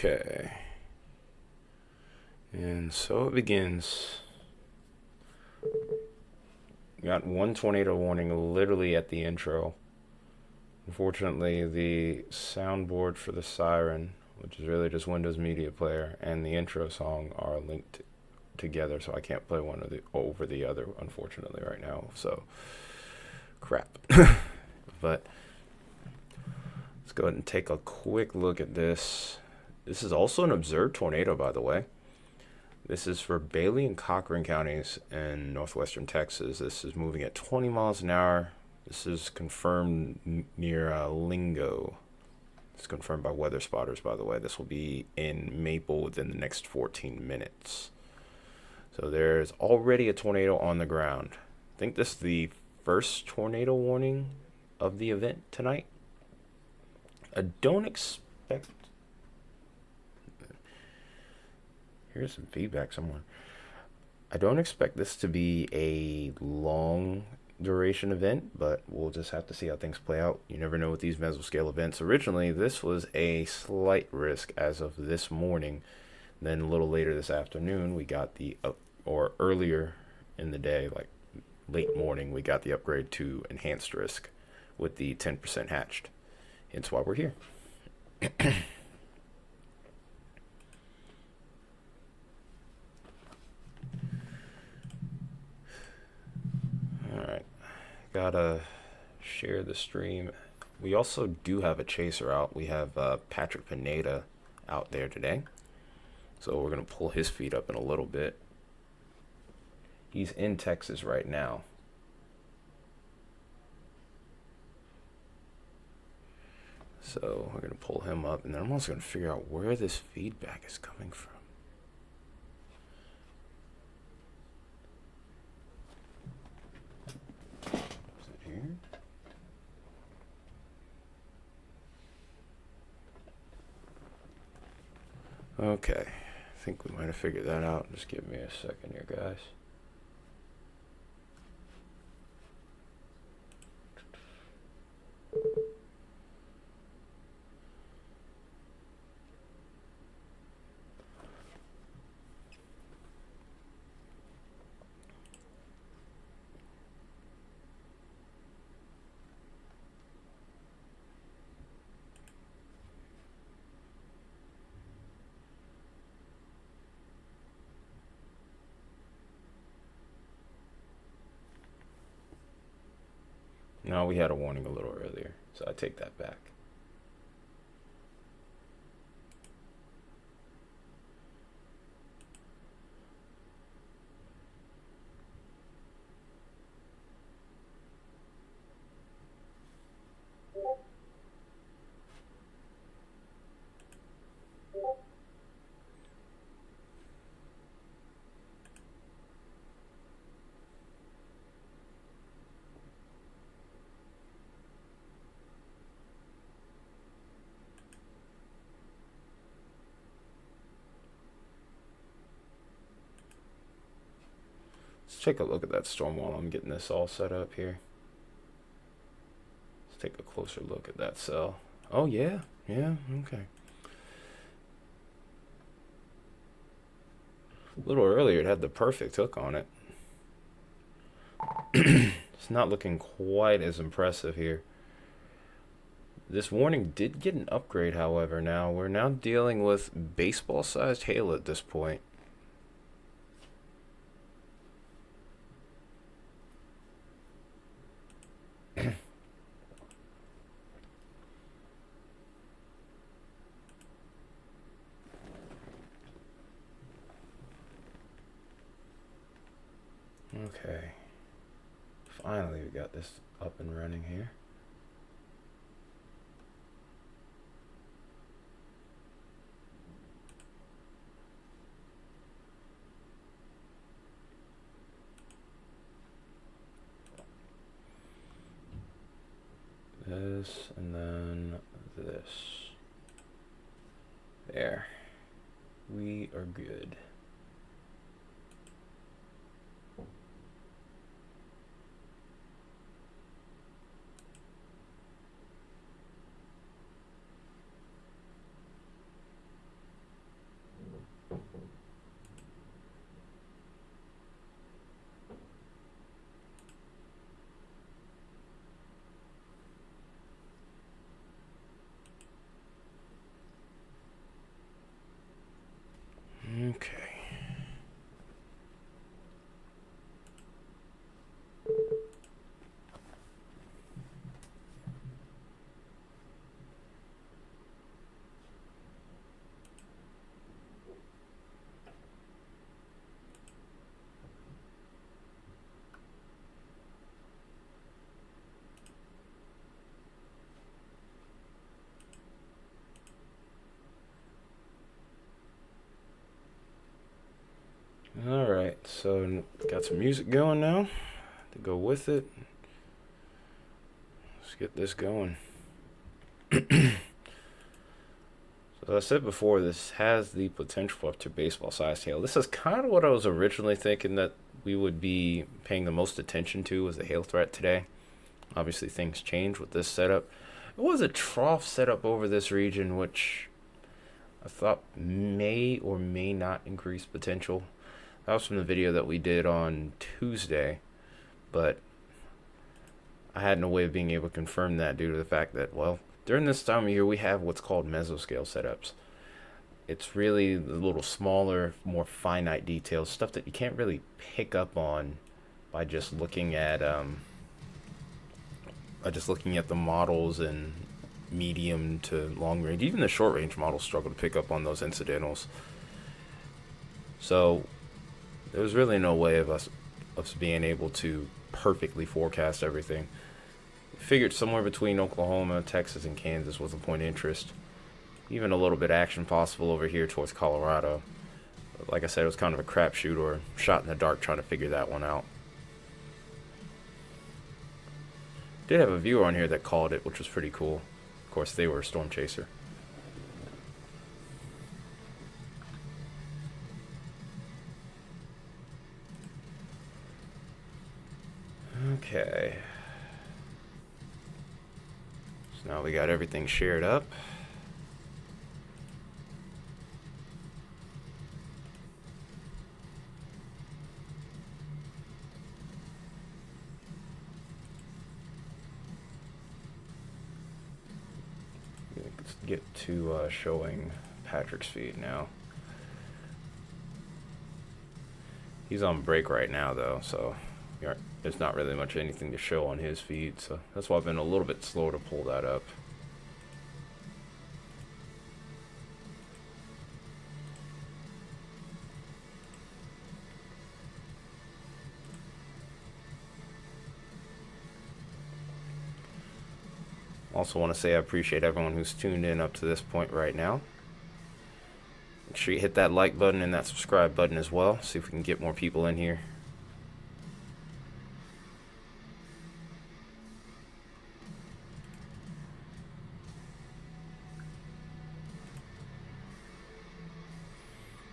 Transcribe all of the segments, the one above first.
Okay. And so it begins. Got one tornado warning literally at the intro. Unfortunately, the soundboard for the siren, which is really just Windows Media Player, and the intro song are linked together, so I can't play one of the over the other, unfortunately, right now. So, crap. But let's go ahead and take a quick look at this. This is also an observed tornado, by the way. This is for Bailey and Cochran counties in northwestern Texas. This is moving at 20 miles an hour. This is confirmed near Lingo. It's confirmed by weather spotters, by the way. This will be in Maple within the next 14 minutes. So there's already a tornado on the ground. I think this is the first tornado warning of the event tonight. I don't expect... Here's some feedback somewhere. I don't expect this to be a long duration event, but we'll just have to see how things play out. You never know with these mesoscale events. Originally, this was a slight risk as of this morning. Then a little later this afternoon, we got or earlier in the day, like late morning, we got the upgrade to enhanced risk with the 10% hatched. Hence why we're here. Alright, gotta share the stream. We also do have a chaser out. We have Patrick Pineda out there today. So we're going to pull his feed up in a little bit. He's in Texas right now. So we're going to pull him up, and then I'm also going to figure out where this feedback is coming from. Is it here? Okay. I think we might have figured that out. Just give me a second here, guys. No, we had a warning a little earlier, so I take that back. Let's take a look at that storm while I'm getting this all set up here. Let's take a closer look at that cell. Oh, yeah. Yeah, okay. A little earlier, it had the perfect hook on it. It's not looking quite as impressive here. This warning did get an upgrade, however. Now, we're now dealing with baseball-sized hail at this point. Okay. Finally, we got this up and running here. This, and then this. There. We are good. So got some music going now to go with it. Let's get this going. So as I said before, this has the potential for up to baseball-sized hail. This is kind of what I was originally thinking that we would be paying the most attention to as the hail threat today. Obviously, things change with this setup. It was a trough setup over this region, which I thought may or may not increase potential. That was from the video that we did on Tuesday, but I had no way of being able to confirm that due to the fact that, well, during this time of year, we have what's called mesoscale setups. It's really the little smaller, more finite details, stuff that you can't really pick up on by just looking at the models and medium to long range. Even the short range models struggle to pick up on those incidentals. So there was really no way of us being able to perfectly forecast everything. Figured somewhere between Oklahoma, Texas, and Kansas was a point of interest. Even a little bit of action possible over here towards Colorado. But like I said, it was kind of a crapshoot or shot in the dark trying to figure that one out. Did have a viewer on here that called it, which was pretty cool. Of course, they were a storm chaser. Okay. So now we got everything shared up. Let's get to showing Patrick's feed now. He's on break right now, though, so there's not really much anything to show on his feed, so that's why I've been a little bit slow to pull that up. Also want to say I appreciate everyone who's tuned in up to this point right now. Make sure you hit that like button and that subscribe button as well. See if we can get more people in here.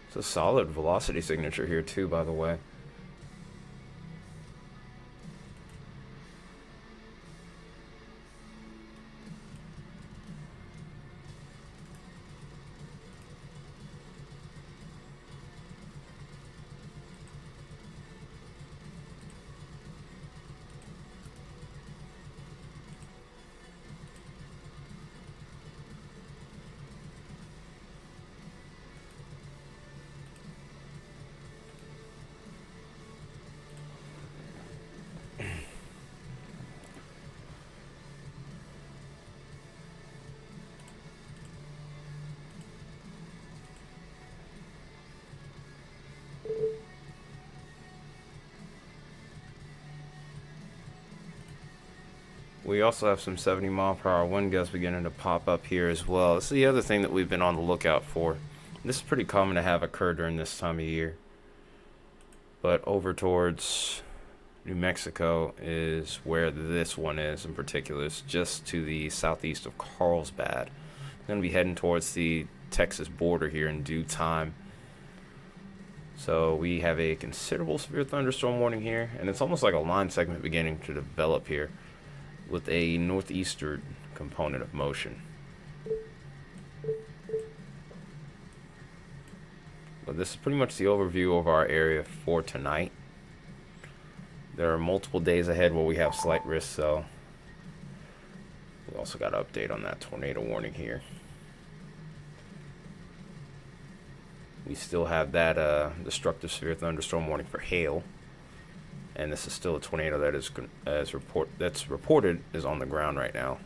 It's a solid velocity signature here too, by the way. We also have some 70-mile-per-hour wind gusts beginning to pop up here as well. This is the other thing that we've been on the lookout for. This is pretty common to have occur during this time of year. But over towards New Mexico is where this one is in particular. It's just to the southeast of Carlsbad. It's going to be heading towards the Texas border here in due time. So we have a considerable severe thunderstorm warning here, and it's almost like a line segment beginning to develop here, with a northeastern component of motion. But this is pretty much the overview of our area for tonight. There are multiple days ahead where we have slight risk, so we also got an update on that tornado warning here. We still have that destructive severe thunderstorm warning for hail. And this is still a tornado that that's reported is on the ground right now.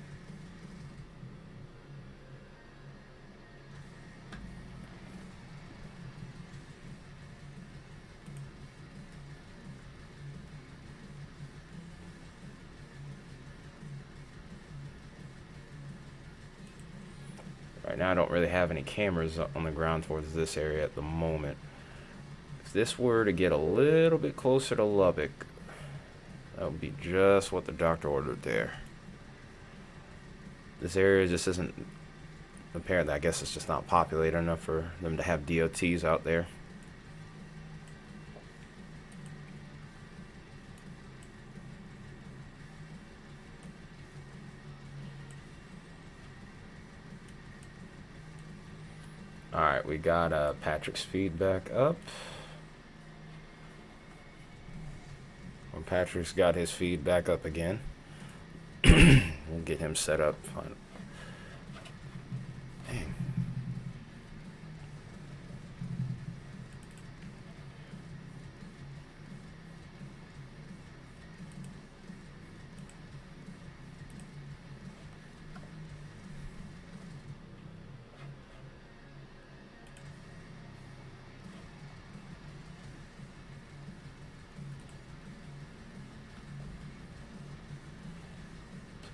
Right now I don't really have any cameras on the ground towards this area at the moment. If If this were to get a little bit closer to Lubbock, that would be just what the doctor ordered there. This area just isn't, apparently, I guess it's just not populated enough for them to have DOTs out there. Alright, we got Patrick's feedback up. When Patrick's got his feedback up again, we'll get him set up. Dang.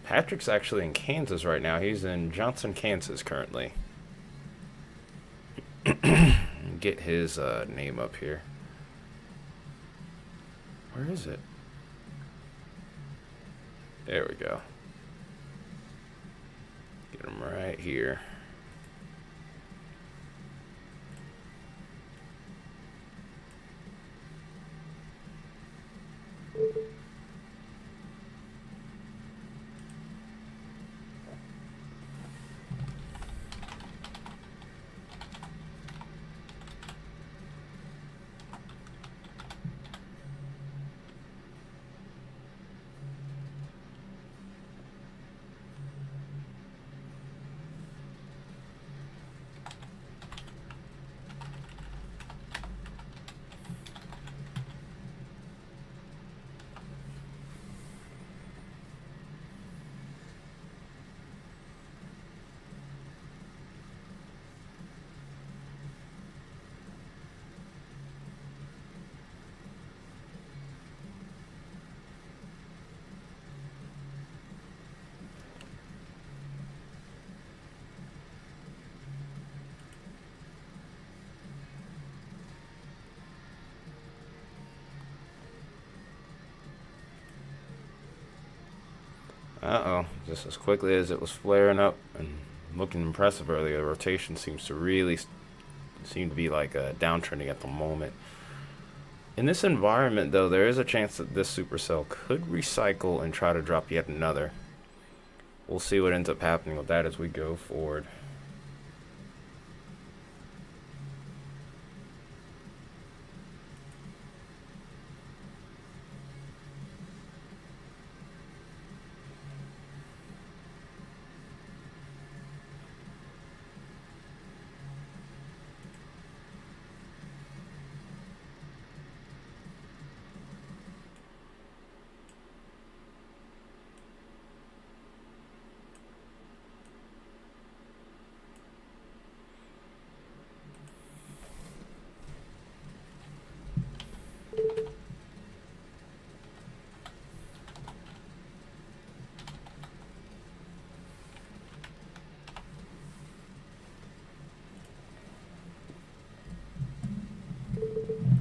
Patrick's actually in Kansas right now. He's in Johnson, Kansas currently. Get his name up here. Where is it? There we go. Get him right here. Uh-oh. Just as quickly as it was flaring up and looking impressive earlier, the rotation seems to really seem to be like downtrending at the moment. In this environment, though, there is a chance that this supercell could recycle and try to drop yet another. We'll see what ends up happening with that as we go forward.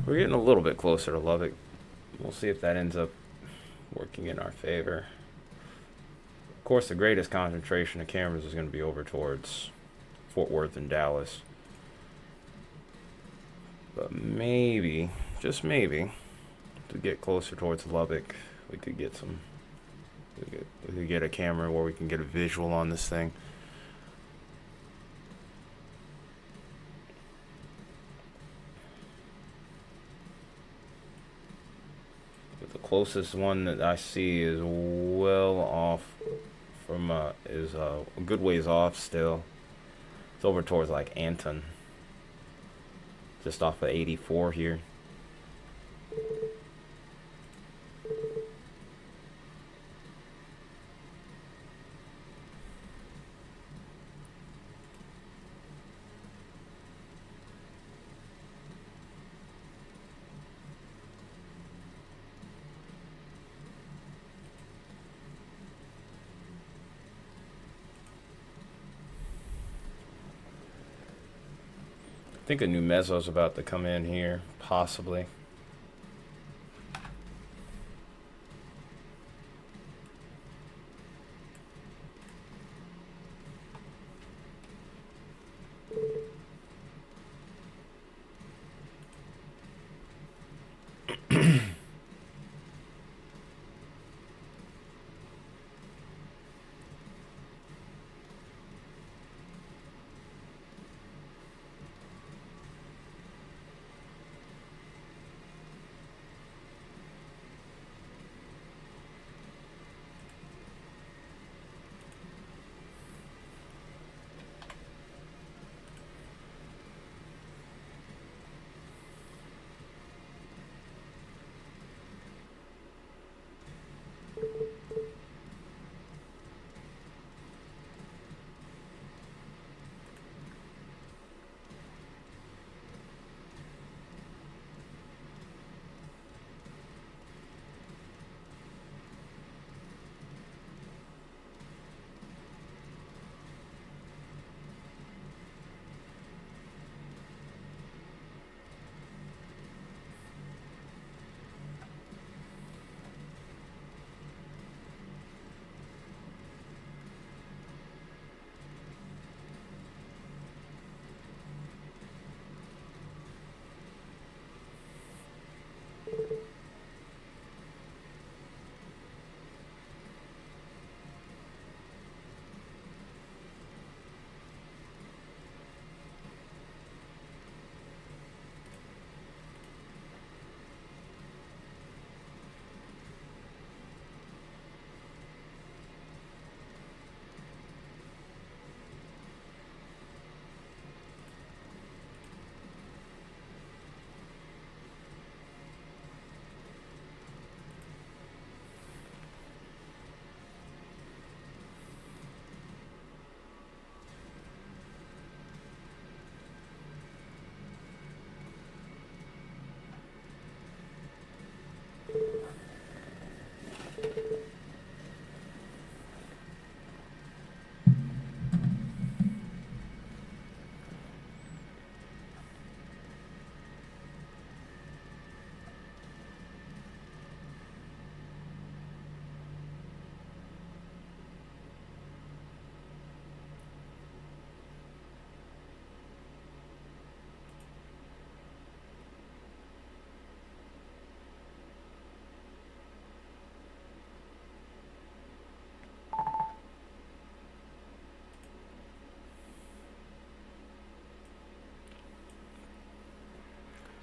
We're getting a little bit closer to Lubbock. We'll see if that ends up working in our favor. Of course, the greatest concentration of cameras is going to be over towards Fort Worth and Dallas. But maybe, just maybe, to get closer towards Lubbock, we could get some. We could get a camera where we can get a visual on this thing. The closest one that I see is well off from is a good ways off still. It's over towards like Anton, just off of 84 here. I think a new meso's about to come in here, possibly.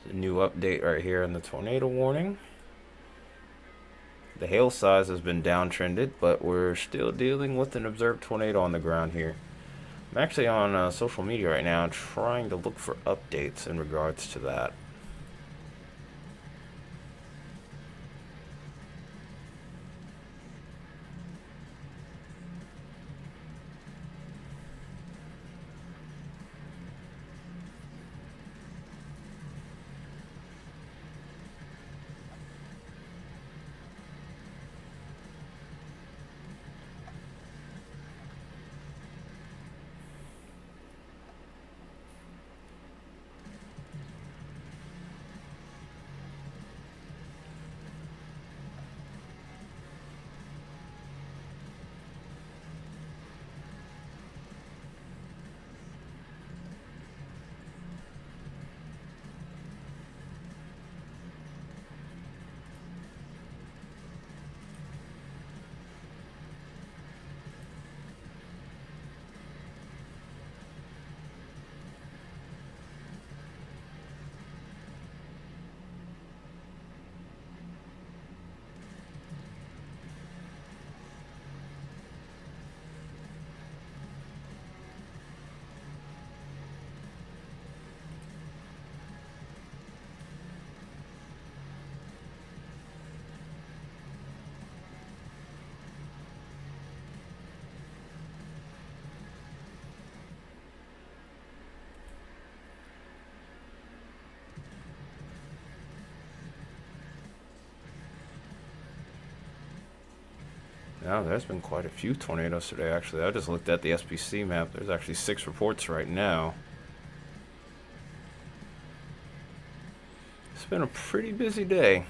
A new update right here in the tornado warning. The hail size has been downtrended, but we're still dealing with an observed tornado on the ground here. I'm actually on social media right now trying to look for updates in regards to that. Now, there's been quite a few tornadoes today, actually. I just looked at the SPC map. There's actually 6 reports right now. It's been a pretty busy day.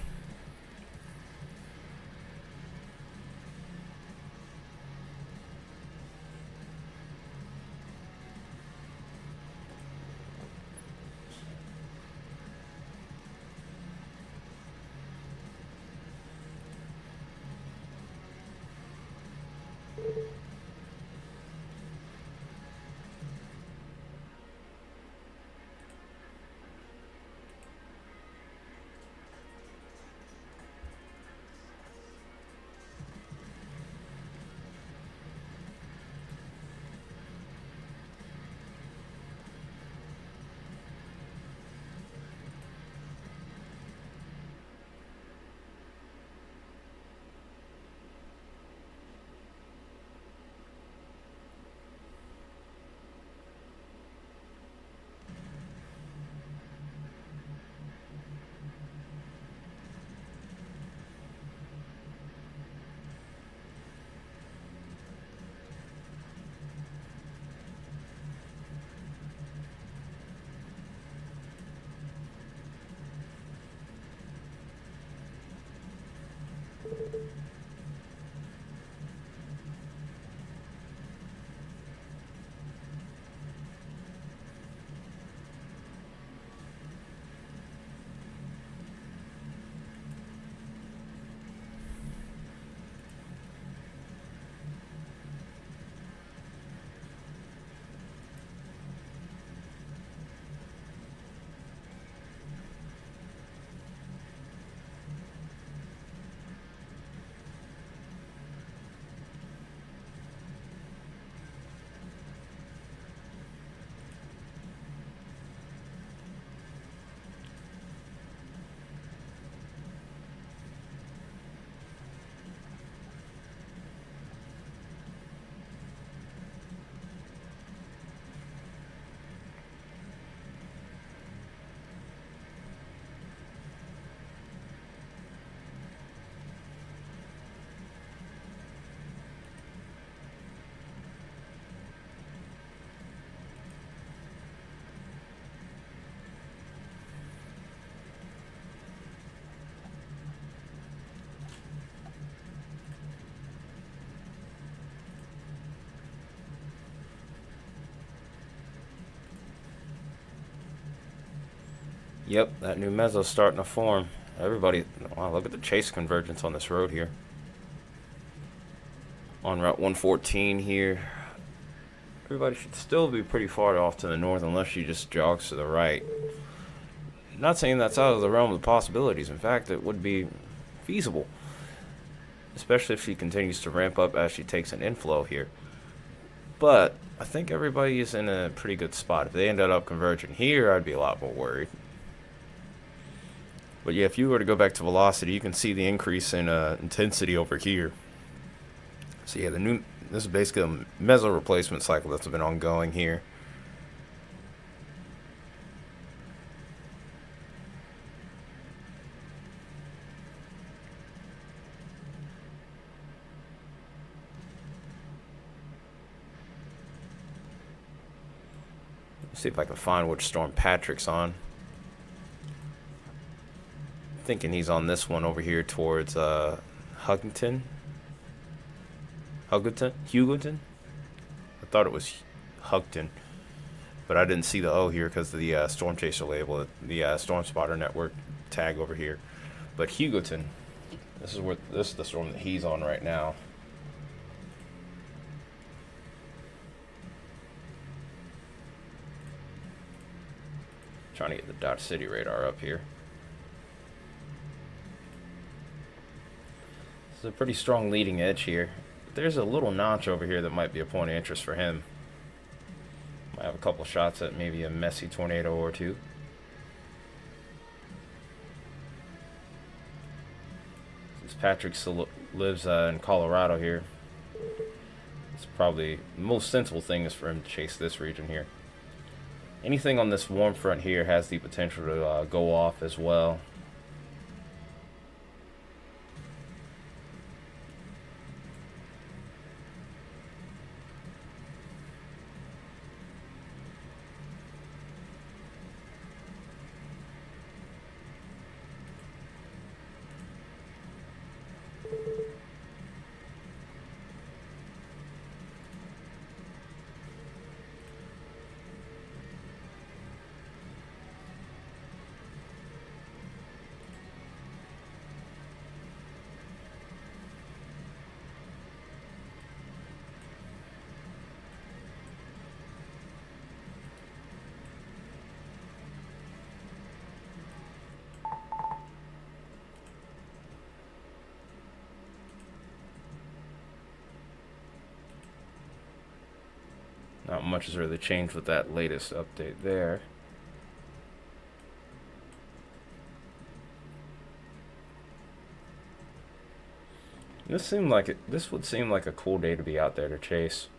Yep, that new mezzo's starting to form. Everybody, wow, look at the chase convergence on this road here. On Route 114 here. Everybody should still be pretty far off to the north unless she just jogs to the right. Not saying that's out of the realm of possibilities. In fact, it would be feasible. Especially if she continues to ramp up as she takes an inflow here. But I think everybody is in a pretty good spot. If they ended up converging here, I'd be a lot more worried. But yeah, if you were to go back to velocity, you can see the increase in intensity over here. So yeah, this is basically a meso replacement cycle that's been ongoing here. Let's see if I can find which storm Patrick's on. Thinking he's on this one over here towards Huggington. Hugoton? I thought it was Hugton, but I didn't see the O here because of the Storm Chaser label, the Storm Spotter Network tag over here. But Hugoton, this is the storm that he's on right now. Trying to get the Dodge City radar up here. It's a pretty strong leading edge here. There's a little notch over here that might be a point of interest for him. Might have a couple shots at maybe a messy tornado or two. Since Patrick still lives in Colorado here, it's probably the most sensible thing is for him to chase this region here. Anything on this warm front here has the potential to go off as well. not much has really changed with that latest update there. This would seem like a cool day to be out there to chase.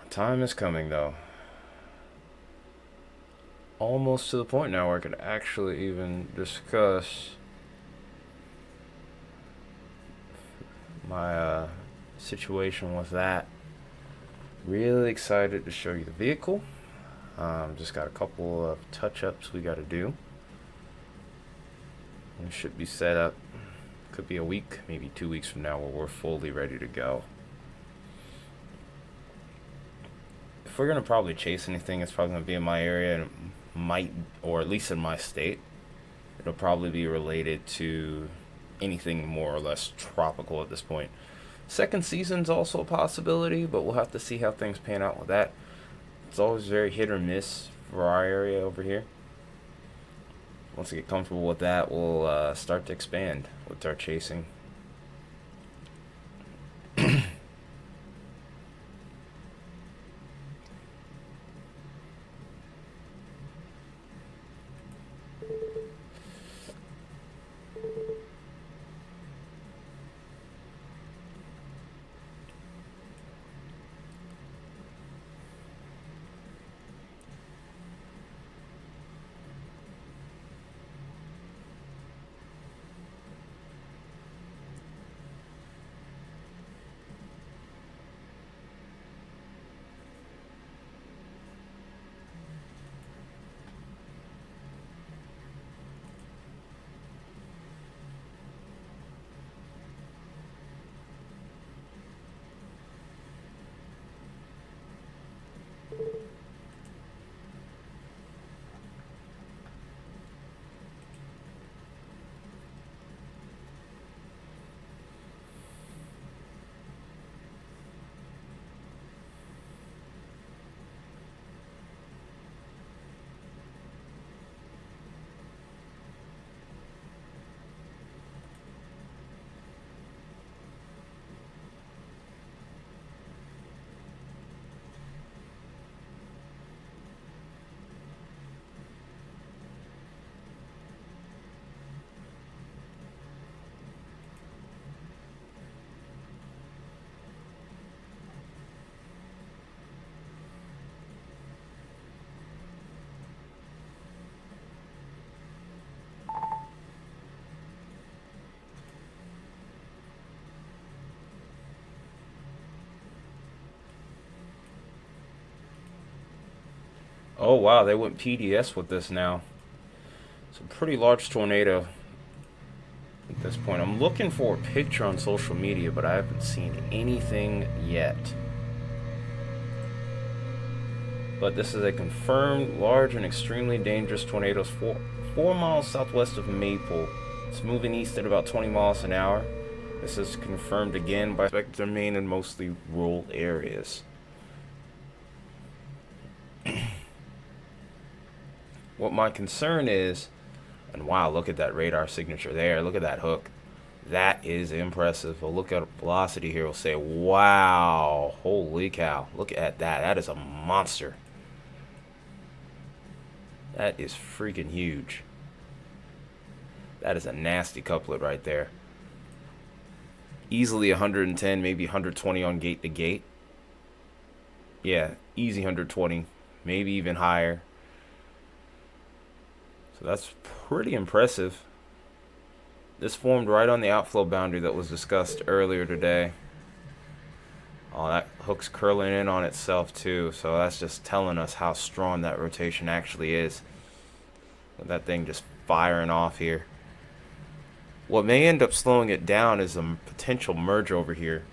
Time is coming though. Almost to the point now where I could actually even discuss my situation with that. Really excited to show you the vehicle. Just got a couple of touch-ups we got to do. We should be set up. Could be a week, maybe 2 weeks from now, where we're fully ready to go. If we're gonna probably chase anything, it's probably gonna be in my area, and it might, or at least in my state, it'll probably be related to anything more or less tropical at this point. Second season's also a possibility, but we'll have to see how things pan out with that. It's always very hit or miss for our area over here. Once we get comfortable with that, we'll start to expand with our chasing. Oh wow, they went PDS with this now. It's a pretty large tornado at this point. I'm looking for a picture on social media, but I haven't seen anything yet. But this is a confirmed large and extremely dangerous tornado. 4 miles southwest of Maple. It's moving east at about 20 miles an hour. This is confirmed again by expected to remain in mostly rural areas. What my concern is, and wow, look at that radar signature there. Look at that hook. That is impressive. We'll look at velocity here. We'll say, wow, holy cow. Look at that. That is a monster. That is freaking huge. That is a nasty couplet right there. Easily 110, maybe 120 on gate to gate. Yeah, easy 120, maybe even higher. So that's pretty impressive. This formed right on the outflow boundary that was discussed earlier today. Oh, that hook's curling in on itself too, so that's just telling us how strong that rotation actually is. With that thing just firing off here. What may end up slowing it down is a potential merge over here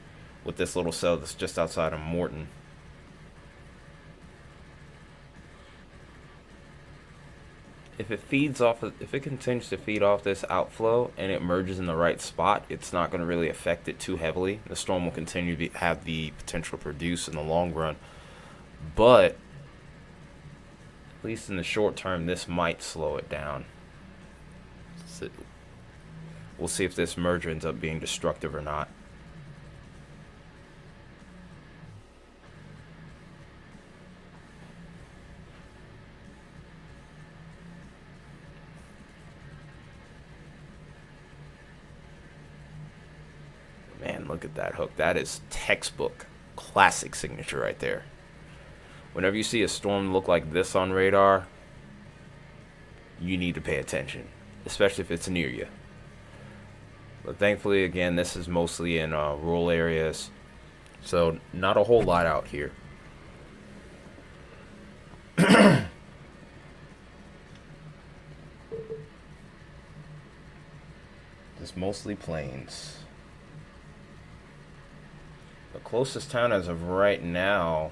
with this little cell that's just outside of Morton. If it continues to feed off this outflow and it merges in the right spot, it's not going to really affect it too heavily. The storm will continue to have the potential to produce in the long run, but at least in the short term, this might slow it down. So we'll see if this merger ends up being destructive or not. Look at that hook. That is textbook classic signature right there. Whenever you see a storm look like this on radar, you need to pay attention, especially if it's near you. But thankfully, again, this is mostly in rural areas, so not a whole lot out here. Just mostly plains. The closest town as of right now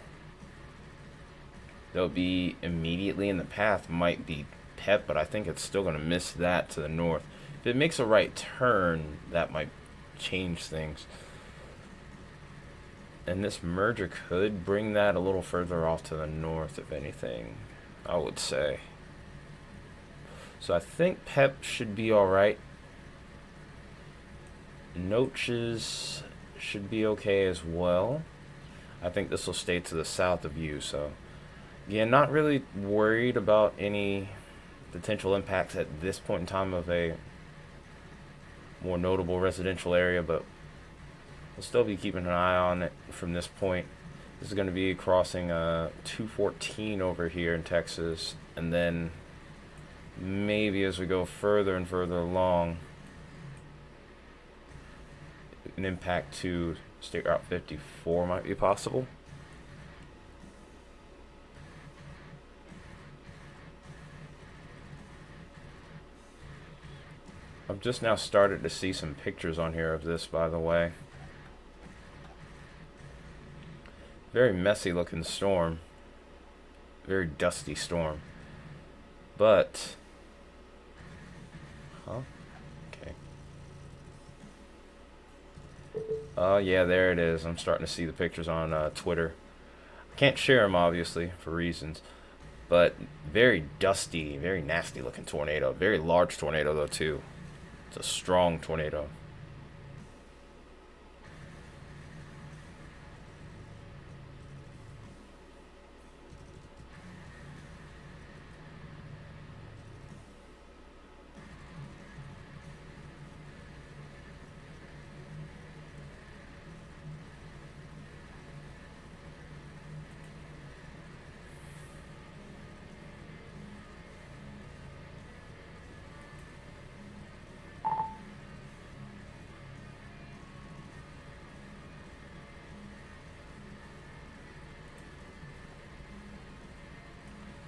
that would be immediately in the path might be Pep, but I think it's still going to miss that to the north. If it makes a right turn, that might change things. And this merger could bring that a little further off to the north, if anything, I would say. So I think Pep should be alright. Noches should be okay as well. I think this will stay to the south of you, so yeah, not really worried about any potential impacts at this point in time of a more notable residential area, but we'll still be keeping an eye on it from this point. This is going to be crossing 214 over here in Texas, and then maybe as we go further and further along, an impact to State Route 54 might be possible. I've just now started to see some pictures on here of this, by the way. Very messy looking storm. Very dusty storm. But okay. Oh yeah, there it is. I'm starting to see the pictures on Twitter. I can't share them, obviously, for reasons. But very dusty, very nasty looking tornado. Very large tornado, though, too. It's a strong tornado.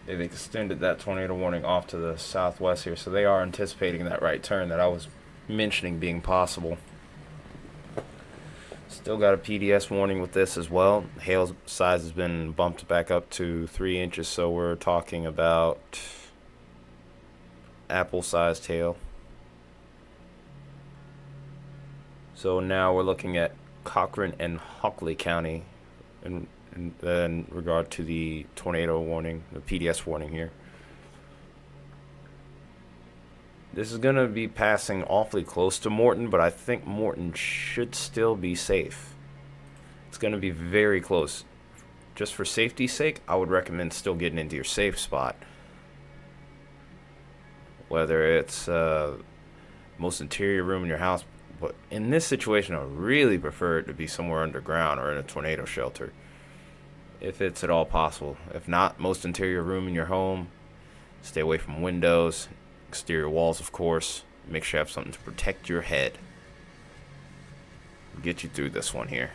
They've extended that tornado warning off to the southwest here, so they are anticipating that right turn that I was mentioning being possible. Still got a PDS warning with this as well. Hail size has been bumped back up to 3 inches, so we're talking about apple-sized hail. So now we're looking at Cochran and Hockley County in regard to the tornado warning, the PDS warning here. This is going to be passing awfully close to Morton, but I think Morton should still be safe. It's going to be very close. Just for safety's sake, I would recommend still getting into your safe spot. Whether it's most interior room in your house, but in this situation, I would really prefer it to be somewhere underground or in a tornado shelter, if it's at all possible. If not, most interior room in your home. Stay away from windows, exterior walls, of course. Make sure you have something to protect your head. Get you through this one here.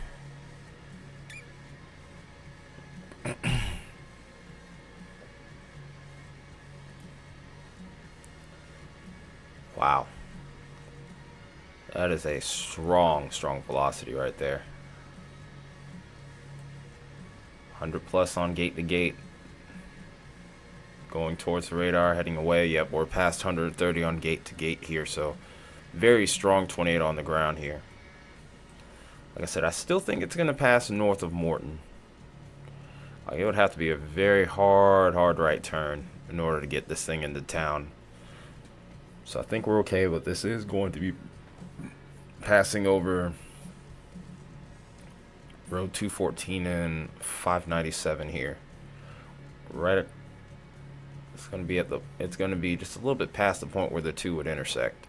Wow. That is a strong velocity right there. 100 plus on gate to gate. Going towards the radar, heading away. Yep, we're past 130 on gate to gate here, so very strong tornado on the ground here. Like I said, I still think it's going to pass north of Morton. It would have to be a very hard right turn in order to get this thing into town. So I think we're okay, but this is going to be passing over Road 214 and 597 here. Right at, it's going to be just a little bit past the point where the two would intersect.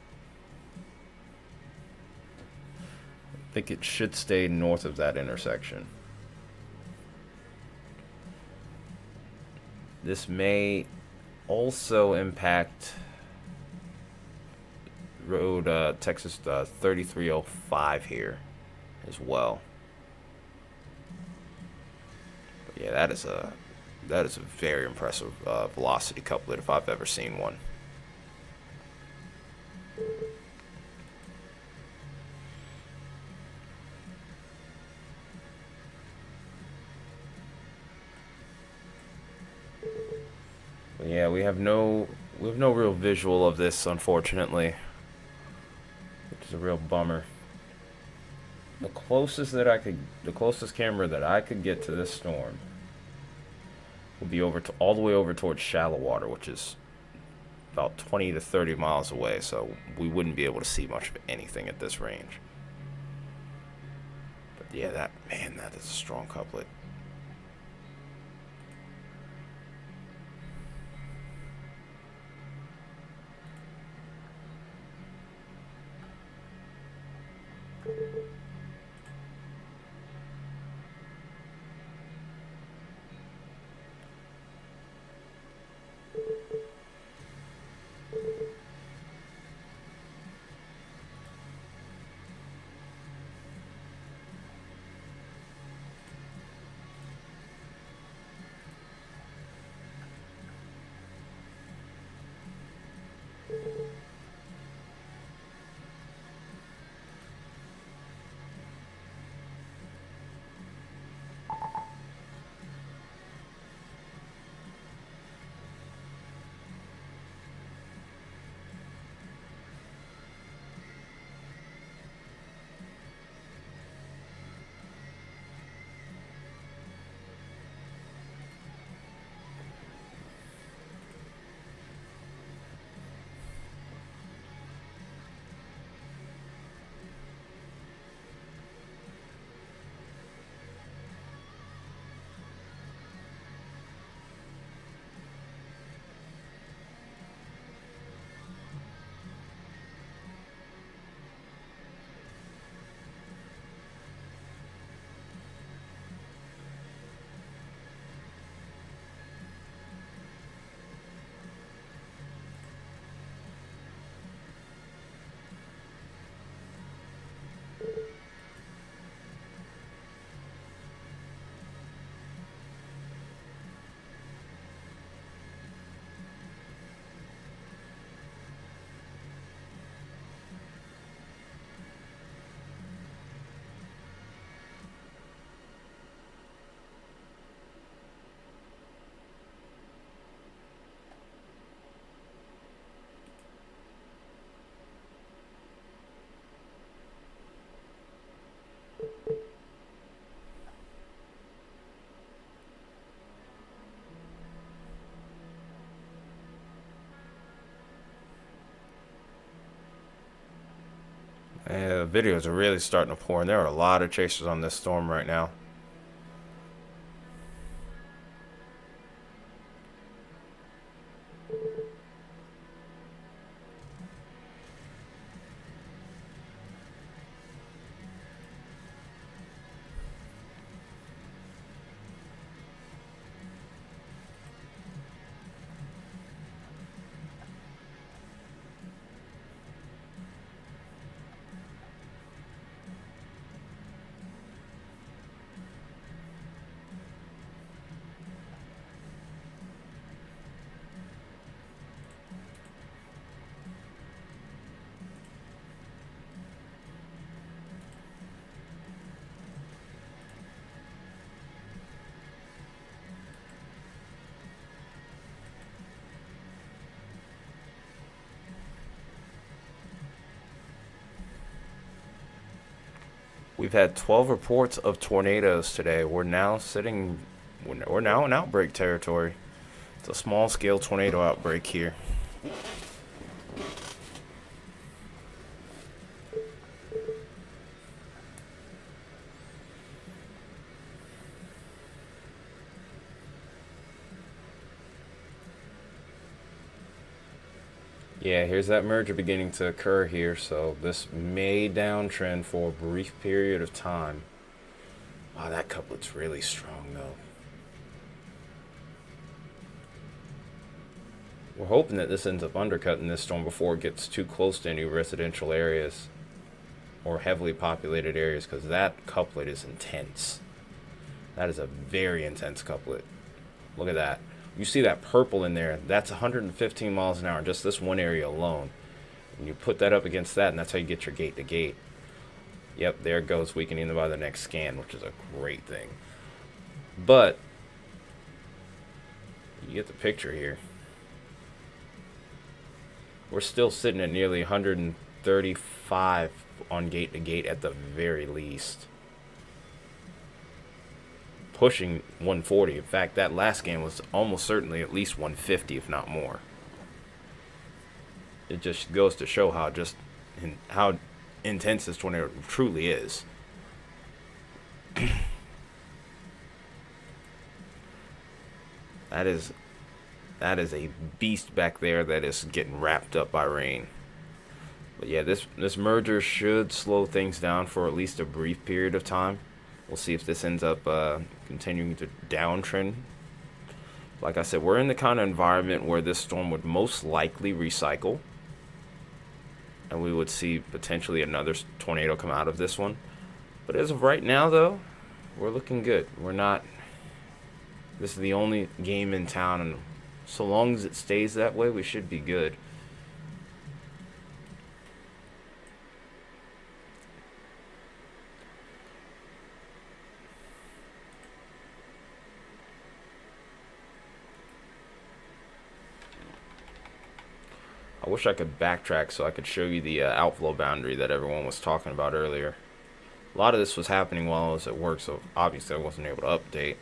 I think it should stay north of that intersection. This may also impact road Texas 3305 here as well. But yeah, that is a very impressive velocity couplet if I've ever seen one. But yeah, we have no real visual of this, unfortunately, which is a real bummer. The closest camera that I could get to this storm would be all the way over towards shallow water, which is about 20 to 30 miles away. So we wouldn't be able to see much of anything at this range. But yeah, that is a strong couplet. Videos are really starting to pour, and there are a lot of chasers on this storm right now. We've had 12 reports of tornadoes today. We're now in outbreak territory. It's a small scale tornado outbreak here. Yeah, here's that merger beginning to occur here, so this may downtrend for a brief period of time. Wow, that couplet's really strong though. We're hoping that this ends up undercutting this storm before it gets too close to any residential areas or heavily populated areas, because that couplet is intense. That is a very intense couplet. Look at that. You see that purple in there? That's 115 miles an hour, just this one area alone. And you put that up against that, and that's how you get your gate to gate. Yep, there it goes, weakening by the next scan, which is a great thing. But you get the picture here. We're still sitting at nearly 135 on gate to gate at the very least. Pushing 140. In fact, that last game was almost certainly at least 150, if not more. It just goes to show how intense this tornado truly is. That is a beast back there that is getting wrapped up by rain. But yeah, this merger should slow things down for at least a brief period of time. We'll see if this ends up continuing to downtrend. Like I said, we're in the kind of environment where this storm would most likely recycle, and we would see potentially another tornado come out of this one. But as of right now, though, we're looking good. We're not. This is the only game in town, and so long as it stays that way, we should be good. I wish I could backtrack so I could show you the outflow boundary that everyone was talking about earlier. A lot of this was happening while I was at work, so obviously I wasn't able to update.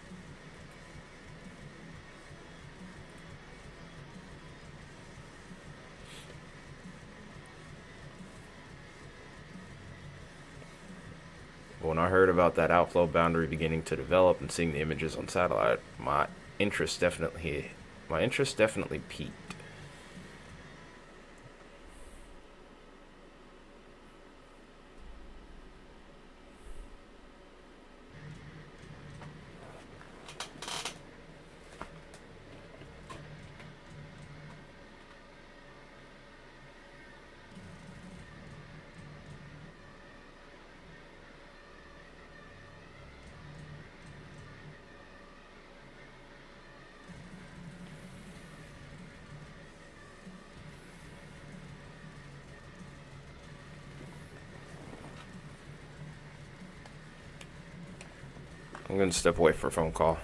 But when I heard about that outflow boundary beginning to develop and seeing the images on satellite, my interest definitely peaked. I'm gonna step away for a phone call.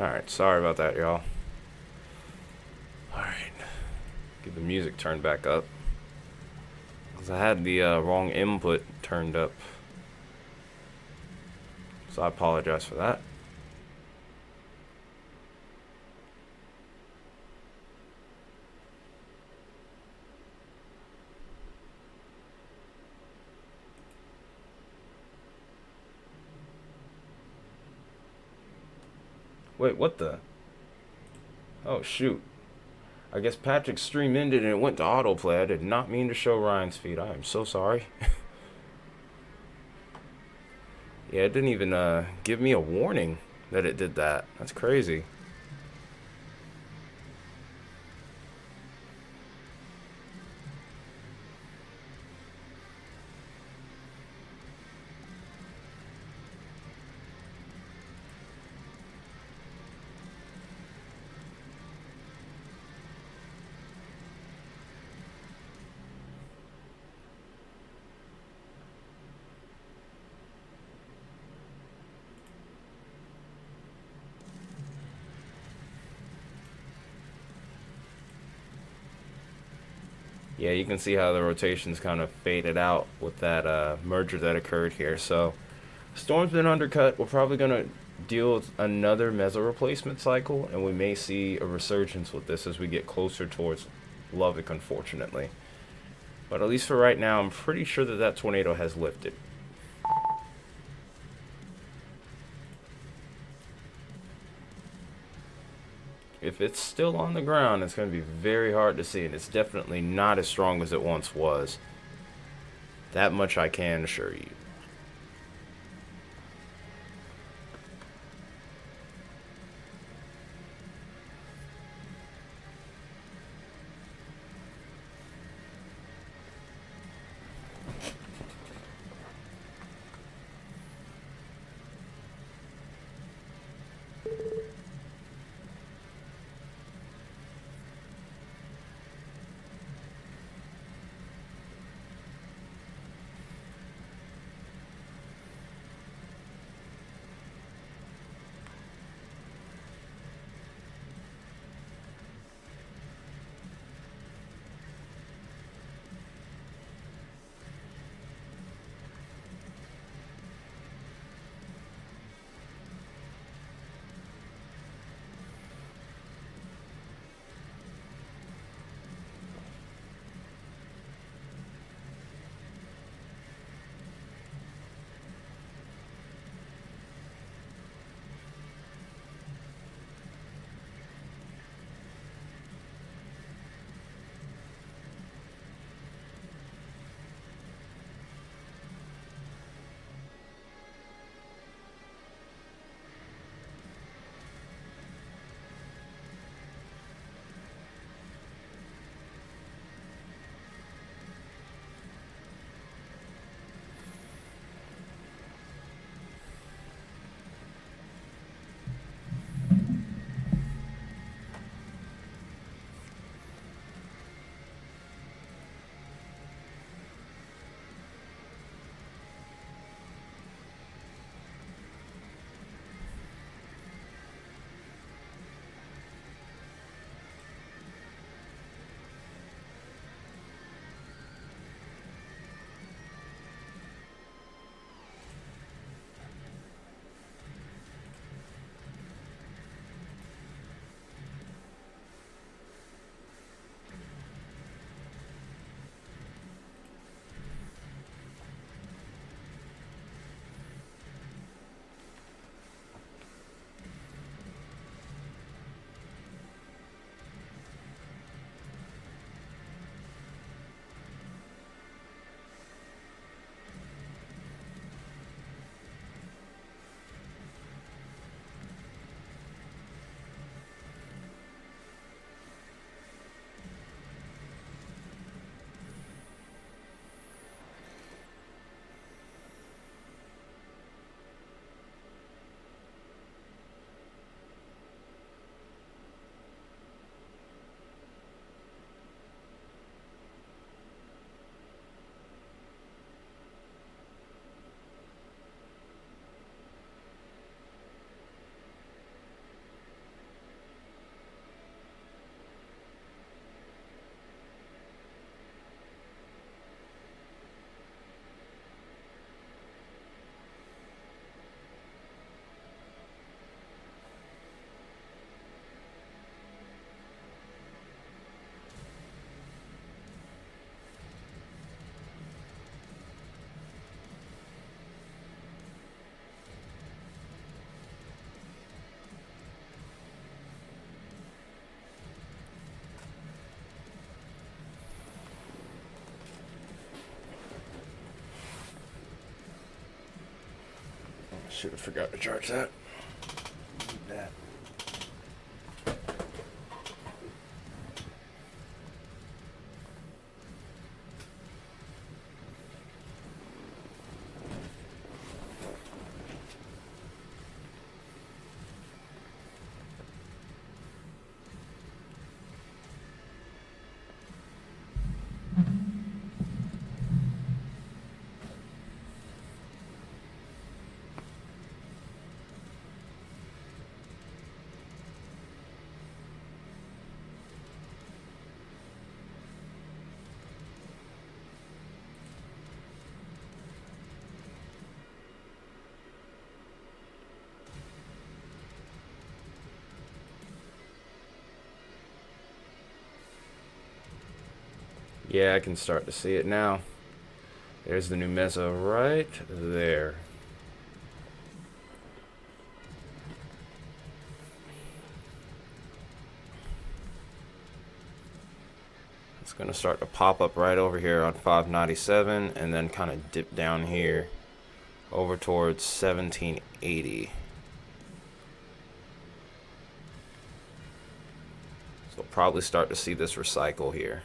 Alright, sorry about that, y'all. Alright, get the music turned back up. Because I had the wrong input turned up. So I apologize for that. Wait, what the? Oh, shoot. I guess Patrick's stream ended and it went to autoplay. I did not mean to show Ryan's feed. I am so sorry. Yeah, it didn't even give me a warning that it did that. That's crazy. Yeah, you can see how the rotations kind of faded out with that merger that occurred here. So, Storm's been undercut. We're probably going to deal with another meso replacement cycle, and we may see a resurgence with this as we get closer towards Lubbock, unfortunately. But at least for right now, I'm pretty sure that that tornado has lifted. If it's still on the ground, it's going to be very hard to see, and it's definitely not as strong as it once was. That much I can assure you. Should have forgot to charge that. Need that. Yeah, I can start to see it now. There's the new mesa right there. It's going to start to pop up right over here on 597 and then kind of dip down here over towards 1780. So we'll probably start to see this recycle here.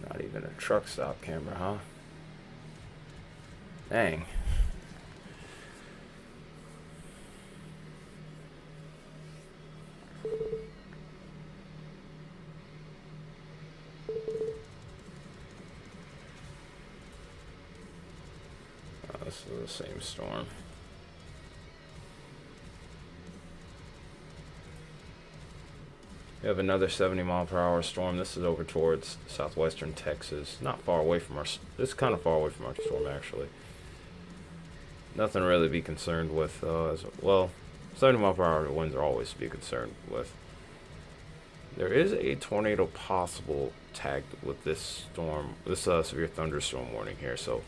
Not even a truck stop camera, huh? Dang. Oh, this is the same storm. We have another 70-mile-per-hour storm. This is over towards southwestern Texas. Not far away from our... This is kind of far away from our storm, actually. Nothing really to be concerned with. Well, 70-mile-per-hour winds are always to be concerned with. There is a tornado possible tagged with this storm, this severe thunderstorm warning here. So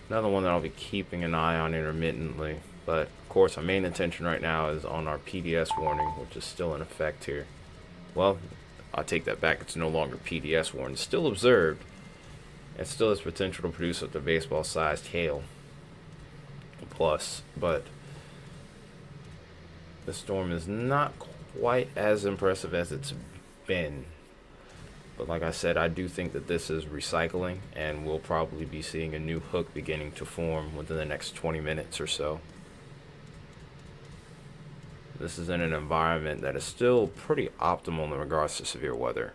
another one that I'll be keeping an eye on intermittently. But, of course, our main attention right now is on our PDS warning, which is still in effect here. Well, I take that back. It's no longer PDS warning. It's still observed. It still has potential to produce up to baseball-sized hail. Plus, but the storm is not quite as impressive as it's been. But like I said, I do think that this is recycling, and we'll probably be seeing a new hook beginning to form within the next 20 minutes or so. This is in an environment that is still pretty optimal in regards to severe weather.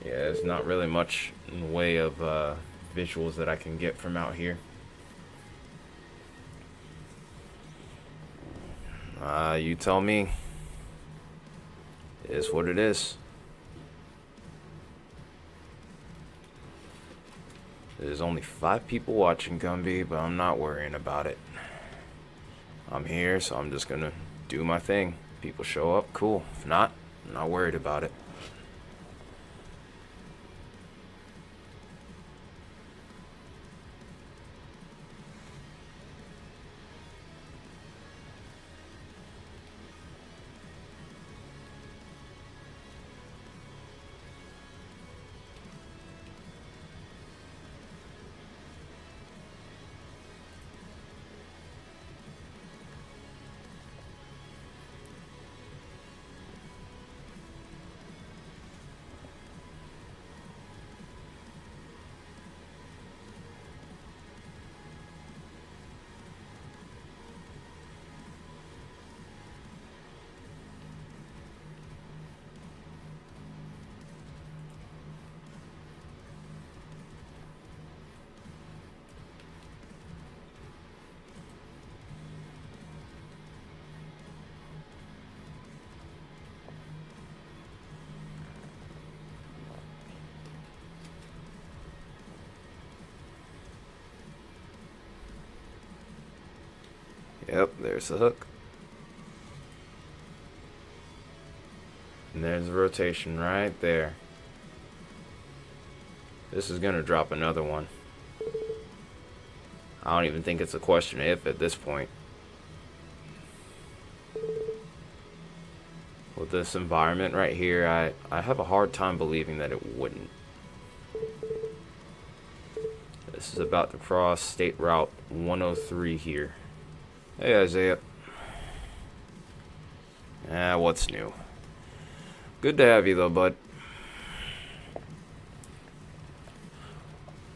Yeah, there's not really much in the way of visuals that I can get from out here. You tell me. It is what it is. What it is. There's only 5 people watching, Gumby, but I'm not worrying about it. I'm here, so I'm just gonna do my thing. People show up, cool. If not, I'm not worried about it. Yep, there's the hook. And there's the rotation right there. This is gonna drop another one. I don't even think it's a question of if at this point. With this environment right here, I have a hard time believing that it wouldn't. This is about to cross State Route 103 here. Hey, Isaiah. What's new? Good to have you, though, bud.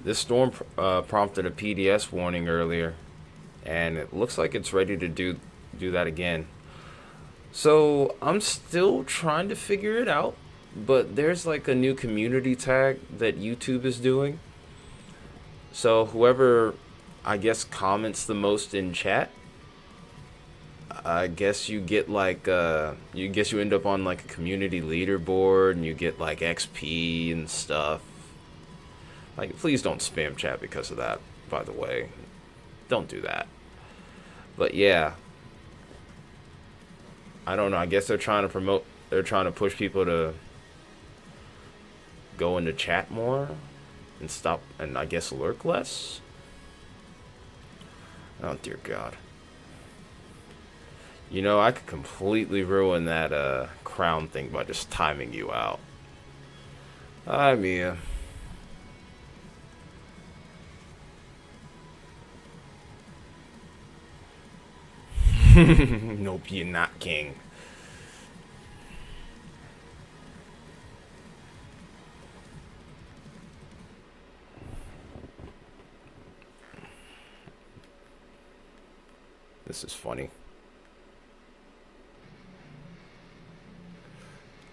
This storm prompted a PDS warning earlier, and it looks like it's ready to do that again. So I'm still trying to figure it out, but there's like a new community tag that YouTube is doing. So whoever, I guess, comments the most in chat, I guess you get like you end up on like a community leaderboard, and you get like XP and stuff. Like, please don't spam chat because of that, by the way. Don't do that. But yeah, I don't know, I guess they're trying to push people to go into chat more and stop, and I guess lurk less. Oh dear God. You know, I could completely ruin that crown thing by just timing you out. Hi, Mia. Nope, you're not king. This is funny.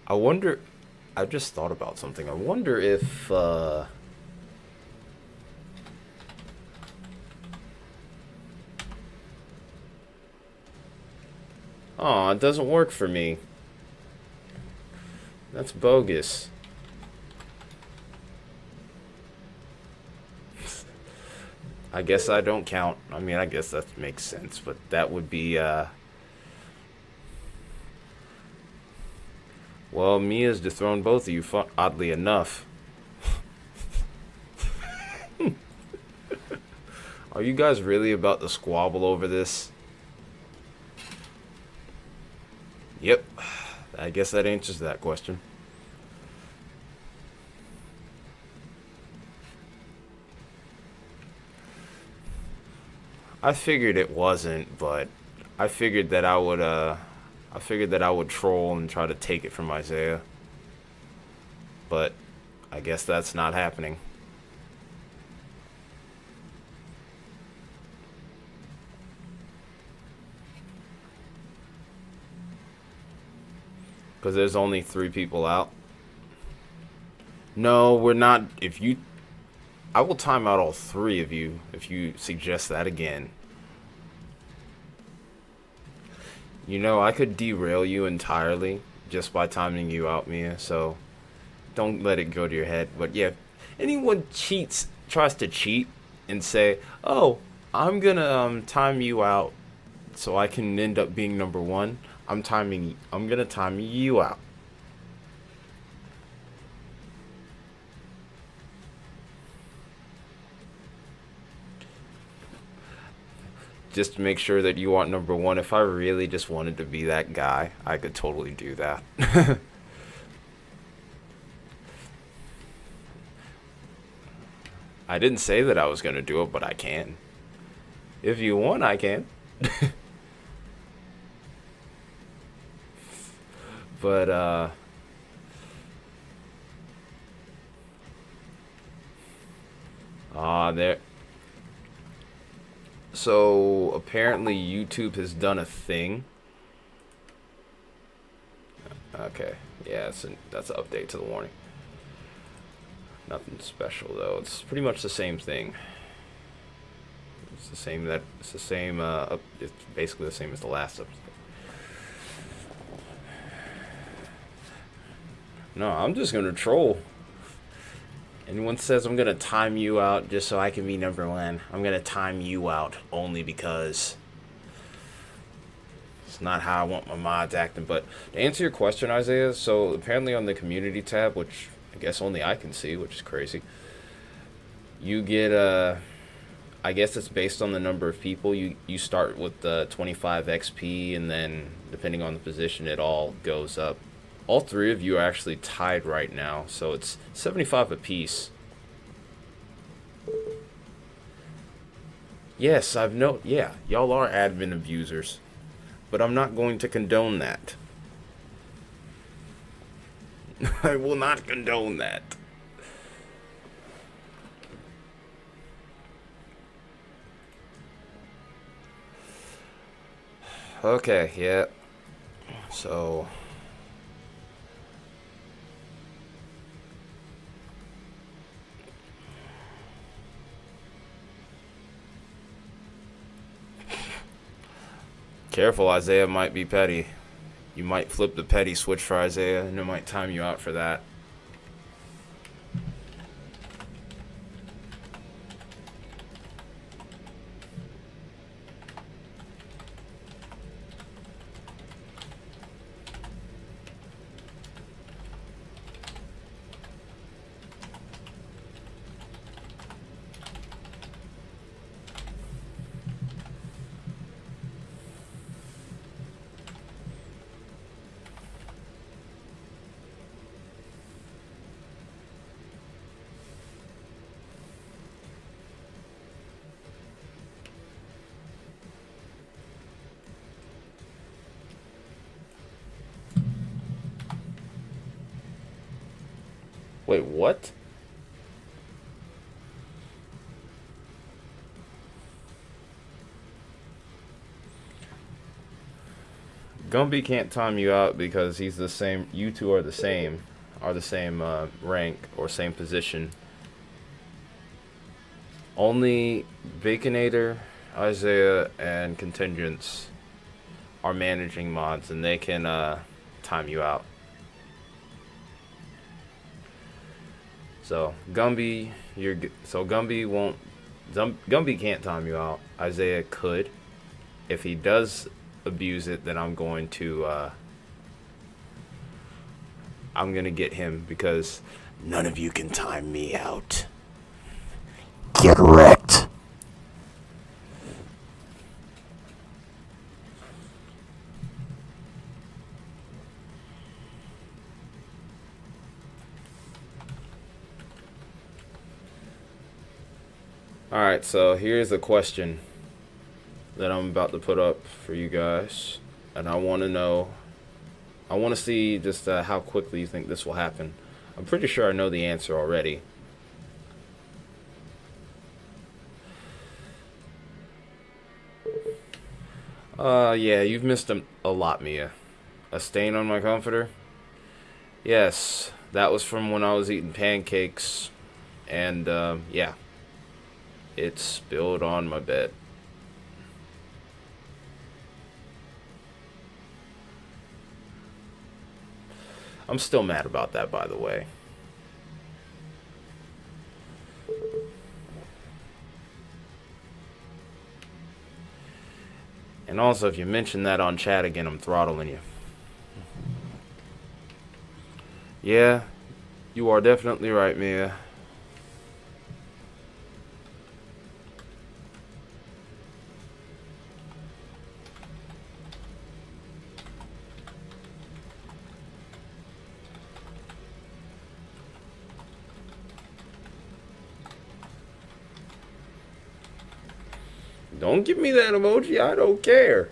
I wonder, I just thought about something. I wonder if, oh, it doesn't work for me. That's bogus. I guess I don't count. I mean, I guess that makes sense, but that would be, well, Mia's dethroned both of you, oddly enough. Are you guys really about to squabble over this? Yep. I guess that answers that question. I figured it wasn't, but I figured that I would troll and try to take it from Isaiah. But I guess that's not happening. Because there's only 3 people out. No, we're not. I will time out all 3 of you if you suggest that again. You know, I could derail you entirely just by timing you out, Mia, so don't let it go to your head. But yeah, anyone cheats tries to cheat and say, "Oh, I'm gonna time you out so I can end up being number one," I'm gonna time you out. Just to make sure that you want number one. If I really just wanted to be that guy, I could totally do that. I didn't say that I was gonna do it, but I can. If you want, I can. But there. So apparently YouTube has done a thing. Okay, yeah, that's an update to the warning. Nothing special though. It's pretty much the same thing. It's the same. It's the same. It's basically the same as the last episode. No, I'm just gonna troll. Anyone says I'm gonna time you out just so I can be number one, I'm gonna time you out only because it's not how I want my mods acting. But to answer your question, Isaiah, so apparently on the community tab, which I guess only I can see, which is crazy, you get I guess it's based on the number of people. You start with the 25 XP, and then depending on the position, it all goes up. All three of you are actually tied right now, so it's 75 apiece. Yes, yeah, y'all are admin abusers, but I'm not going to condone that. I will not condone that. Okay, yeah. So careful, Isaiah might be petty. You might flip the petty switch for Isaiah, and it might time you out for that. Wait, what? Gumby can't time you out because he's the same. You two are the same. Are the same rank or same position. Only Baconator, Isaiah, and Contingents are managing mods, and they can time you out. So Gumby, Gumby won't. Gumby can't time you out. Isaiah could. If he does abuse it, then I'm going to get him because none of you can time me out. Get wrecked. Alright, so here's a question that I'm about to put up for you guys. And I want to see just how quickly you think this will happen. I'm pretty sure I know the answer already. Yeah, you've missed a lot, Mia. A stain on my comforter? Yes, that was from when I was eating pancakes. And, yeah. It spilled on my bed. I'm still mad about that, by the way. And also, if you mention that on chat again, I'm throttling you. Yeah, you are definitely right, Mia. Don't give me that emoji. I don't care.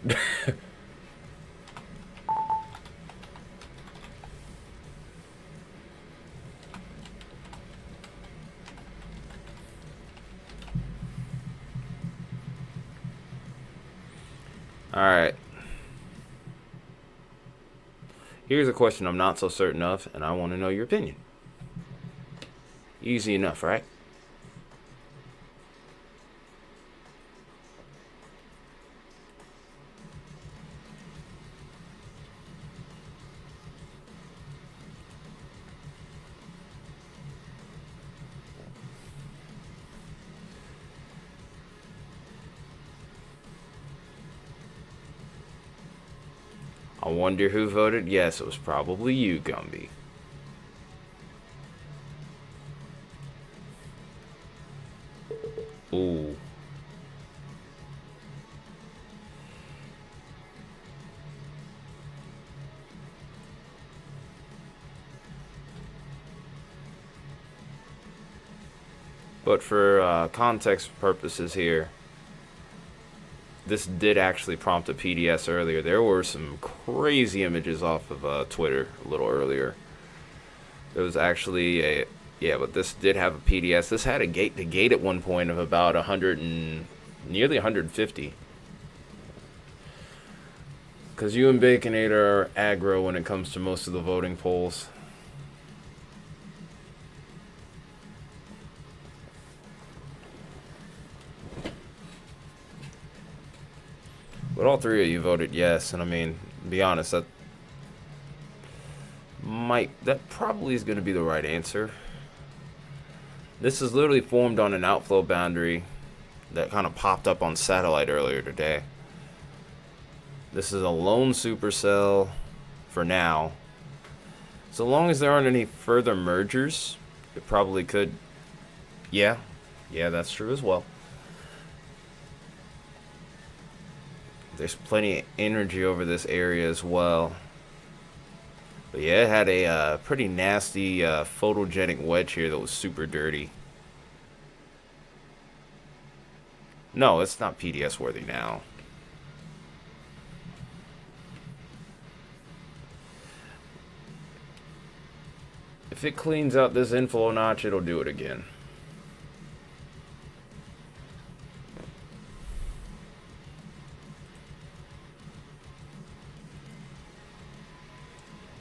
Alright. Here's a question I'm not so certain of, and I want to know your opinion. Easy enough, right? I wonder who voted yes. It was probably you, Gumby. Ooh. But for context purposes here, this did actually prompt a PDS earlier. There were some crazy images off of Twitter a little earlier. There was actually a... Yeah, but this did have a PDS. This had a gate-to-gate at one point of about 100 and... nearly 150. Because you and Baconator are aggro when it comes to most of the voting polls. But all three of you voted yes, and I mean, to be honest, that probably is going to be the right answer. This is literally formed on an outflow boundary that kind of popped up on satellite earlier today. This is a lone supercell for now. So long as there aren't any further mergers, it probably could. Yeah, that's true as well. There's plenty of energy over this area as well. But yeah, it had a pretty nasty photogenic wedge here that was super dirty. No, it's not PDS worthy now. If it cleans out this inflow notch, it'll do it again.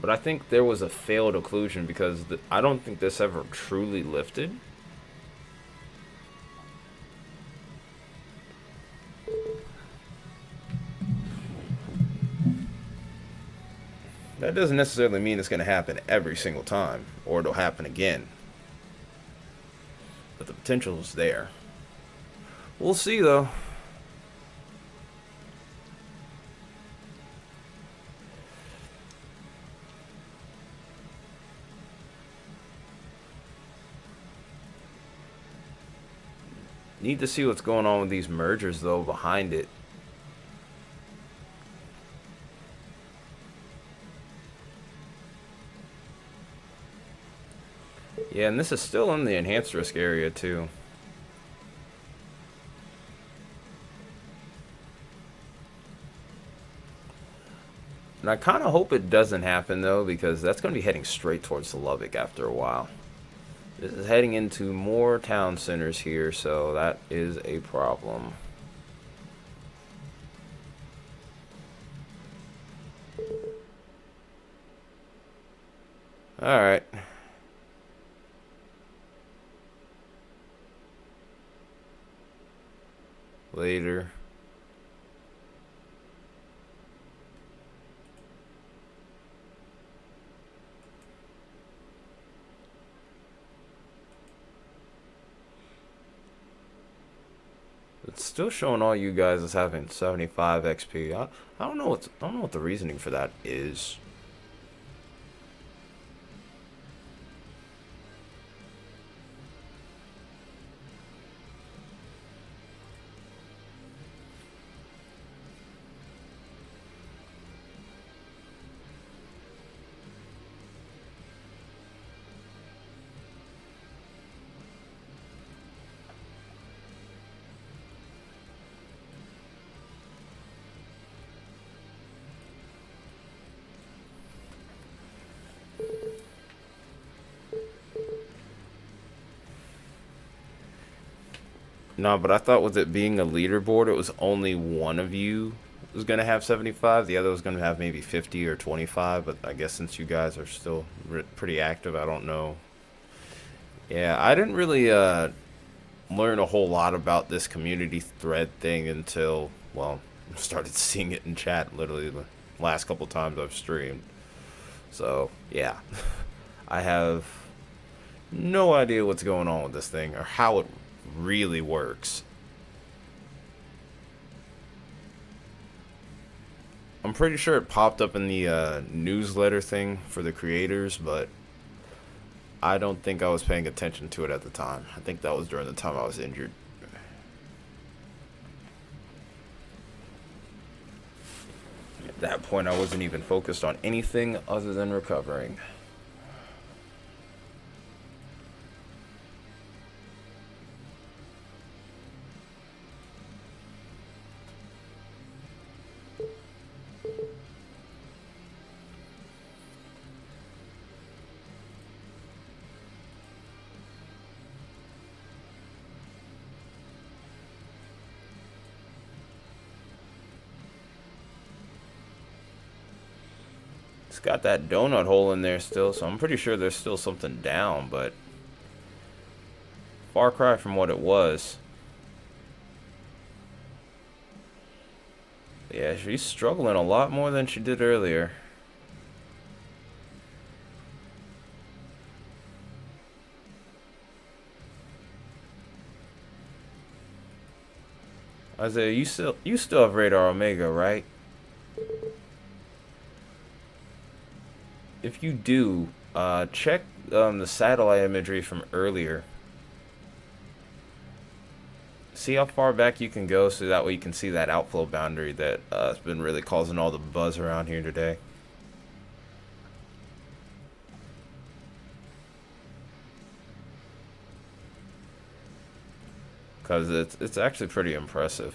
But I think there was a failed occlusion because I don't think this ever truly lifted. That doesn't necessarily mean it's going to happen every single time, or it'll happen again. But the potential is there. We'll see, though. Need to see what's going on with these mergers, though, behind it. Yeah, and this is still in the enhanced risk area, too. And I kind of hope it doesn't happen, though, because that's going to be heading straight towards the Lubbock after a while. This is heading into more town centers here, so that is a problem. Alright. Later. Let's still showing all you guys as having 75 XP. I don't know what the reasoning for that is. No, but I thought with it being a leaderboard, it was only one of you was gonna have 75. The other was gonna have maybe 50 or 25. But I guess since you guys are still pretty active, I don't know. Yeah, I didn't really learn a whole lot about this community thread thing until, well, started seeing it in chat literally the last couple times I've streamed. So yeah, I have no idea what's going on with this thing or how it really works. I'm pretty sure it popped up in the newsletter thing for the creators, but I don't think I was paying attention to it at the time. I think that was during the time I was injured. At that point, I wasn't even focused on anything other than recovering. It's got that donut hole in there still, so I'm pretty sure there's still something down, but far cry from what it was. Yeah, she's struggling a lot more than she did earlier. Isaiah, you still have radar Omega, right? If you do, check the satellite imagery from earlier. See how far back you can go, so that way you can see that outflow boundary that has been really causing all the buzz around here today. Because it's actually pretty impressive.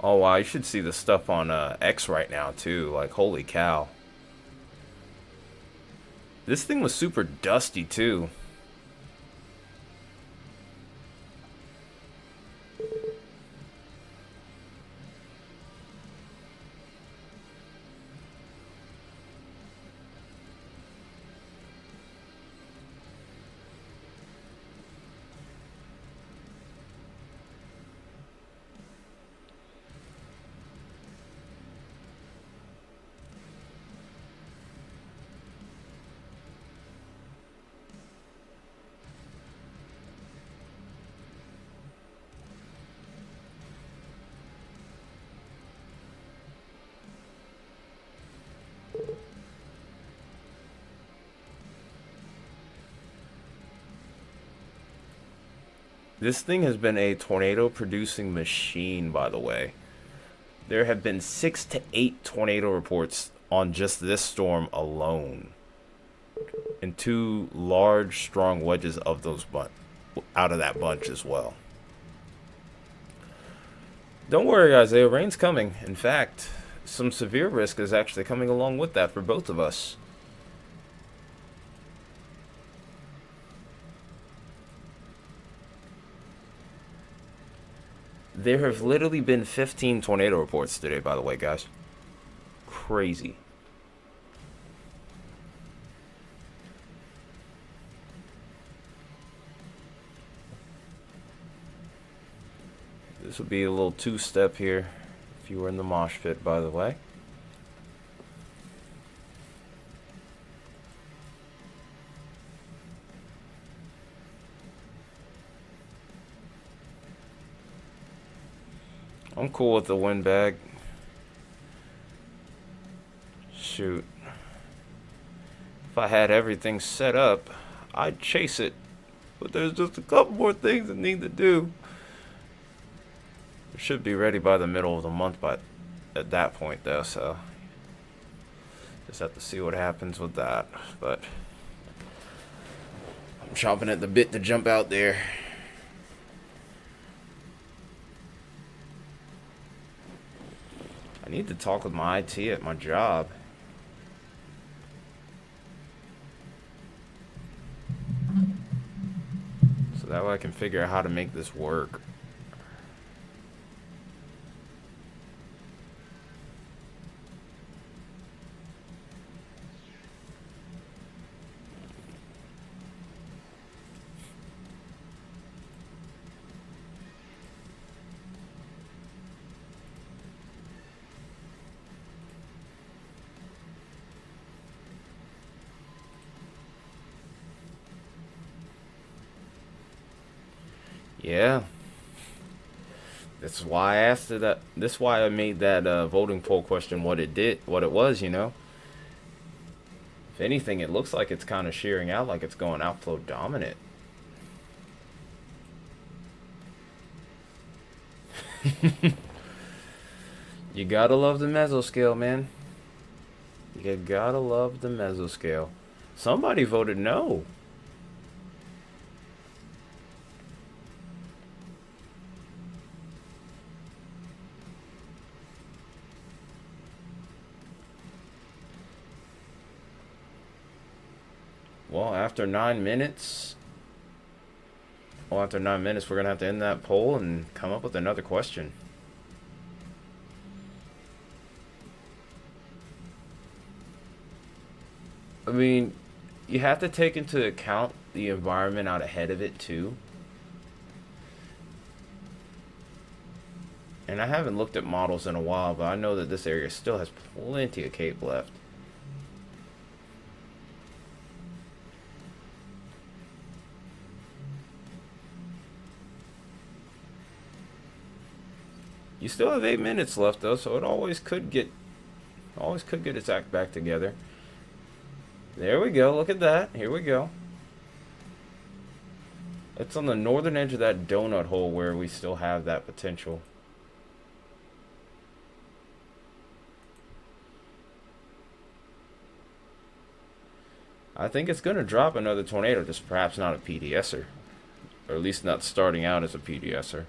Oh wow, you should see the stuff on X right now too. Like, holy cow. This thing was super dusty too. This thing has been a tornado producing machine, by the way. There have been 6 to 8 tornado reports on just this storm alone. And 2 large, strong wedges of those out of that bunch as well. Don't worry, Isaiah. Rain's coming. In fact, some severe risk is actually coming along with that for both of us. There have literally been 15 tornado reports today, by the way, guys. Crazy. This would be a little two-step here if you were in the mosh pit, by the way. I'm cool with the windbag. Shoot. If I had everything set up, I'd chase it. But there's just a couple more things that need to do. It should be ready by the middle of the month at that point, though, so just have to see what happens with that. But I'm chomping at the bit to jump out there. I need to talk with my IT at my job. So that way I can figure out how to make this work. Yeah. That's why I asked it that. That's why I made that voting poll question what it was, you know. If anything, it looks like it's kind of shearing out, like it's going outflow dominant. You gotta love the mesoscale, man. You gotta love the mesoscale. Somebody voted no. Well, after 9 minutes, we're gonna have to end that poll and come up with another question. I mean, you have to take into account the environment out ahead of it too. And I haven't looked at models in a while, but I know that this area still has plenty of cape left. You still have 8 minutes left though, so it always could get its act back together. There we go, look at that. Here we go. It's on the northern edge of that donut hole where we still have that potential. I think it's going to drop another tornado, just perhaps not a PDSer. Or at least not starting out as a PDSer.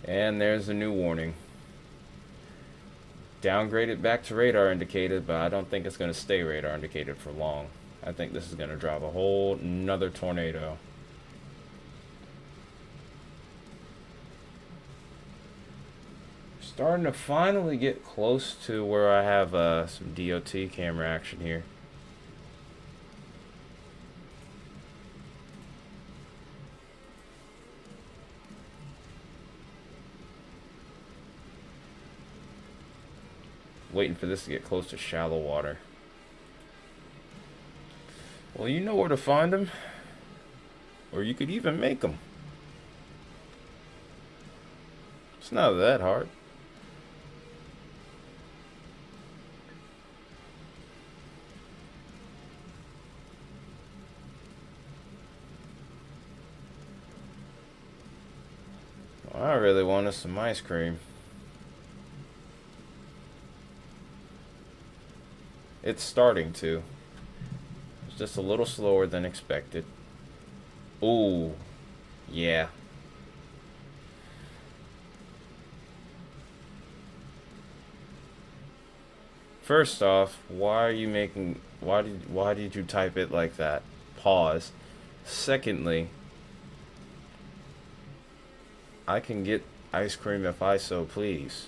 And there's a new warning. Downgraded back to radar indicated, but I don't think it's going to stay radar indicated for long. I think this is going to drop a whole nother tornado. Starting to finally get close to where I have some DOT camera action here. Waiting for this to get close to shallow water. Well, you know where to find them. Or you could even make them. It's not that hard. Well, I really want us some ice cream. It's starting to. It's just a little slower than expected. Ooh, yeah. First off, why are you making why did you type it like that? Pause. Secondly, I can get ice cream if I so please.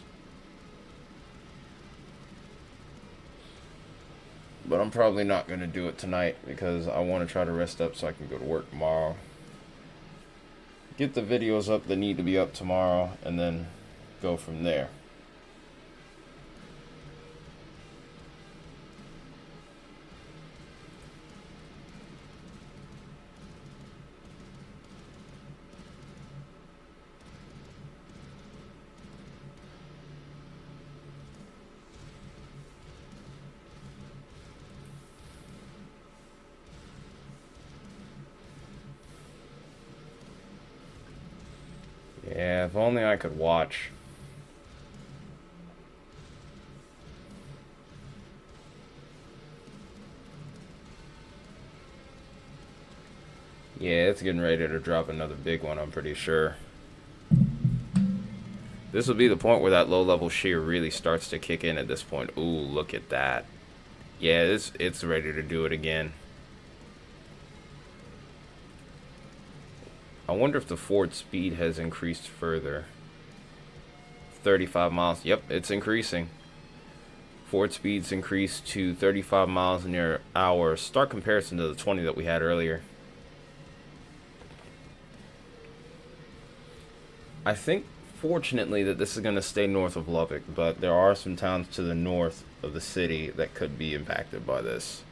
But I'm probably not going to do it tonight because I want to try to rest up so I can go to work tomorrow. Get the videos up that need to be up tomorrow and then go from there. Yeah, if only I could watch. Yeah, it's getting ready to drop another big one, I'm pretty sure. This will be the point where that low level shear really starts to kick in at this point. Ooh, look at that. Yeah, it's ready to do it again. I wonder if the forward speed has increased further. 35 miles. Yep, it's increasing. Forward speed's increased to 35 miles an hour. Stark comparison to the 20 that we had earlier. I think, fortunately, that this is going to stay north of Lubbock, but there are some towns to the north of the city that could be impacted by this.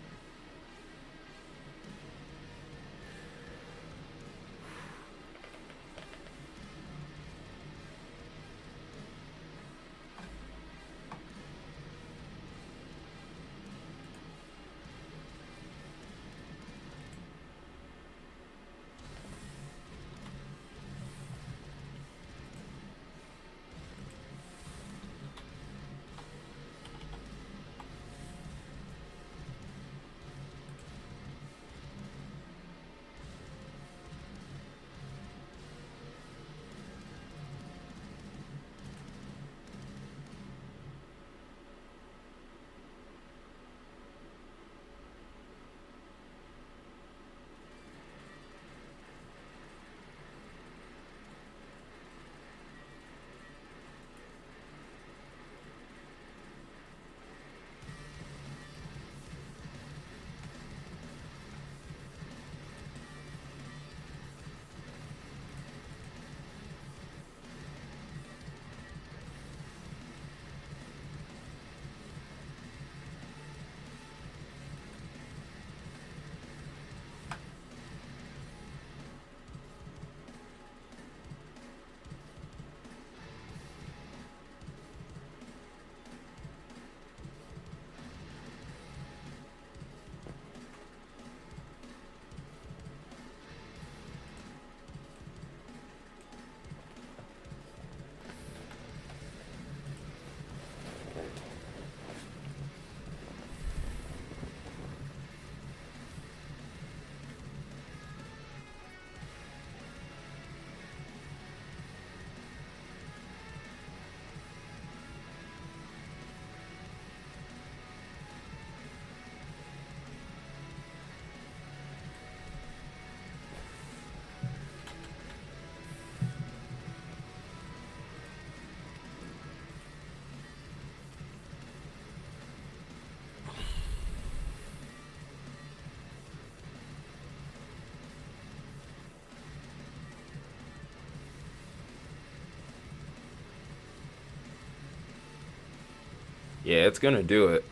Yeah, it's gonna do it.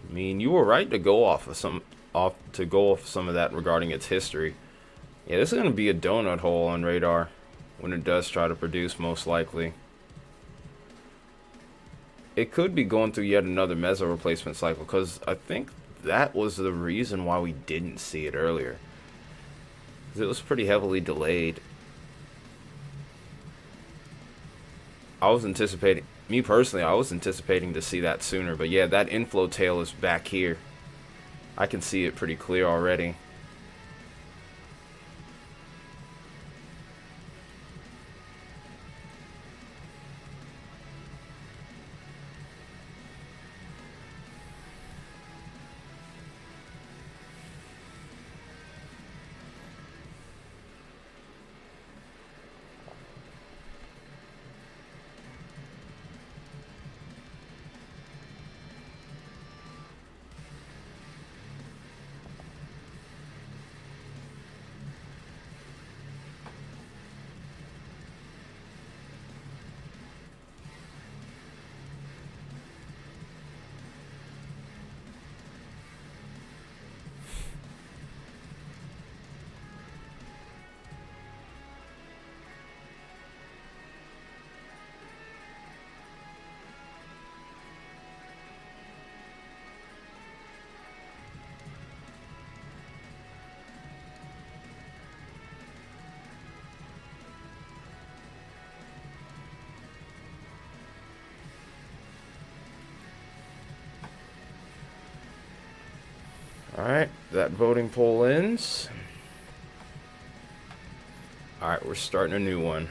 I mean, you were right to go off some of that regarding its history. Yeah, this is gonna be a donut hole on radar when it does try to produce, most likely. It could be going through yet another meso replacement cycle because I think that was the reason why we didn't see it earlier. 'Cause it was pretty heavily delayed. I was anticipating, me personally, I was anticipating to see that sooner. But yeah, that inflow tail is back here. I can see it pretty clear already. Alright, that voting poll ends. Alright, we're starting a new one.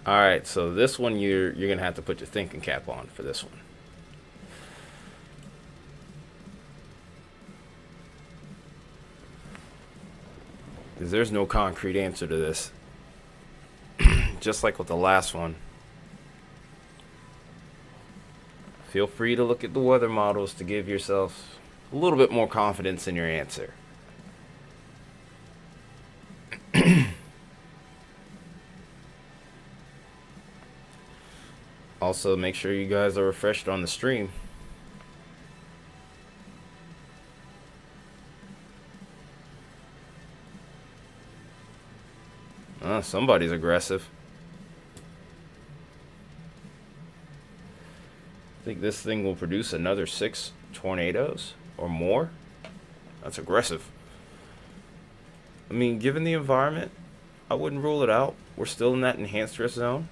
All right, so this one you're gonna have to put your thinking cap on for this one. Because there's no concrete answer to this. Just like with the last one. Feel free to look at the weather models to give yourself a little bit more confidence in your answer. Also, make sure you guys are refreshed on the stream. Somebody's aggressive. I think this thing will produce another 6 tornadoes or more. That's aggressive. I mean, given the environment, I wouldn't rule it out. We're still in that enhanced risk zone.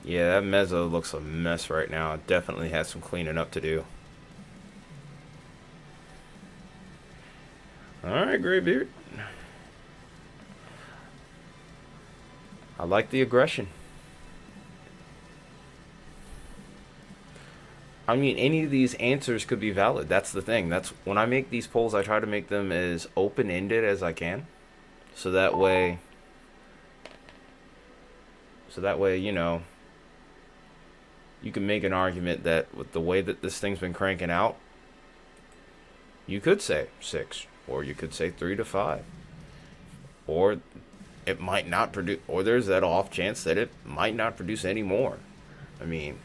Yeah, that mezzo looks a mess right now. It definitely has some cleaning up to do. Alright, Graybeard. I like the aggression. I mean, any of these answers could be valid. That's the thing. That's when I make these polls, I try to make them as open-ended as I can. So that way, you know, you can make an argument that with the way that this thing's been cranking out, you could say 6, or you could say 3 to 5, or it might not produce, or there's that off chance that it might not produce any more. I mean,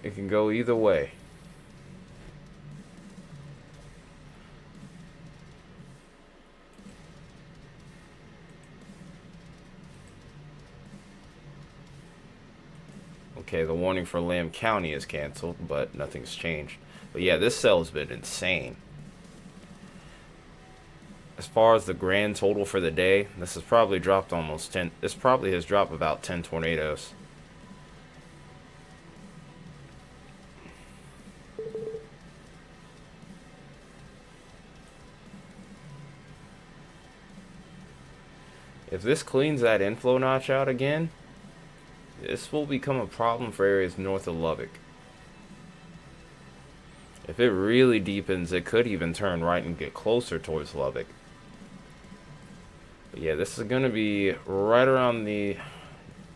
it can go either way. Okay, the warning for Lamb County is canceled, but nothing's changed. But yeah, this cell has been insane. As far as the grand total for the day, this has probably dropped almost 10. This probably has dropped about 10 tornadoes. If this cleans that inflow notch out again, this will become a problem for areas north of Lubbock. If it really deepens, it could even turn right and get closer towards Lubbock. But yeah, this is going to be right around the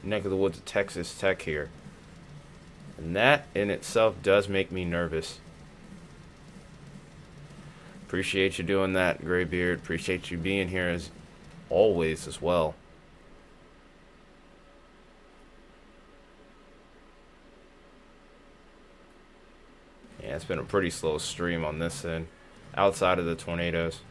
neck of the woods of Texas Tech here. And that in itself does make me nervous. Appreciate you doing that, Graybeard. Appreciate you being here as always as well. Yeah, it's been a pretty slow stream on this end, outside of the tornadoes.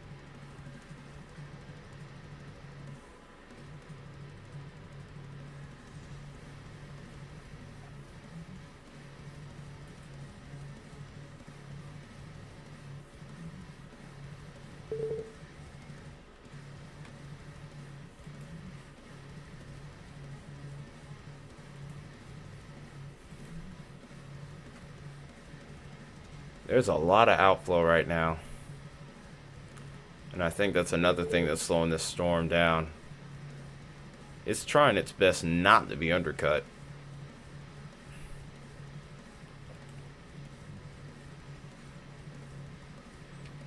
There's a lot of outflow right now. And I think that's another thing that's slowing this storm down. It's trying its best not to be undercut.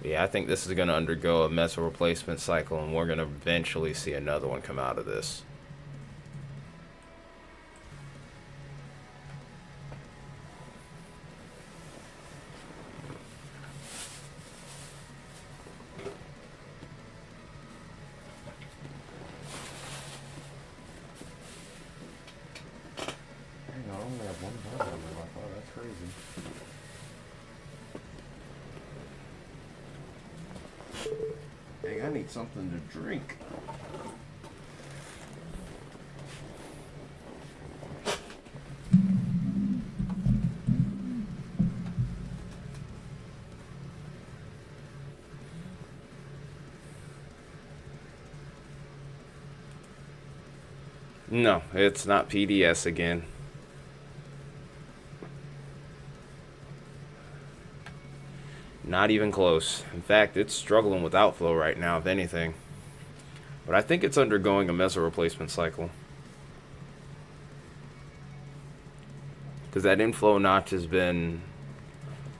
Yeah, I think this is going to undergo a meso replacement cycle, and we're going to eventually see another one come out of this. Hey, I need something to drink. No, it's not PDS again. Not even close. In fact, it's struggling with outflow right now, if anything. But I think it's undergoing a meso replacement cycle. Because that inflow notch has been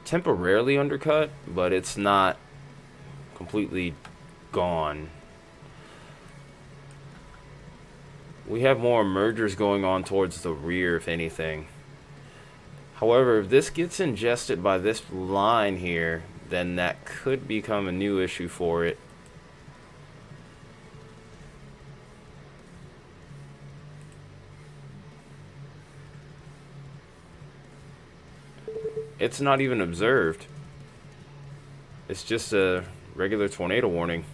temporarily undercut, but it's not completely gone. We have more mergers going on towards the rear, if anything. However, if this gets ingested by this line here, then that could become a new issue for it. It's not even observed. It's just a regular tornado warning.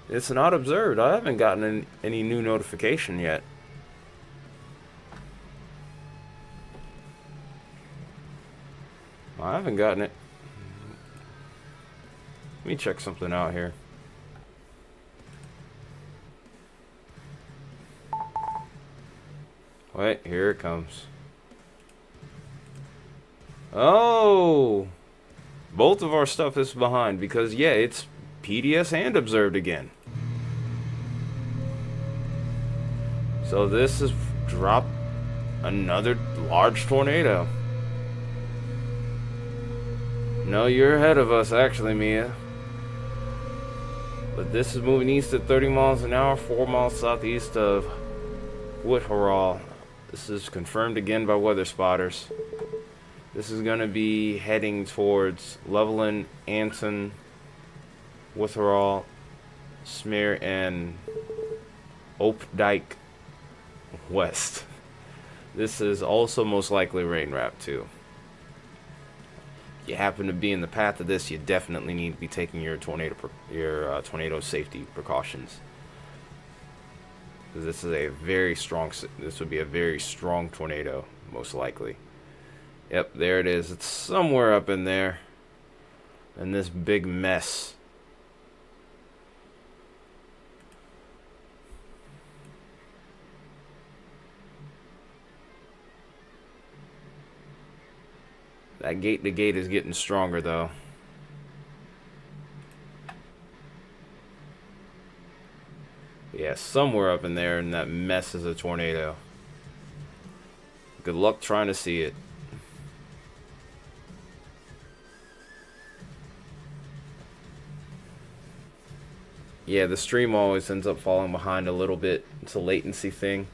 It's not observed. I haven't gotten any new notification yet. I haven't gotten it. Let me check something out here. Wait, here it comes. Oh! Both of our stuff is behind because, yeah, it's PDS and observed again. So this has dropped another large tornado. No, you're ahead of us, actually, Mia. But this is moving east at 30 miles an hour, 4 miles southeast of Whitehall. This is confirmed again by weather spotters. This is going to be heading towards Levelland, Anson, Whitehall, Smear, and Opdyke West. This is also most likely rain wrap too. you happen to be in the path of this, you definitely need to be taking your tornado safety precautions. Because this is a very strong. This would be a very strong tornado, most likely. Yep, there it is. It's somewhere up in there, in this big mess. That gate to gate is getting stronger though. Yeah, somewhere up in there in that mess is a tornado. Good luck trying to see it. Yeah, the stream always ends up falling behind a little bit. It's a latency thing.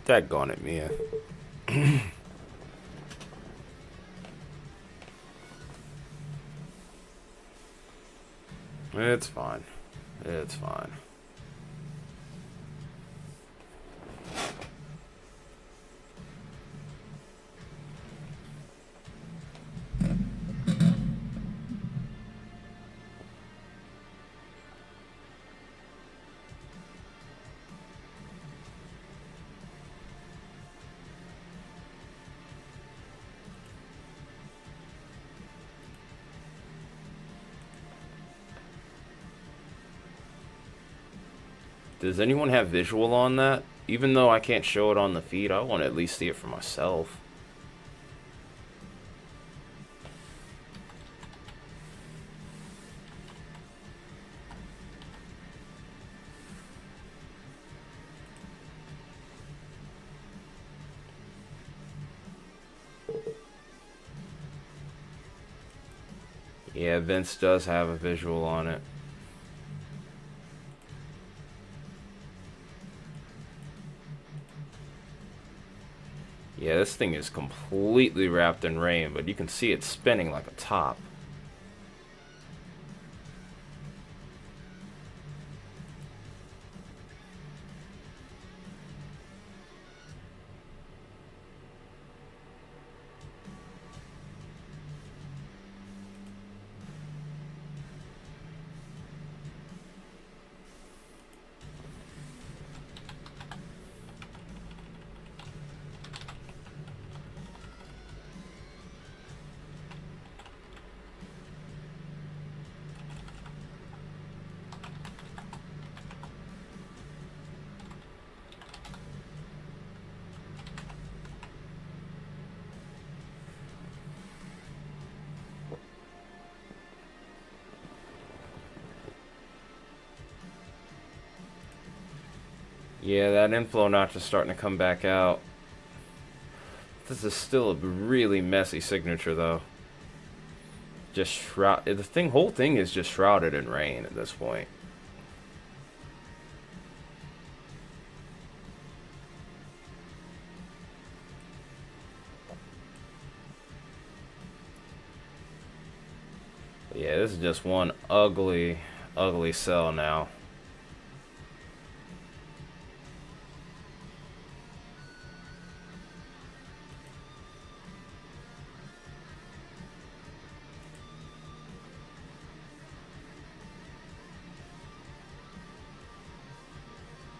Daggone it, Mia. It's fine. It's fine. Does anyone have visual on that? Even though I can't show it on the feed, I want to at least see it for myself. Yeah, Vince does have a visual on it. Yeah, this thing is completely wrapped in rain, but you can see it spinning like a top. Yeah, that inflow notch is starting to come back out. This is still a really messy signature, though. Just whole thing is just shrouded in rain at this point. But yeah, this is just one ugly, ugly cell now.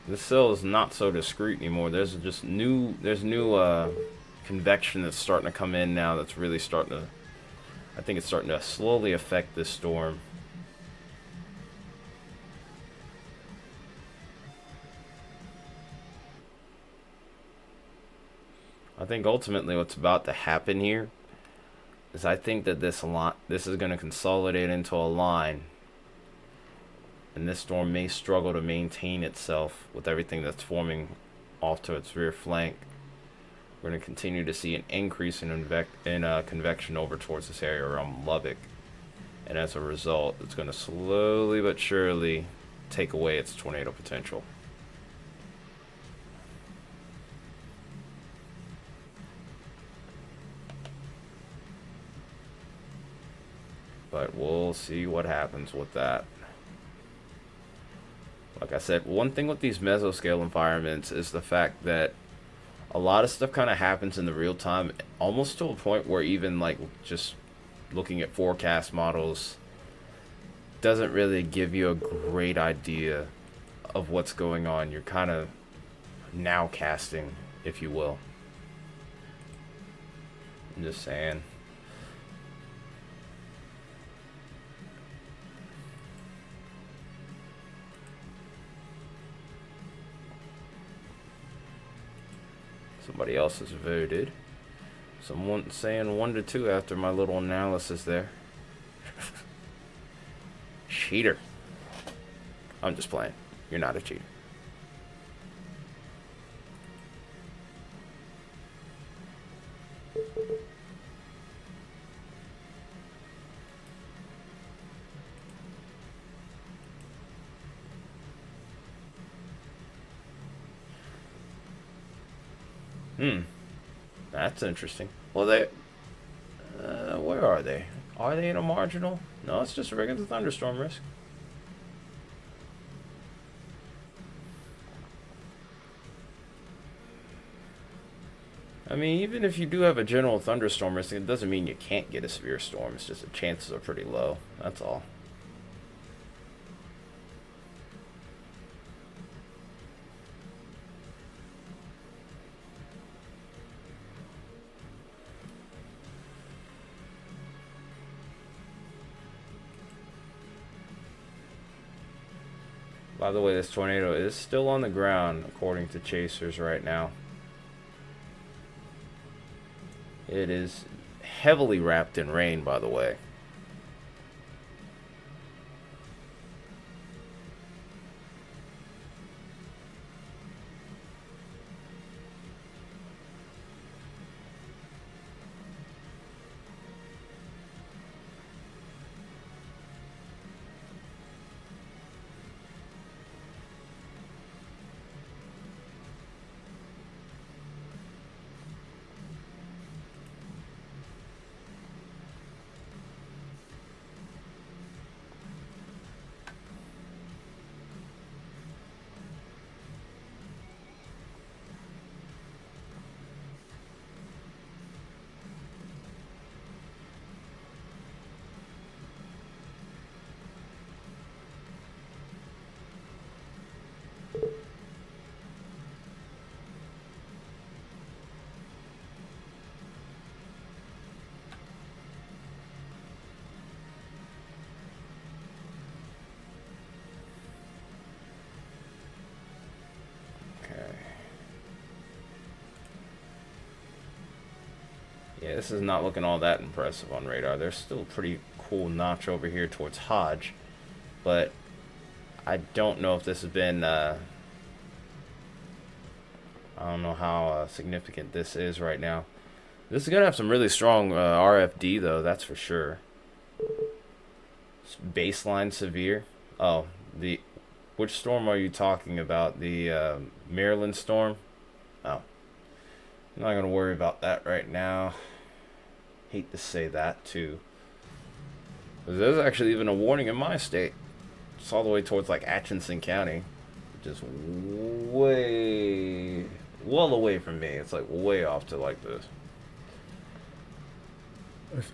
This cell is not so discreet anymore. There's new convection that's starting to come in now. That's really starting to. I think it's starting to slowly affect this storm. I think ultimately what's about to happen here is I think that this is going to consolidate into a line. And this storm may struggle to maintain itself with everything that's forming off to its rear flank. We're going to continue to see an increase in convection over towards this area around Lubbock. And as a result, it's going to slowly but surely take away its tornado potential. But we'll see what happens with that. Like I said, one thing with these mesoscale environments is the fact that a lot of stuff kind of happens in the real time, almost to a point where even like just looking at forecast models doesn't really give you a great idea of what's going on. You're kind of now casting, if you will. I'm just saying. Somebody else has voted. Someone saying 1 to 2 after my little analysis there. Cheater. I'm just playing. You're not a cheater. Hmm. That's interesting. Well, where are they? Are they in a marginal? No, it's just a regular thunderstorm risk. I mean, even if you do have a general thunderstorm risk, it doesn't mean you can't get a severe storm. It's just the chances are pretty low. That's all. By the way, this tornado is still on the ground, according to chasers right now. It is heavily wrapped in rain, by the way. Yeah, this is not looking all that impressive on radar. There's still a pretty cool notch over here towards Hodge, but I don't know if this has been, I don't know how significant this is right now. This is going to have some really strong RFD, though, that's for sure. It's baseline severe. Oh, which storm are you talking about? The Maryland storm? Oh. I'm not going to worry about that right now. Hate to say that, too. There's actually even a warning in my state. It's all the way towards, like, Atchison County. Which is way... well away from me. It's, like, way off to, like, this.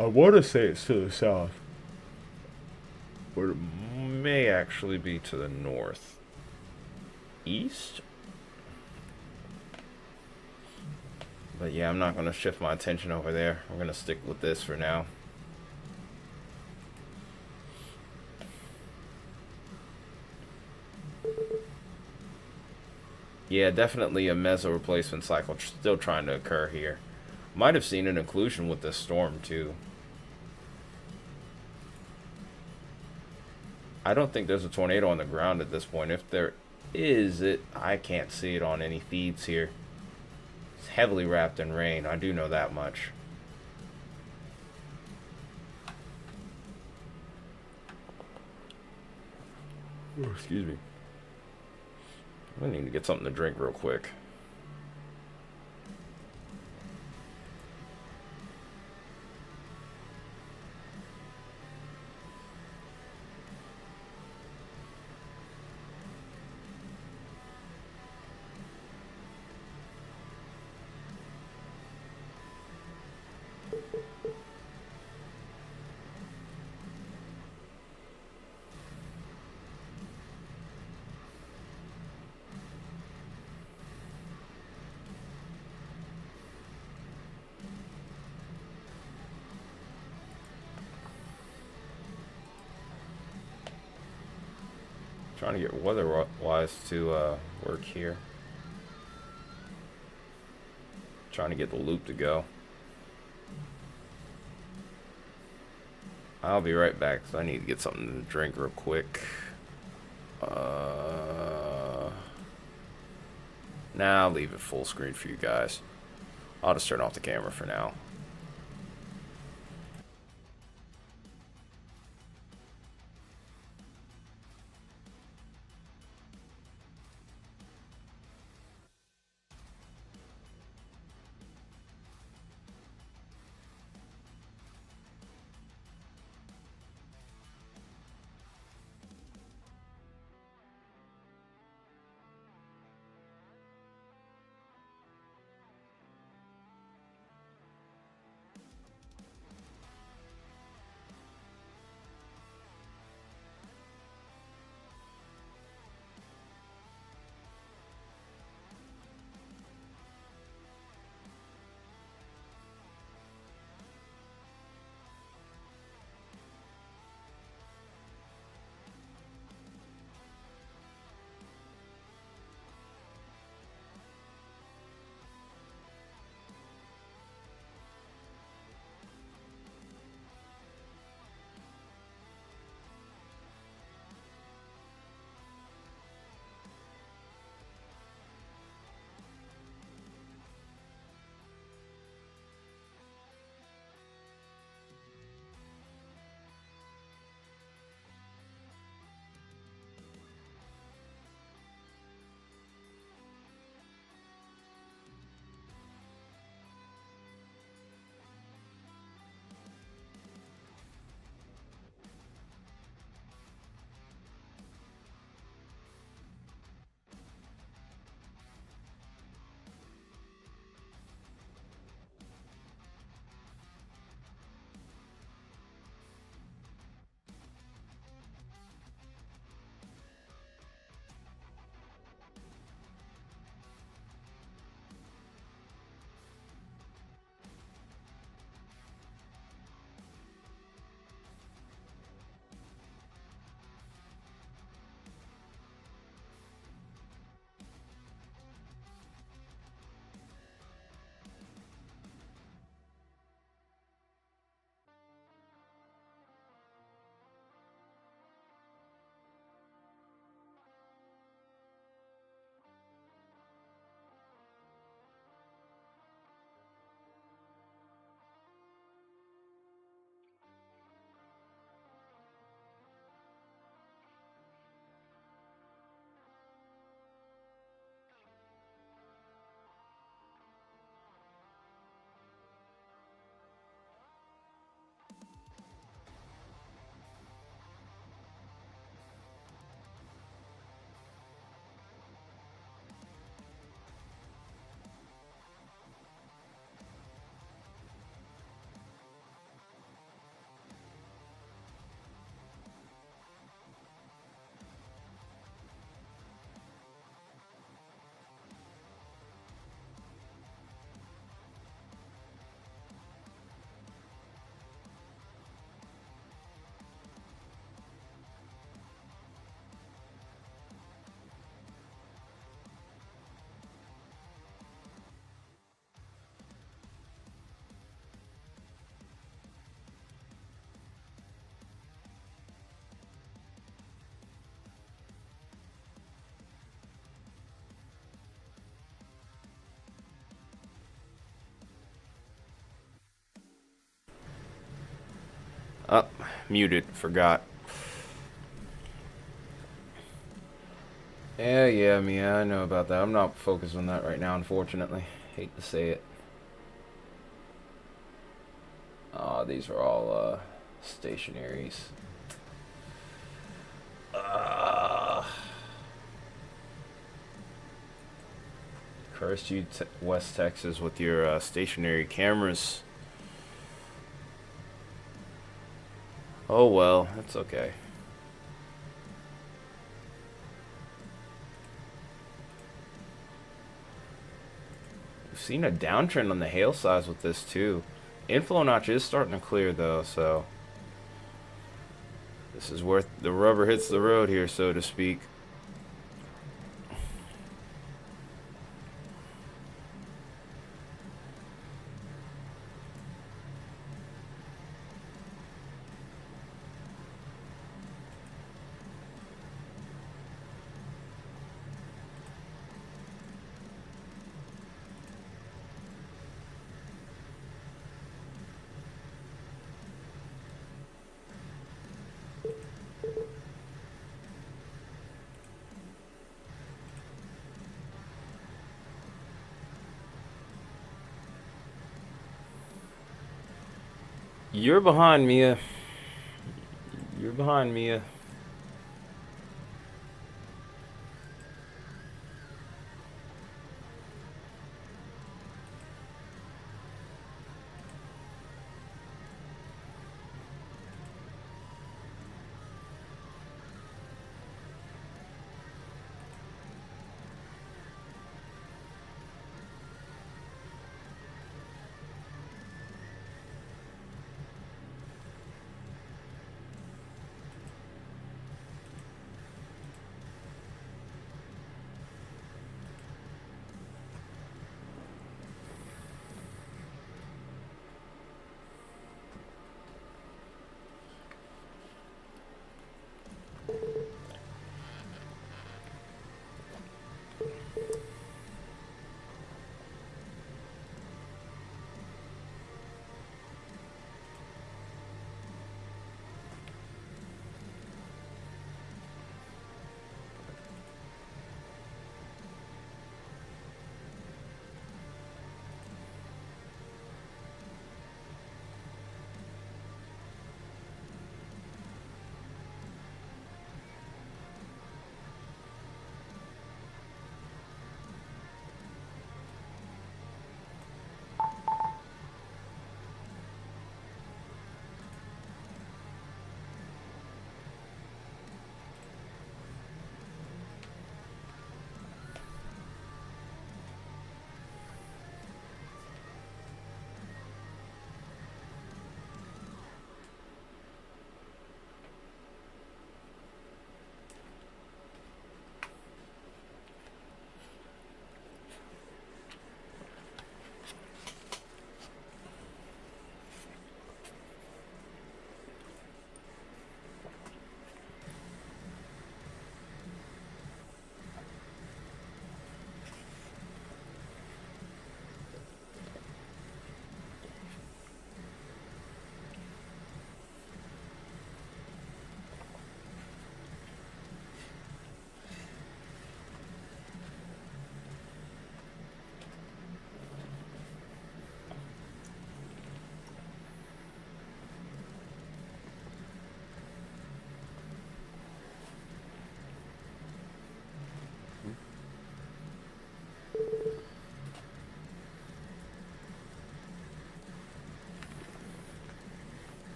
I want to say it's to the south. But it may actually be to the north. East? But yeah, I'm not going to shift my attention over there. We're going to stick with this for now. Yeah, definitely a meso replacement cycle still trying to occur here. Might have seen an occlusion with this storm too. I don't think there's a tornado on the ground at this point. If there is, I can't see it on any feeds here. It's heavily wrapped in rain. I do know that much. Oh, excuse me. I need to get something to drink real quick. Trying to get weather-wise to work here. Trying to get the loop to go. I'll be right back because I need to get something to drink real quick. Nah, I'll leave it full screen for you guys. I'll just turn off the camera for now. Up, muted, forgot. Yeah, I know about that. I'm not focused on that right now, unfortunately. Hate to say it. These are all stationaries. Cursed you, West Texas, with your stationary cameras. Oh well, that's okay. We've seen a downtrend on the hail size with this too. Inflow notch is starting to clear though, so This is where the rubber hits the road here, so to speak. You're behind, Mia. You're behind, Mia.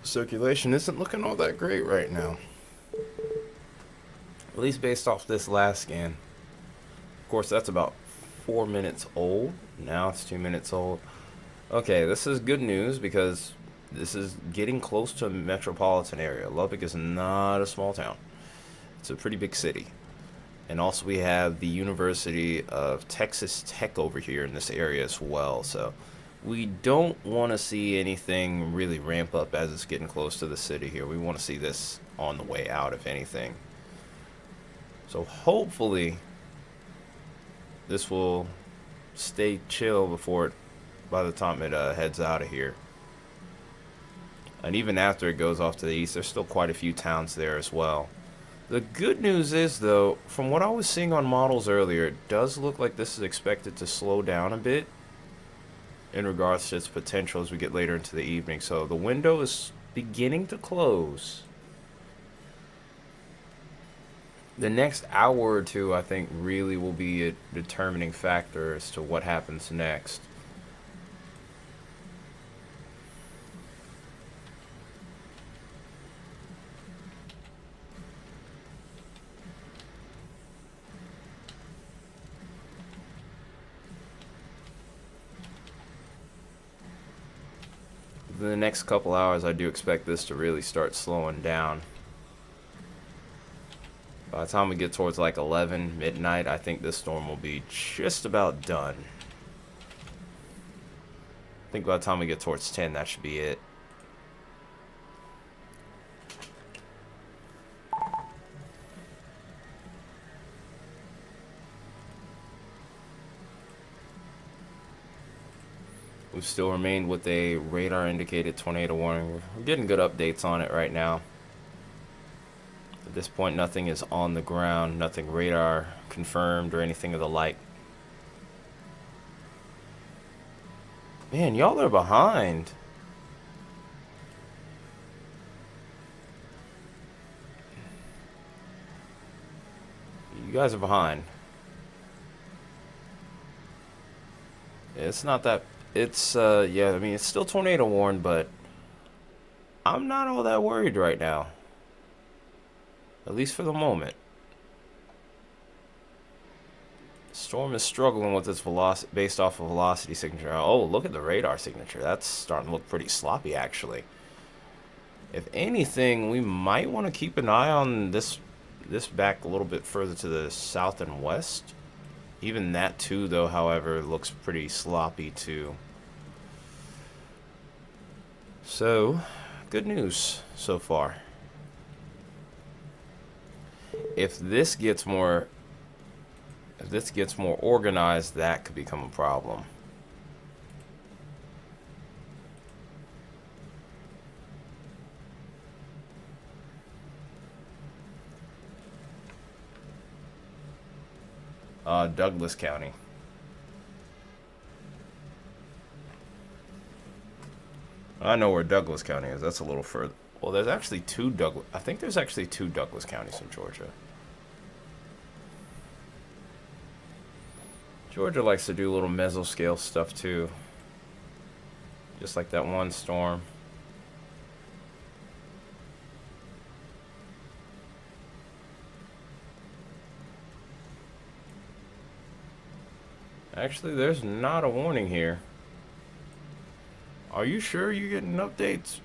Circulation isn't looking all that great right now. At least based off this last scan. Of course, that's about 4 minutes old. Now it's 2 minutes old. Okay, this is good news because this is getting close to a metropolitan area. Lubbock is not a small town. It's a pretty big city. And also we have the University of Texas Tech over here in this area as well. So we don't want to see anything really ramp up as it's getting close to the city here. We want to see this on the way out, if anything. So hopefully this will stay chill by the time it heads out of here. And even after it goes off to the east, there's still quite a few towns there as well. The good news is, though, from what I was seeing on models earlier, it does look like this is expected to slow down a bit in regards to its potential as we get later into the evening. So the window is beginning to close. The next hour or two, I think, really will be a determining factor as to what happens next. The next couple hours, I do expect this to really start slowing down. By the time we get towards like 11, midnight, I think this storm will be just about done. I think by the time we get towards 10, that should be it. We've still remained with a radar indicated tornado warning. We're getting good updates on it right now. At this point, nothing is on the ground, nothing radar confirmed or anything of the like. Man, y'all are behind. You guys are behind. It's not that. It's, yeah, I mean, it's still tornado warned, but I'm not all that worried right now. At least for the moment. Storm is struggling with its velocity based off of velocity signature. Oh, look at the radar signature. That's starting to look pretty sloppy, actually. If anything, we might want to keep an eye on this back a little bit further to the south and west. Even that too, though, however, looks pretty sloppy too. So, good news so far. If this gets more organized, that could become a problem. Douglas County. I know where Douglas County is. That's a little further. Well, there's actually two Douglas. I think there's actually two Douglas counties in Georgia. Georgia likes to do little mesoscale stuff too. Just like that one storm. Actually, there's not a warning here. Are you sure you're getting updates?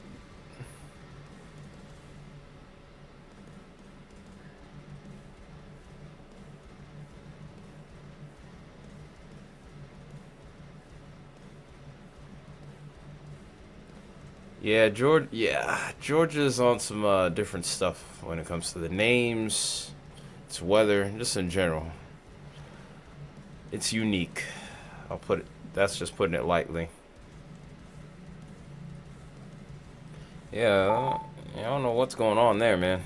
Yeah, Georgia's on some different stuff when it comes to the names, its weather, just in general. It's unique. That's just putting it lightly. Yeah, I don't know what's going on there, man.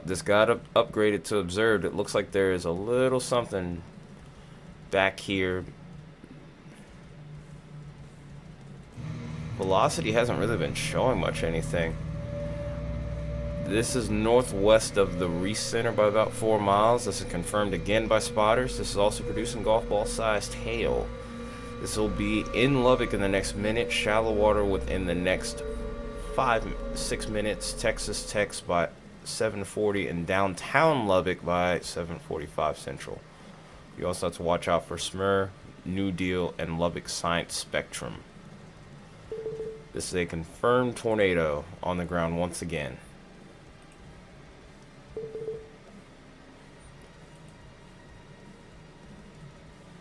This got upgraded to observed. It looks like there is a little something back here. Velocity hasn't really been showing much anything. This is northwest of the Reese Center by about 4 miles. This is confirmed again by spotters. This is also producing golf ball sized hail. This will be in Lubbock in the next minute. Shallow water within the next 5-6 minutes. Texas Tech's by 7:40 and downtown Lubbock by 7:45 Central. You also have to watch out for Smyrna, New Deal, and Lubbock Science Spectrum. This is a confirmed tornado on the ground once again.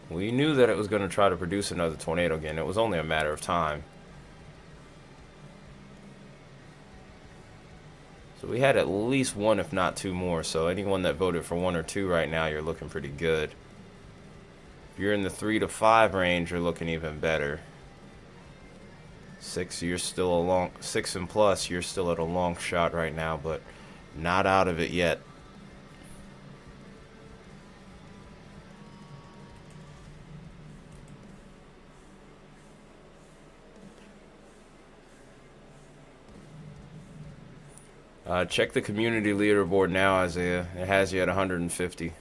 We knew that it was going to try to produce another tornado again. It was only a matter of time. So we had at least one, if not two more. So anyone that voted for one or two right now, you're looking pretty good. If you're in the 3 to 5 range, you're looking even better. 6, you're still 6 and plus, you're still at a long shot right now. But Not out of it yet. Check the community leaderboard now, Isaiah. It has you at 150.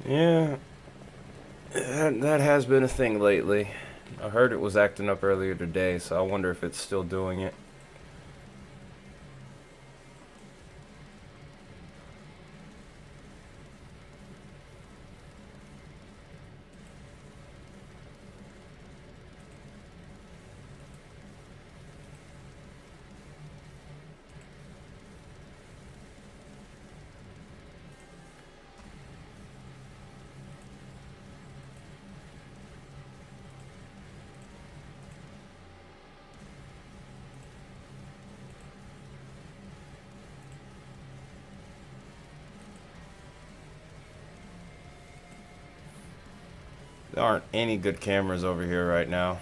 Yeah, that has been a thing lately. I heard it was acting up earlier today, so I wonder if it's still doing it. There aren't any good cameras over here right now.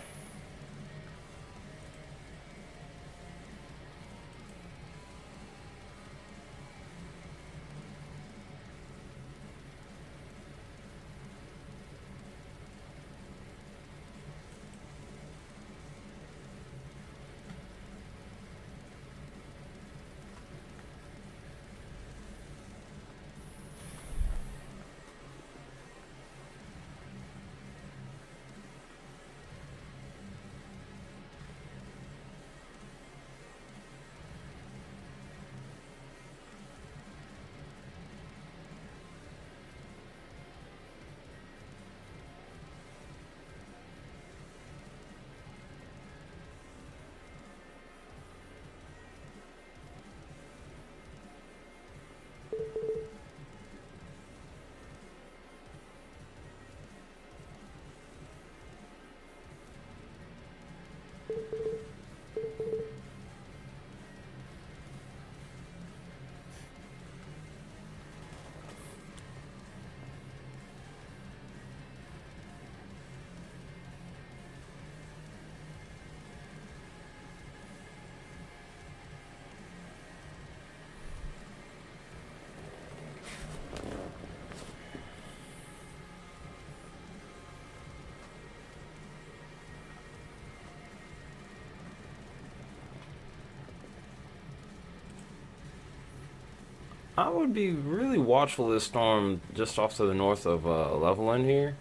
I would be really watchful of this storm just off to the north of Levelland here.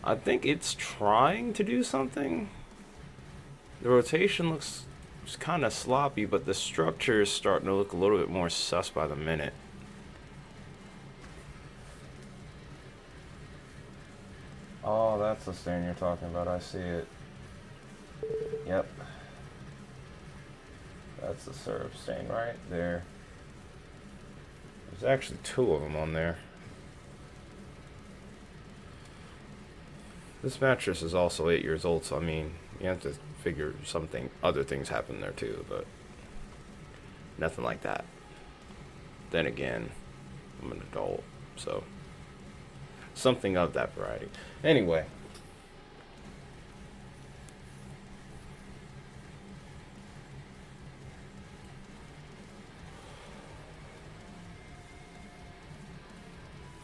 I think it's trying to do something. The rotation looks kind of sloppy, but the structure is starting to look a little bit more sus by the minute. Oh, that's the stain you're talking about. I see it. Yep. That's the syrup stain right there. There's actually two of them on there. This mattress is also 8 years old, so I mean, you have to figure other things happen there too, but nothing like that. Then again, I'm an adult, so something of that variety. Anyway.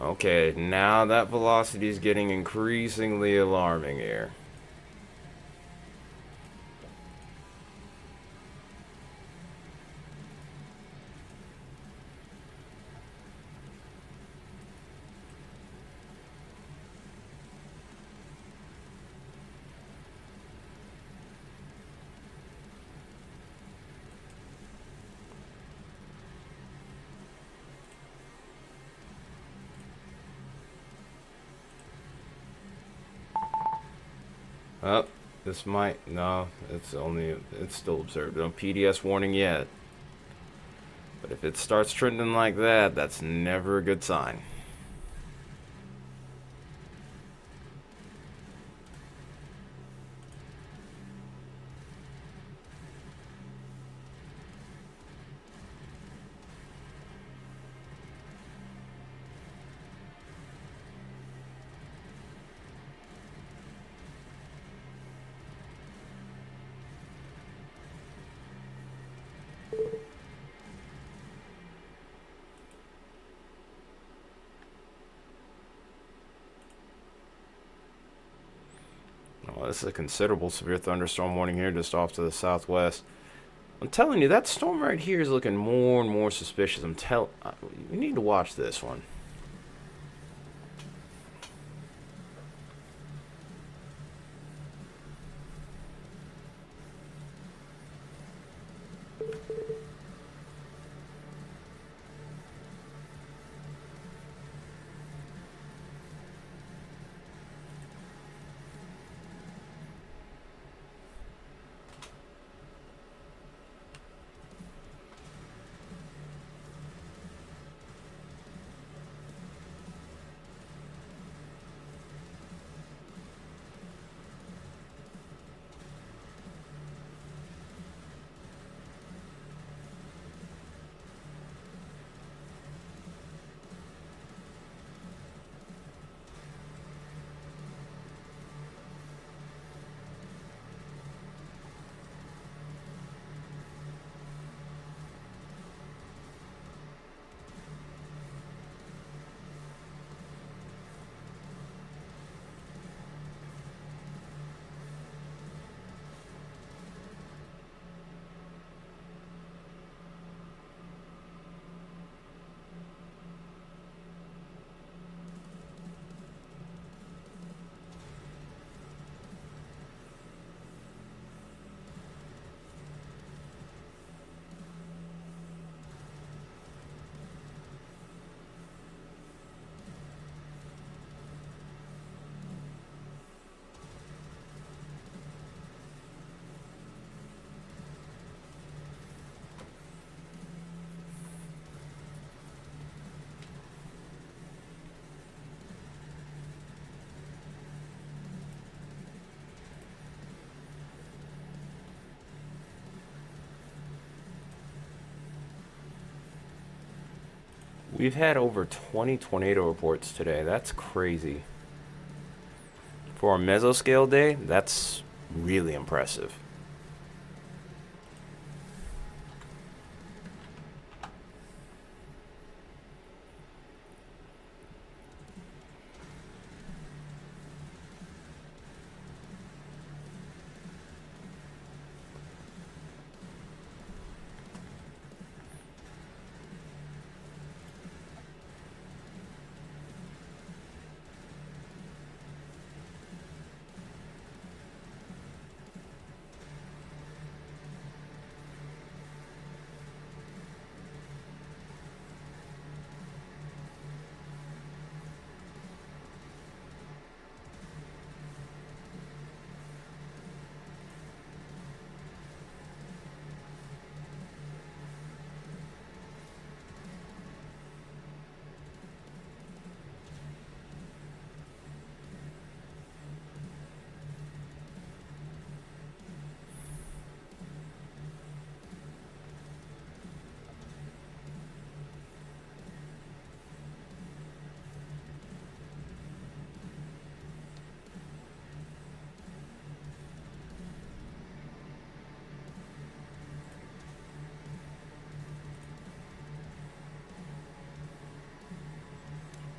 Okay, now that velocity is getting increasingly alarming here. Oh, this might. No, it's still observed. No PDS warning yet. But if it starts trending like that, that's never a good sign. Oh, this is a considerable severe thunderstorm warning here just off to the southwest. I'm telling you, that storm right here is looking more and more suspicious. You need to watch this one. We've had over 20 tornado reports today. That's crazy. For a mesoscale day, that's really impressive.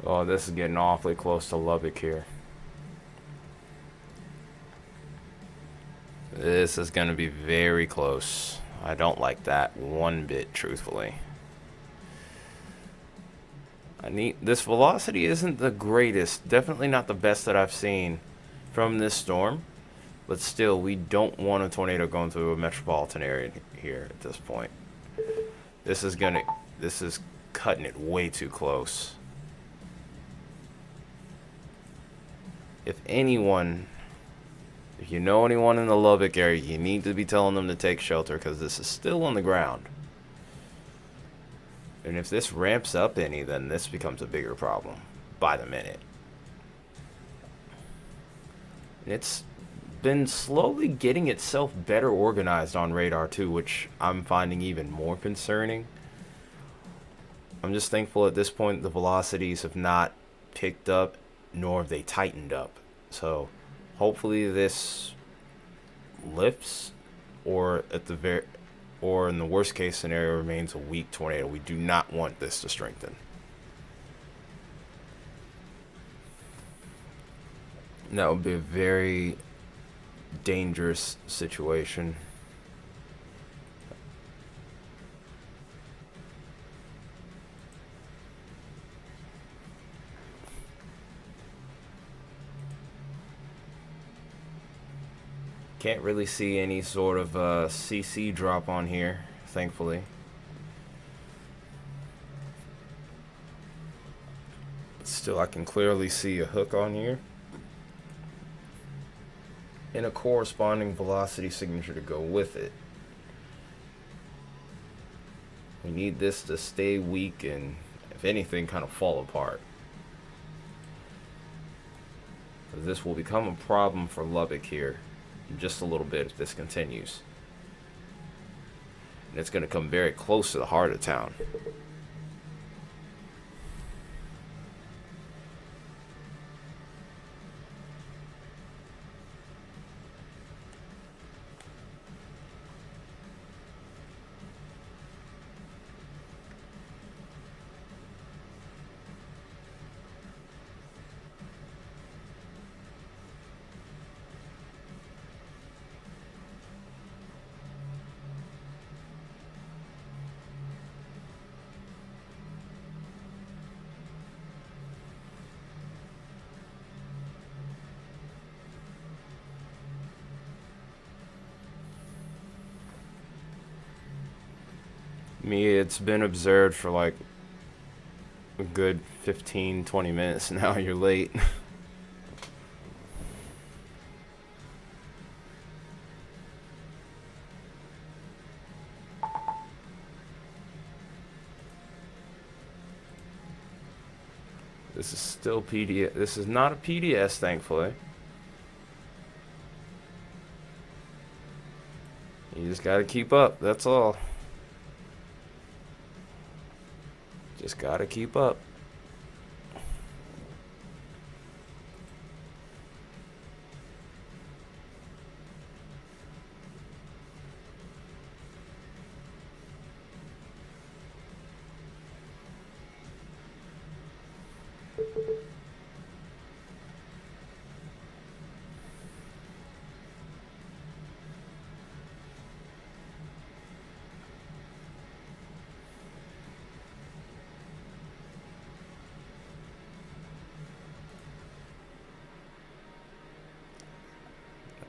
Oh, this is getting awfully close to Lubbock here. This is going to be very close. I don't like that one bit, truthfully. This velocity isn't the greatest, definitely not the best that I've seen from this storm, but still, we don't want a tornado going through a metropolitan area here at this point. This is cutting it way too close. If anyone If you know anyone in the Lubbock area, you need to be telling them to take shelter because this is still on the ground. And if this ramps up any, then this becomes a bigger problem by the minute. And it's been slowly getting itself better organized on radar too, which I'm finding even more concerning. I'm just thankful at this point the velocities have not picked up, nor have they tightened up. So hopefully this lifts, or or in the worst case scenario remains a weak tornado. We do not want this to strengthen. And that would be a very dangerous situation. Can't really see any sort of CC drop on here, thankfully. Still, I can clearly see a hook on here and a corresponding velocity signature to go with it. We need this to stay weak and, if anything, kind of fall apart. This will become a problem for Lubbock here in just a little bit if this continues. And it's going to come very close to the heart of town. It's been observed for like a good 15-20 minutes now. You're late. This is still PDS. This is not a PDS, thankfully. You just gotta keep up, that's all. Just gotta keep up.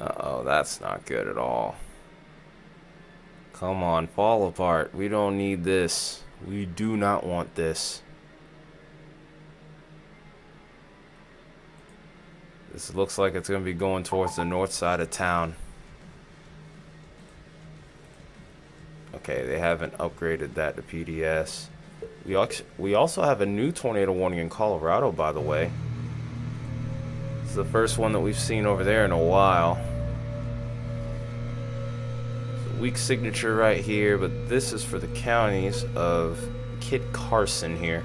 Uh-oh, that's not good at all. Come on, fall apart. We don't need this. We do not want this. This looks like it's going to be going towards the north side of town. Okay, they haven't upgraded that to PDS. We also have a new tornado warning in Colorado, by the way. It's the first one that we've seen over there in a while. It's a weak signature right here, but this is for the counties of Kit Carson here.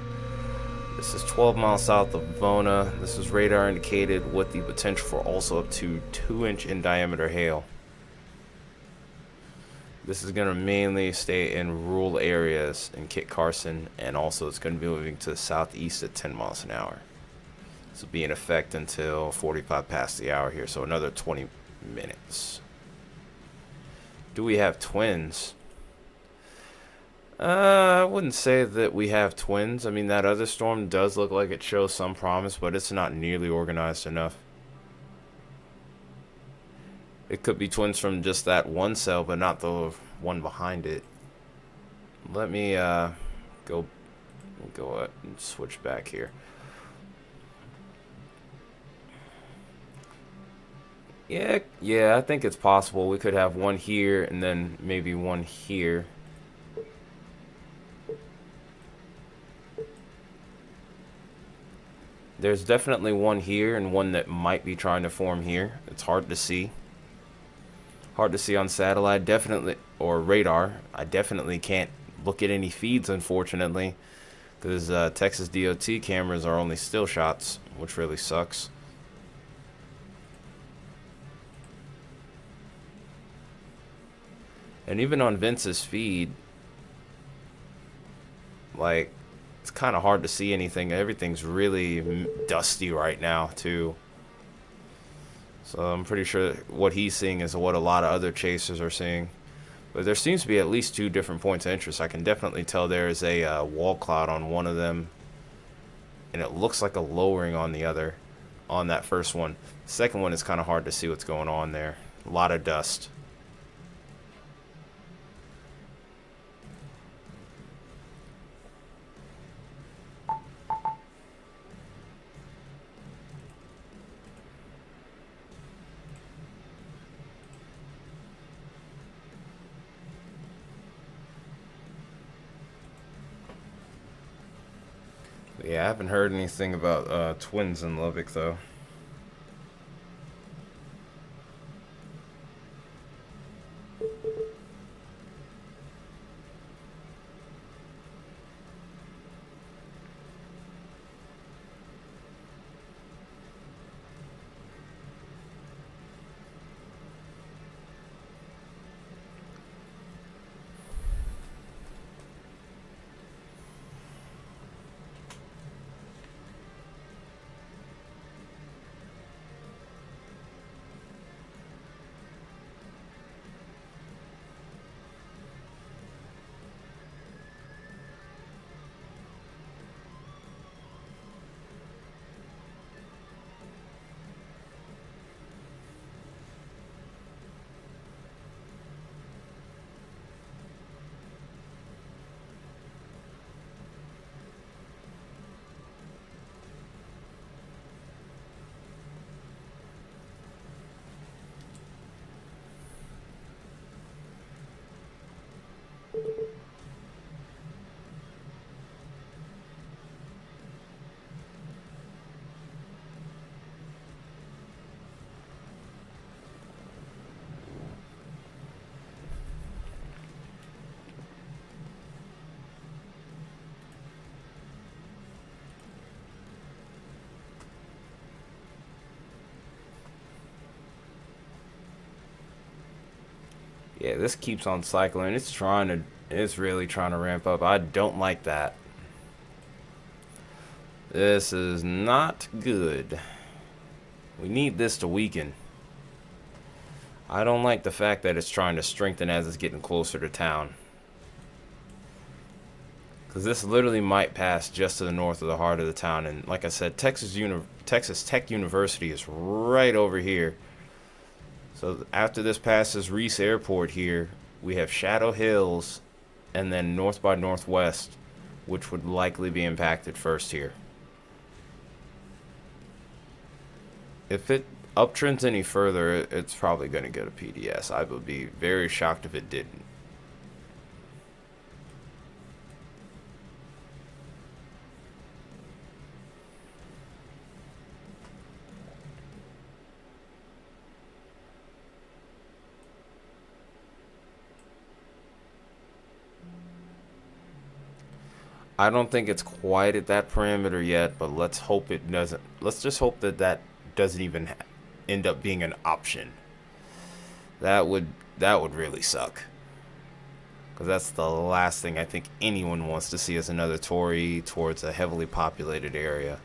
This is 12 miles south of Vona. This is radar indicated with the potential for also up to 2-inch in diameter hail. This is going to mainly stay in rural areas in Kit Carson, and also it's going to be moving to the southeast at 10 miles an hour. This will be in effect until 45 past the hour here, so another 20 minutes. Do we have twins? I wouldn't say that we have twins. I mean, that other storm does look like it shows some promise, but it's not nearly organized enough. It could be twins from just that one cell, but not the one behind it. Let me go and switch back here. Yeah, I think it's possible. We could have one here and then maybe one here. There's definitely one here and one that might be trying to form here. It's hard to see. Hard to see on satellite, definitely, or radar. I definitely can't look at any feeds, unfortunately, because Texas DOT cameras are only still shots, which really sucks. And even on Vince's feed, like, it's kind of hard to see anything. Everything's really dusty right now, too. So I'm pretty sure what he's seeing is what a lot of other chasers are seeing. But there seems to be at least two different points of interest. I can definitely tell there is a wall cloud on one of them, and it looks like a lowering on the other, on that first one. The second one is kind of hard to see what's going on there. A lot of dust. Yeah, I haven't heard anything about twins in Lubbock, though. Yeah, this keeps on cycling. It's really trying to ramp up. I don't like that. This is not good. We need this to weaken. I don't like the fact that it's trying to strengthen as it's getting closer to town. Because this literally might pass just to the north of the heart of the town. And like I said, Texas Tech University is right over here. So after this passes Reese Airport here, we have Shadow Hills and then North by Northwest, which would likely be impacted first here. If it uptrends any further, it's probably going to get a PDS. I would be very shocked if it didn't. I don't think it's quite at that parameter yet, but let's hope it doesn't. Let's just hope that that doesn't even end up being an option. That would that would really suck. Because that's the last thing I think anyone wants to see is another Tory towards a heavily populated area.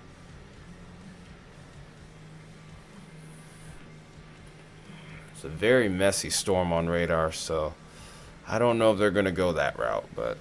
It's a very messy storm on radar, so I don't know if they're going to go that route, but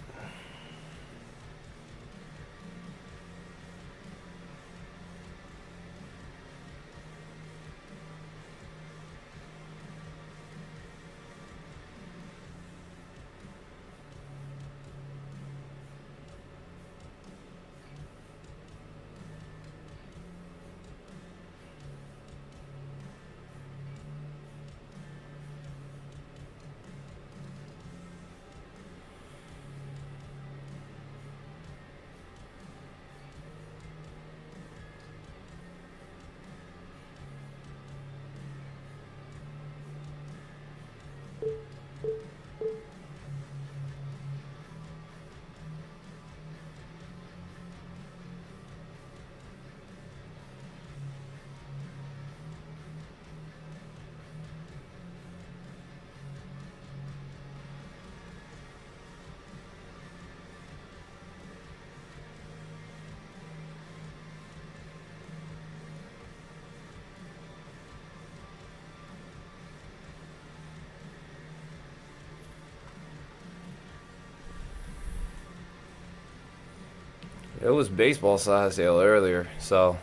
It was baseball size hail earlier, so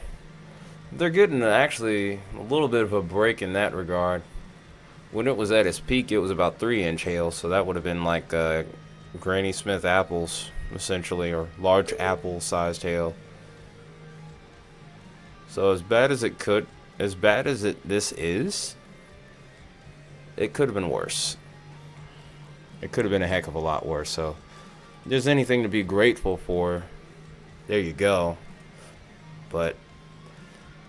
they're getting actually a little bit of a break in that regard. When it was at its peak, it was about 3 inch hail, so that would have been like Granny Smith apples, essentially, or large apple sized hail. So as bad as it could, as bad as this is, it could have been worse. It could have been a heck of a lot worse. So if there's anything to be grateful for, there you go. But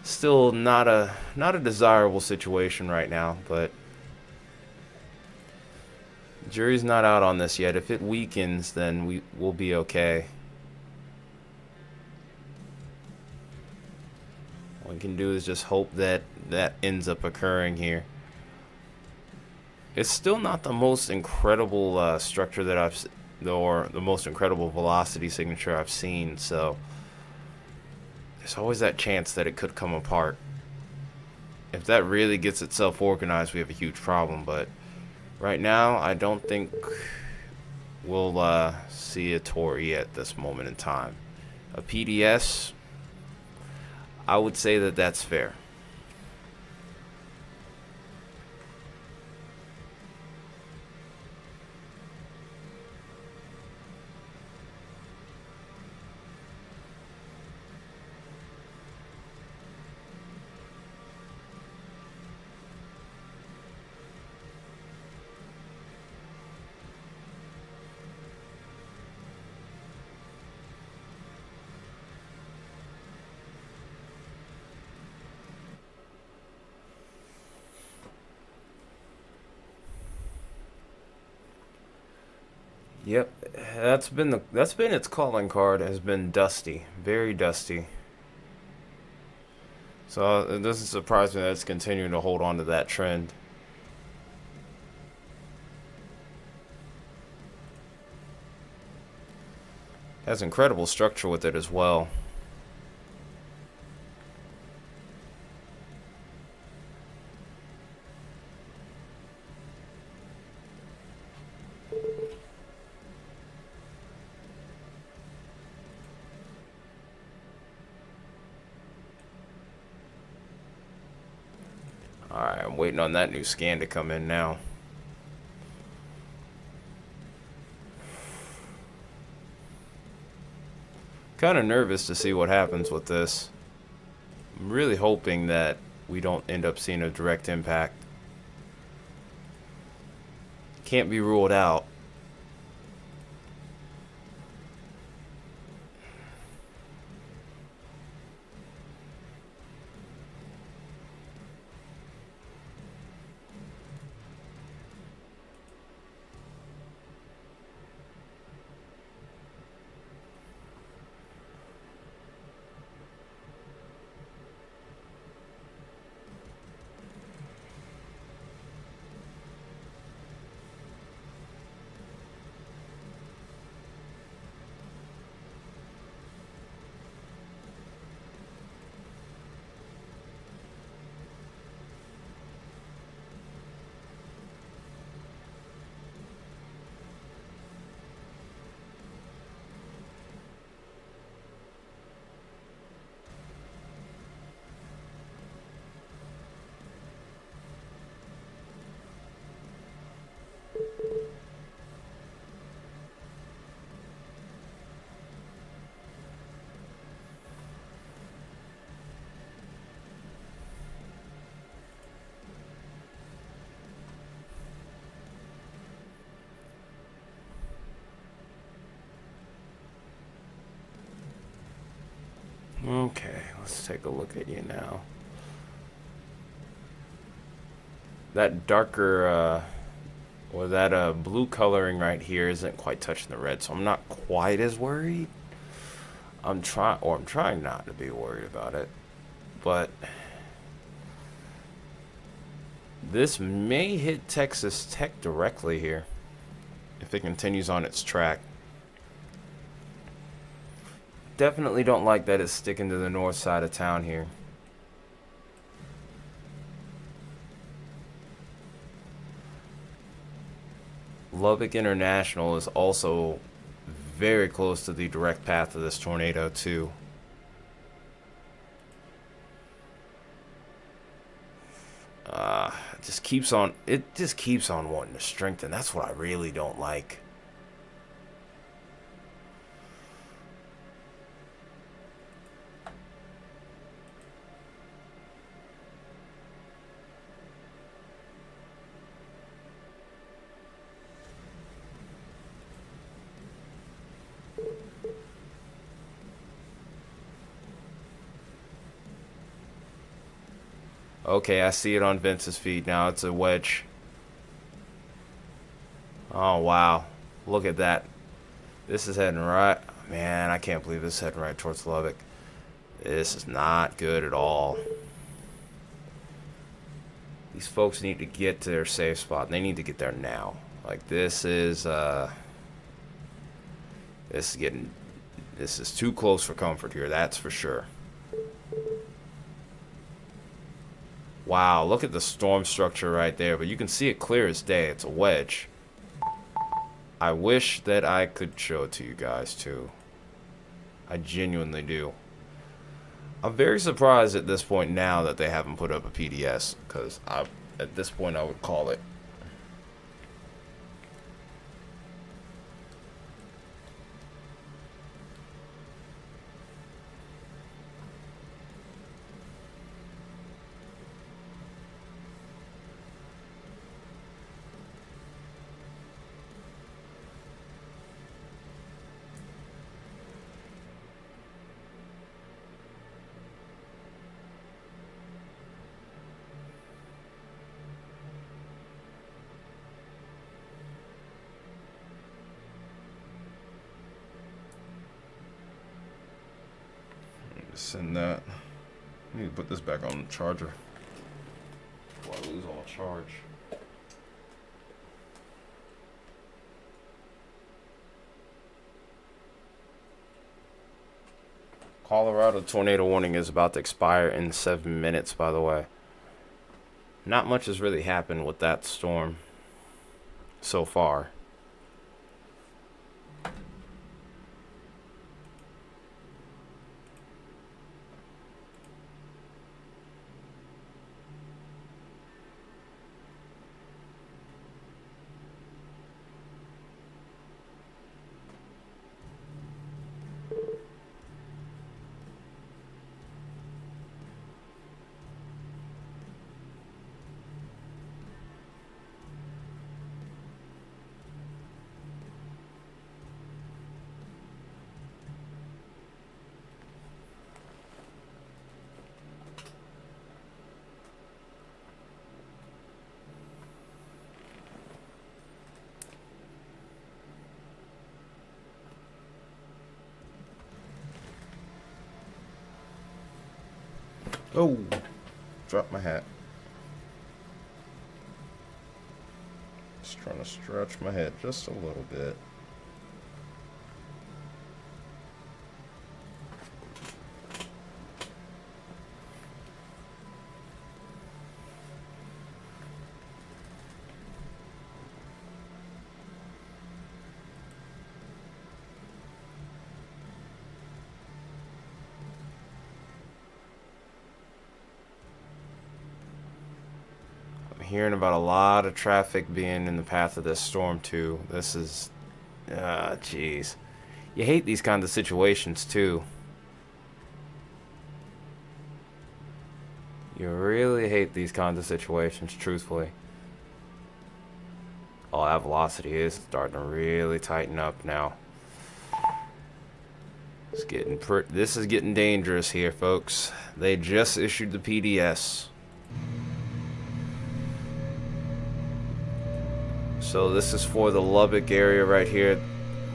still not a desirable situation right now, but jury's not out on this yet. If it weakens, then we'll be okay. All we can do is just hope that that ends up occurring here. It's still not the most incredible structure that or the most incredible velocity signature I've seen, so there's always that chance that it could come apart. If that really gets itself organized, we have a huge problem, but right now, I don't think we'll see a Tory at this moment in time. A PDS, I would say that that's fair. Yep, that's been its calling card, has been dusty, very dusty. So it doesn't surprise me that it's continuing to hold on to that trend. Has incredible structure with it as well. Alright, I'm waiting on that new scan to come in now. Kind of nervous to see what happens with this. I'm really hoping that we don't end up seeing a direct impact. Can't be ruled out. Okay, let's take a look at you now. That darker, or that blue coloring right here isn't quite touching the red, so I'm not quite as worried. I'm trying not to be worried about it, but this may hit Texas Tech directly here if it continues on its track. Definitely don't like that it's sticking to the north side of town here. Lubbock International is also very close to the direct path of this tornado too. It just keeps on wanting to strengthen. That's what I really don't like. Okay, I see it on Vince's feed now. It's a wedge. Oh, wow. Look at that. This is heading right. Man, I can't believe this is heading right towards Lubbock. This is not good at all. These folks need to get to their safe spot. And they need to get there now. Like, this is too close for comfort here. That's for sure. Wow, look at the storm structure right there. But you can see it clear as day. It's a wedge. I wish that I could show it to you guys too. I genuinely do. I'm very surprised at this point now that they haven't put up a PDS, because at this point I would call it. Send that. I need to put this back on the charger before I lose all charge. Colorado tornado warning is about to expire in 7 minutes, by the way. Not much has really happened with that storm so far. Oh, dropped my hat. Just trying to stretch my head just a little bit. Hearing about a lot of traffic being in the path of this storm too. This is, jeez. You hate these kinds of situations too. You really hate these kinds of situations, truthfully. Oh, that velocity is starting to really tighten up now. This is getting dangerous here, folks. They just issued the PDS. So this is for the Lubbock area right here.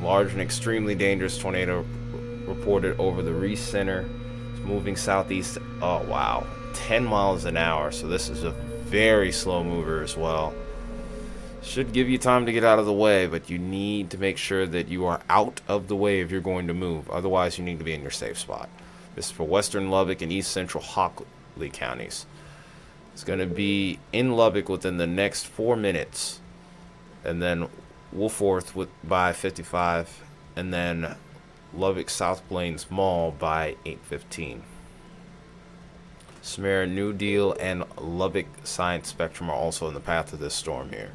Large and extremely dangerous tornado reported over the Reese Center. It's moving southeast. Oh, wow. 10 miles an hour. So this is a very slow mover as well. Should give you time to get out of the way, but you need to make sure that you are out of the way if you're going to move. Otherwise, you need to be in your safe spot. This is for western Lubbock and east central Hockley counties. It's going to be in Lubbock within the next 4 minutes. And then Woolforth by 55 and then Lubbock South Plains Mall by 8:15. Smyrna, New Deal, and Lubbock Science Spectrum are also in the path of this storm here.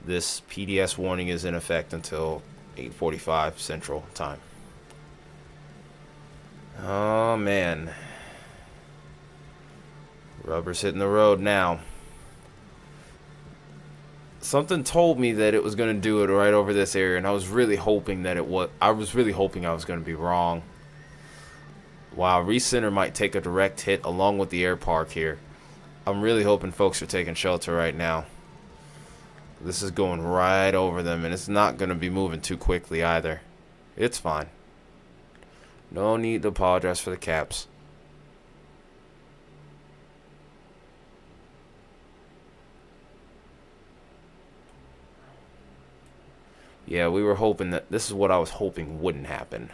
This PDS warning is in effect until 8:45 Central Time. Oh man. Rubber's hitting the road now. Something told me that it was going to do it right over this area, and I was really hoping that it was. I was really hoping I was going to be wrong. Wow, recenter might take a direct hit along with the air park here. I'm really hoping folks are taking shelter right now. This is going right over them, and it's not going to be moving too quickly either. It's fine. No need to apologize for the caps. Yeah, we were hoping that this is what I was hoping wouldn't happen.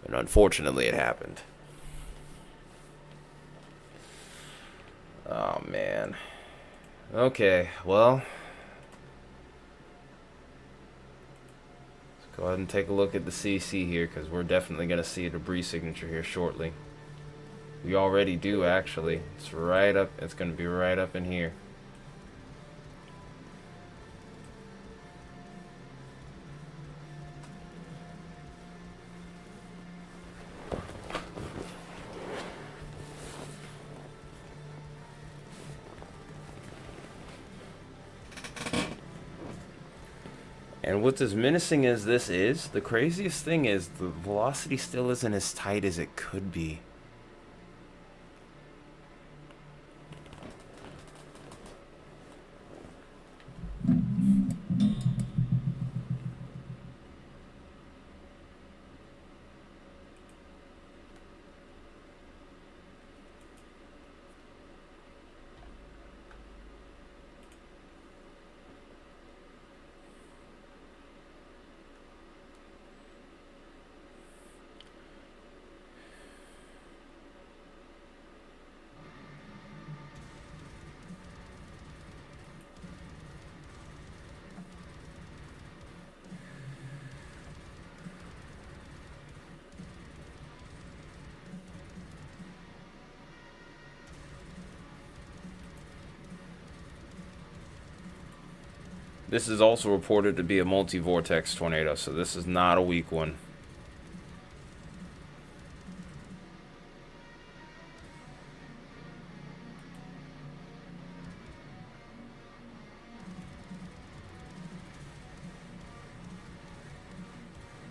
And unfortunately, it happened. Oh, man. Okay, well. Let's go ahead and take a look at the CC here, because we're definitely going to see a debris signature here shortly. We already do, actually. It's right up. It's going to be right up in here. And what's as menacing as this is, the craziest thing is the velocity still isn't as tight as it could be. This is also reported to be a multi-vortex tornado, so this is not a weak one.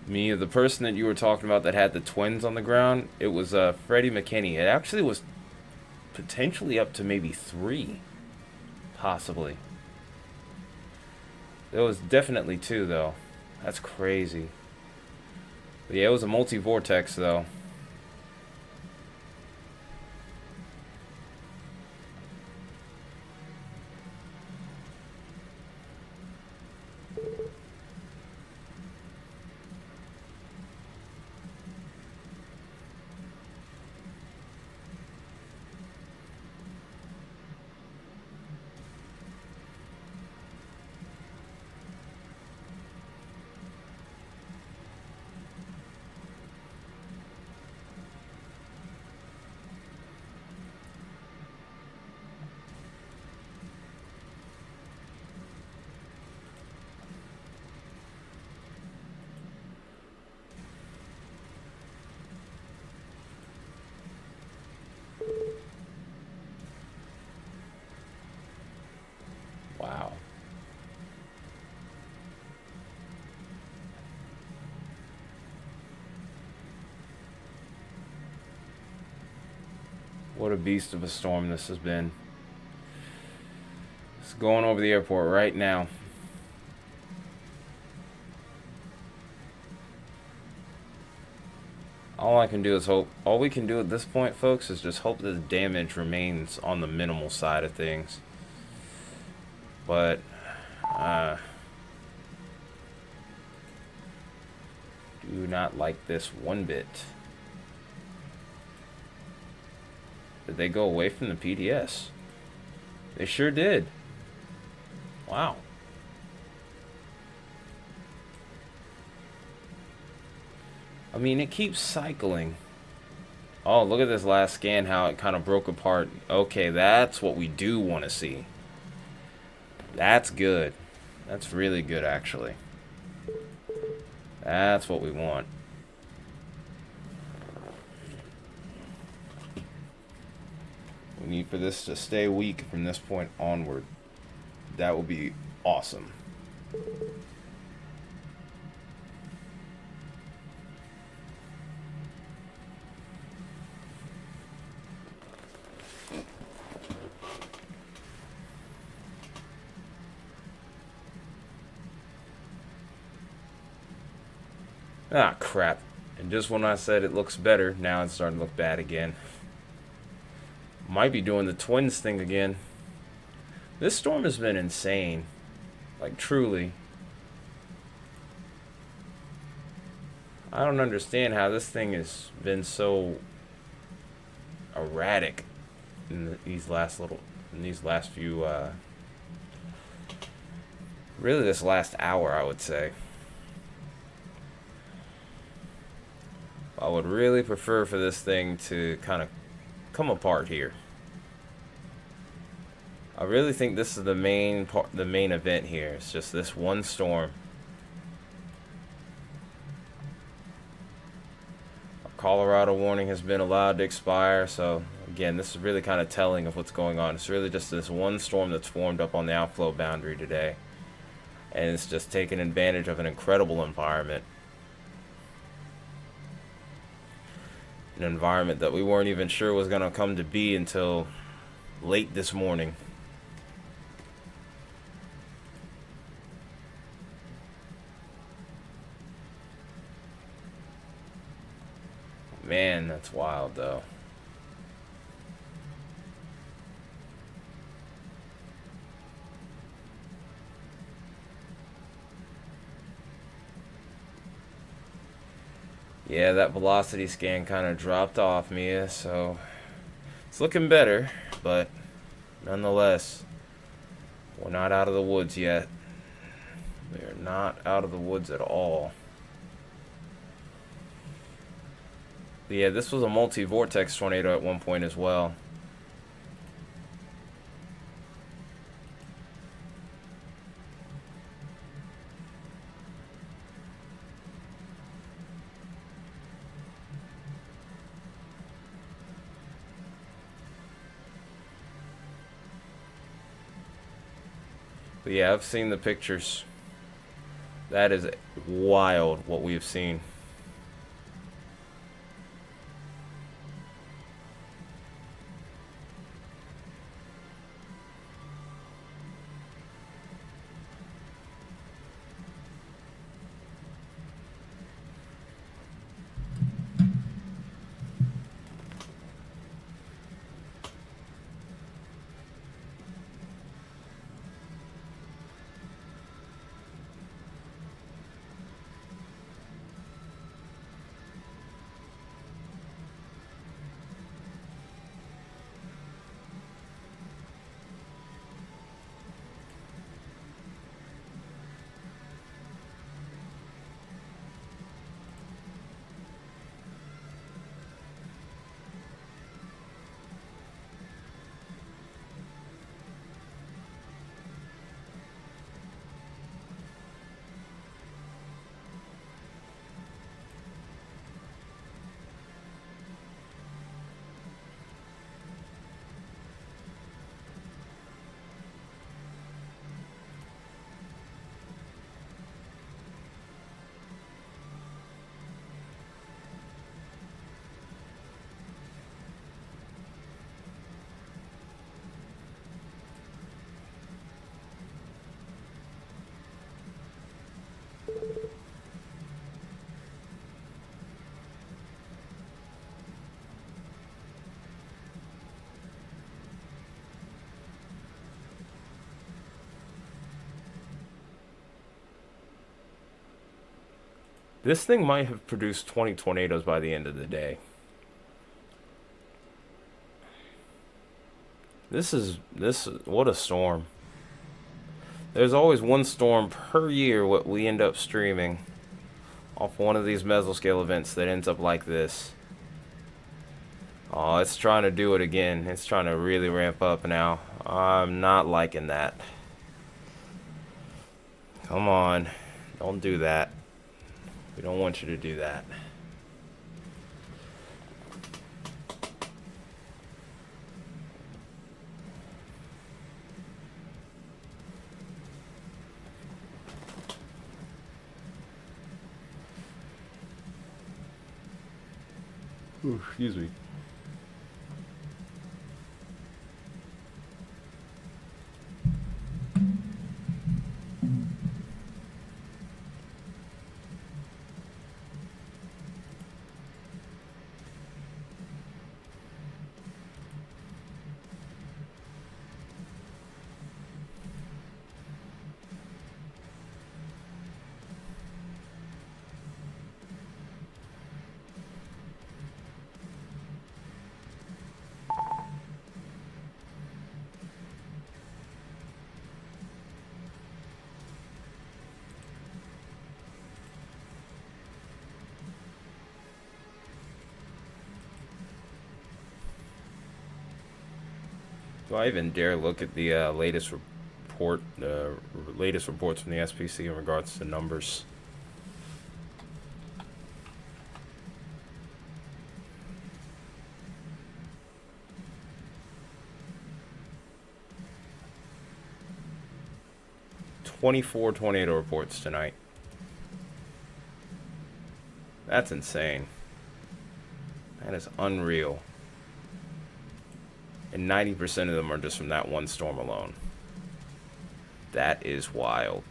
Mia, the person that you were talking about that had the twins on the ground, it was Freddie McKinney. It actually was potentially up to maybe 3, possibly. There was definitely 2, though. That's crazy. But yeah, it was a multi-vortex, though. Wow. What a beast of a storm this has been. It's going over the airport right now. All I can do is hope. All we can do at this point, folks, is just hope that the damage remains on the minimal side of things. But, do not like this one bit. Did they go away from the PDS? They sure did. Wow. I mean, it keeps cycling. Oh, look at this last scan, how it kind of broke apart. Okay, that's what we do want to see. That's good. That's really good, actually. That's what we want. We need for this to stay weak from this point onward. That would be awesome. Ah, crap. And just when I said it looks better, now it's starting to look bad again. Might be doing the twins thing again. This storm has been insane. Like, truly. I don't understand how this thing has been so erratic in these last few, really this last hour, I would say. I would really prefer for this thing to kind of come apart here. I really think this is the main event here. It's just this one storm. A Colorado warning has been allowed to expire, so again, this is really kind of telling of what's going on. It's really just this one storm that's formed up on the outflow boundary today, and it's just taking advantage of an incredible environment. An environment that we weren't even sure was going to come to be until late this morning. Man, that's wild, though. Yeah, that velocity scan kind of dropped off, Mia, so it's looking better, but nonetheless, we're not out of the woods yet. We're not out of the woods at all. But yeah, this was a multi-vortex tornado at one point as well. But yeah, I've seen the pictures. That is wild what we've seen. This thing might have produced 20 tornadoes by the end of the day. What a storm. There's always one storm per year what we end up streaming. off one of these mesoscale events that ends up like this. Oh, it's trying to do it again. It's trying to really ramp up now. I'm not liking that. Come on. Don't do that. We don't want you to do that. Ooh, excuse me. Do I even dare look at the latest latest reports from the SPC in regards to numbers? "24 tornado reports tonight." That's insane. That is unreal. And 90% of them are just from that one storm alone. That is wild.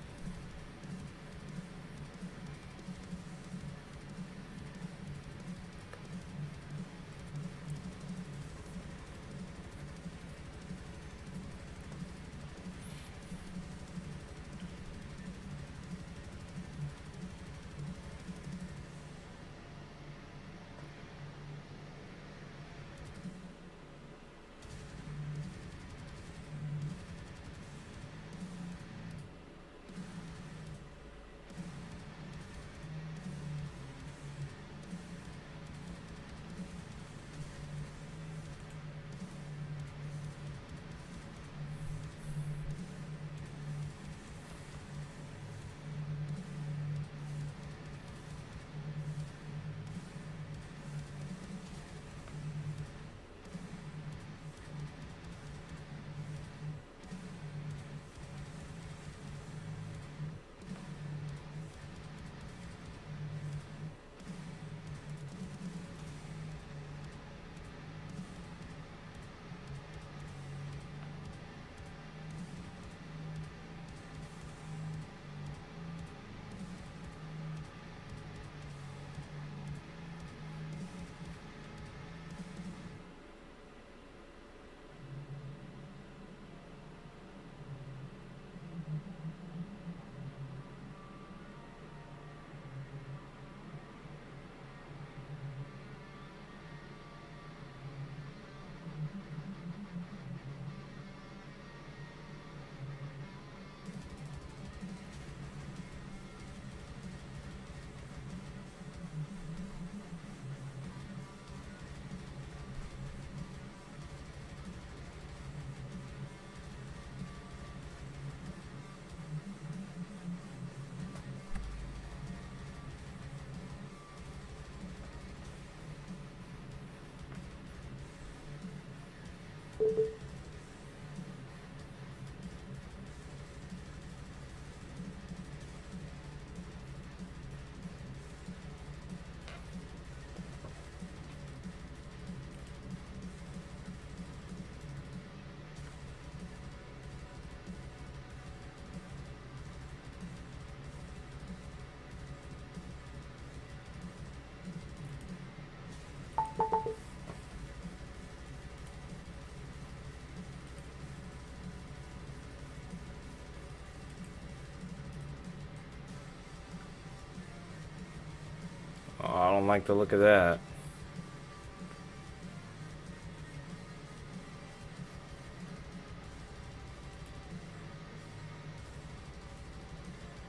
Oh, I don't like the look of that.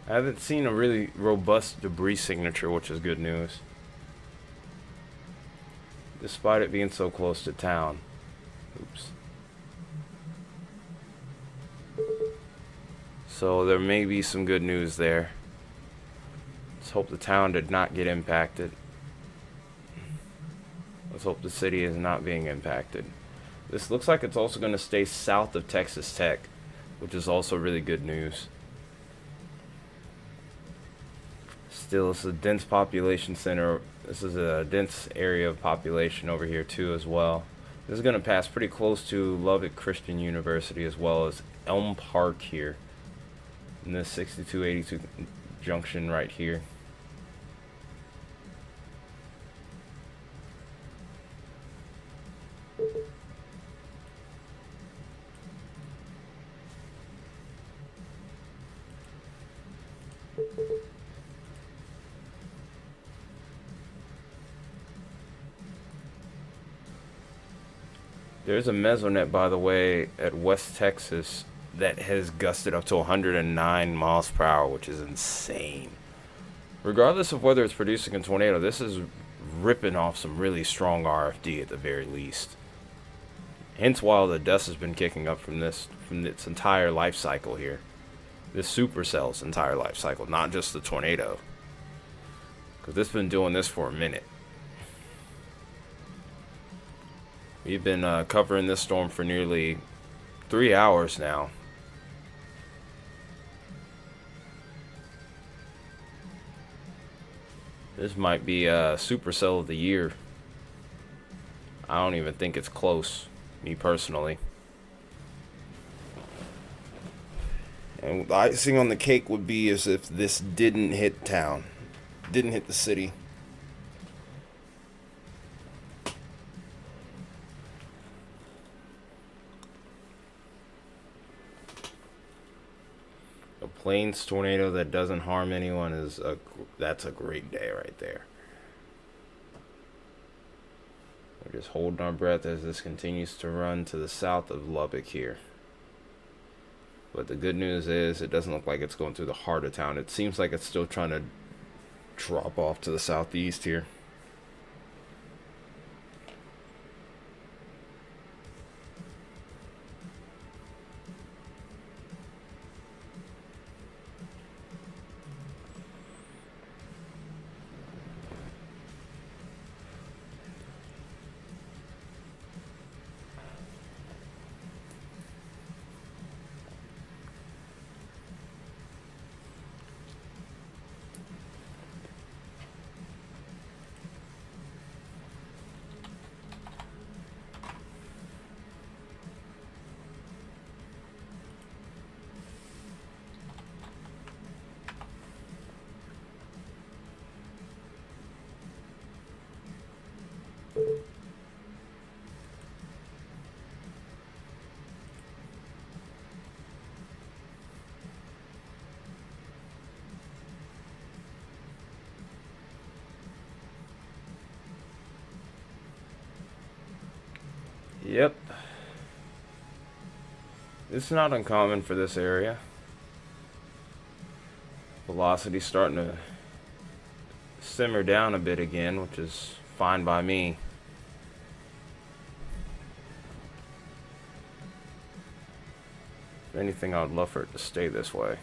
I haven't seen a really robust debris signature, which is good news. Despite it being so close to town. Oops. So there may be some good news there. Let's hope the town did not get impacted. Let's hope the city is not being impacted. This looks like it's also going to stay south of Texas Tech, which is also really good news. Still, it's a dense population center. This is a dense area of population over here too as well. This is going to pass pretty close to Lubbock Christian University as well as Elm Park here. In this 6282 junction right here. There's a mesonet, by the way, at West Texas that has gusted up to 109 miles per hour, which is insane. Regardless of whether it's producing a tornado, this is ripping off some really strong RFD at the very least. Hence why the dust has been kicking up from its entire life cycle here. This supercell's entire life cycle, not just the tornado. Because it's been doing this for a minute. We've been covering this storm for nearly 3 hours now. This might be a supercell of the year. I don't even think it's close, me personally. And the icing on the cake would be as if this didn't hit town, didn't hit the city. A plains tornado that doesn't harm anyone that's a great day right there. We're just holding our breath as this continues to run to the south of Lubbock here. But the good news is it doesn't look like it's going through the heart of town. It seems like it's still trying to drop off to the southeast here. Yep. It's not uncommon for this area. Velocity's starting to simmer down a bit again, which is fine by me. If anything, I would love for it to stay this way.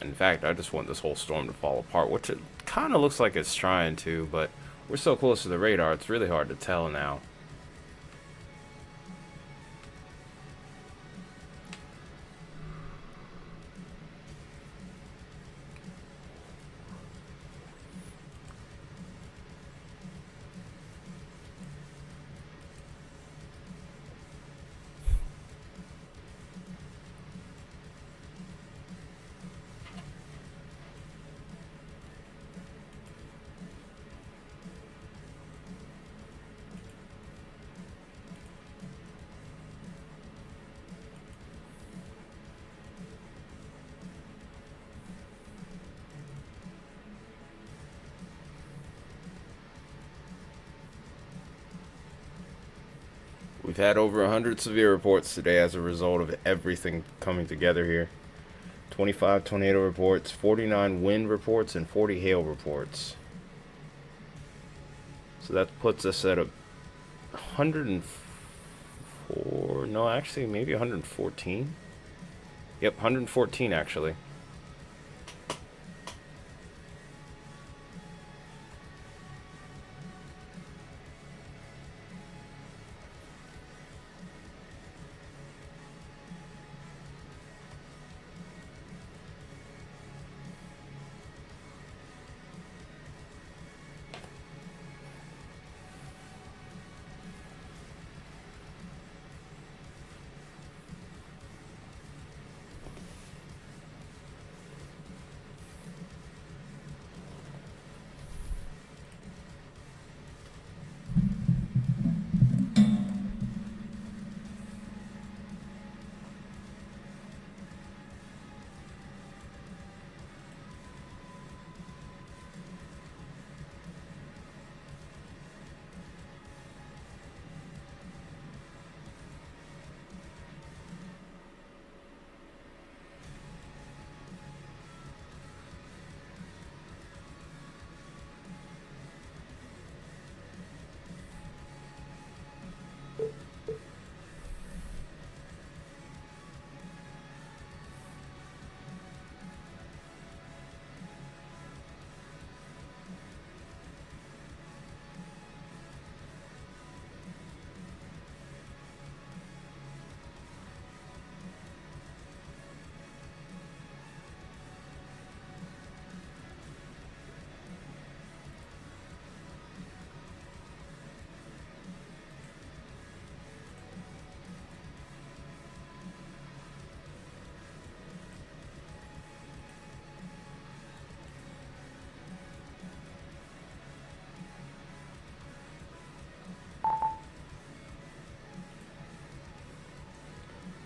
In fact, I just want this whole storm to fall apart, which it kind of looks like it's trying to, but we're so close to the radar, it's really hard to tell now. We've had over 100 severe reports today as a result of everything coming together here. 25 tornado reports, 49 wind reports, and 40 hail reports. So that puts us at 104. No, actually, maybe 114. Yep, 114 actually.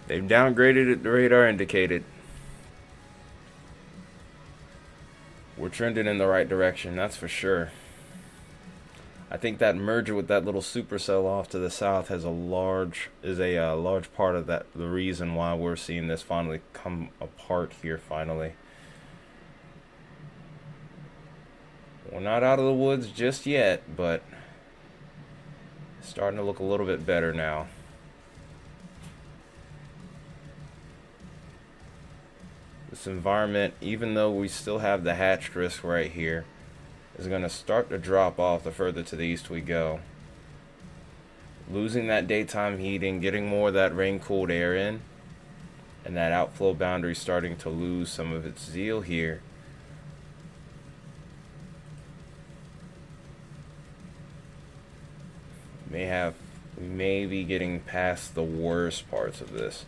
They've downgraded it, the radar indicated. We're trending in the right direction, that's for sure. I think that merger with that little supercell off to the south is a large part of that, the reason why we're seeing this finally come apart here finally. We're not out of the woods just yet, but it's starting to look a little bit better now. This environment, even though we still have the hatched risk right here, is going to start to drop off the further to the east we go. Losing that daytime heating, getting more of that rain-cooled air in, and that outflow boundary starting to lose some of its zeal here. We may be getting past the worst parts of this.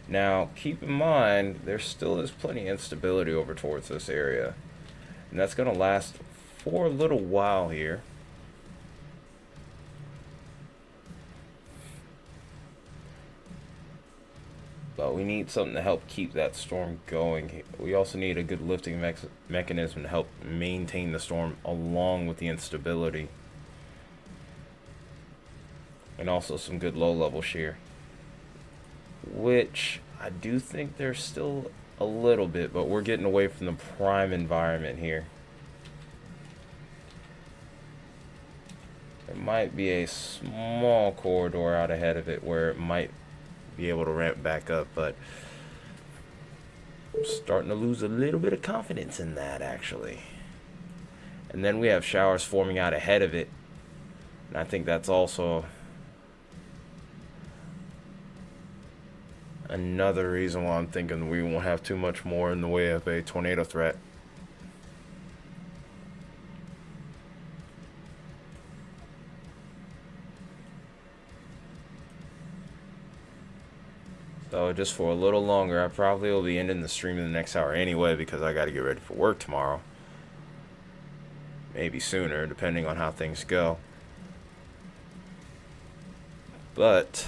Now, keep in mind, there still is plenty of instability over towards this area. And that's going to last for a little while here. But we need something to help keep that storm going. We also need a good lifting mechanism to help maintain the storm along with the instability. And also some good low-level shear. Which I do think there's still a little bit, but we're getting away from the prime environment here. There might be a small corridor out ahead of it where it might be able to ramp back up, but I'm starting to lose a little bit of confidence in that, actually. And then we have showers forming out ahead of it, and I think that's also another reason why I'm thinking we won't have too much more in the way of a tornado threat. So just for a little longer, I probably will be ending the stream in the next hour anyway, because I got to get ready for work tomorrow. Maybe sooner, depending on how things go. But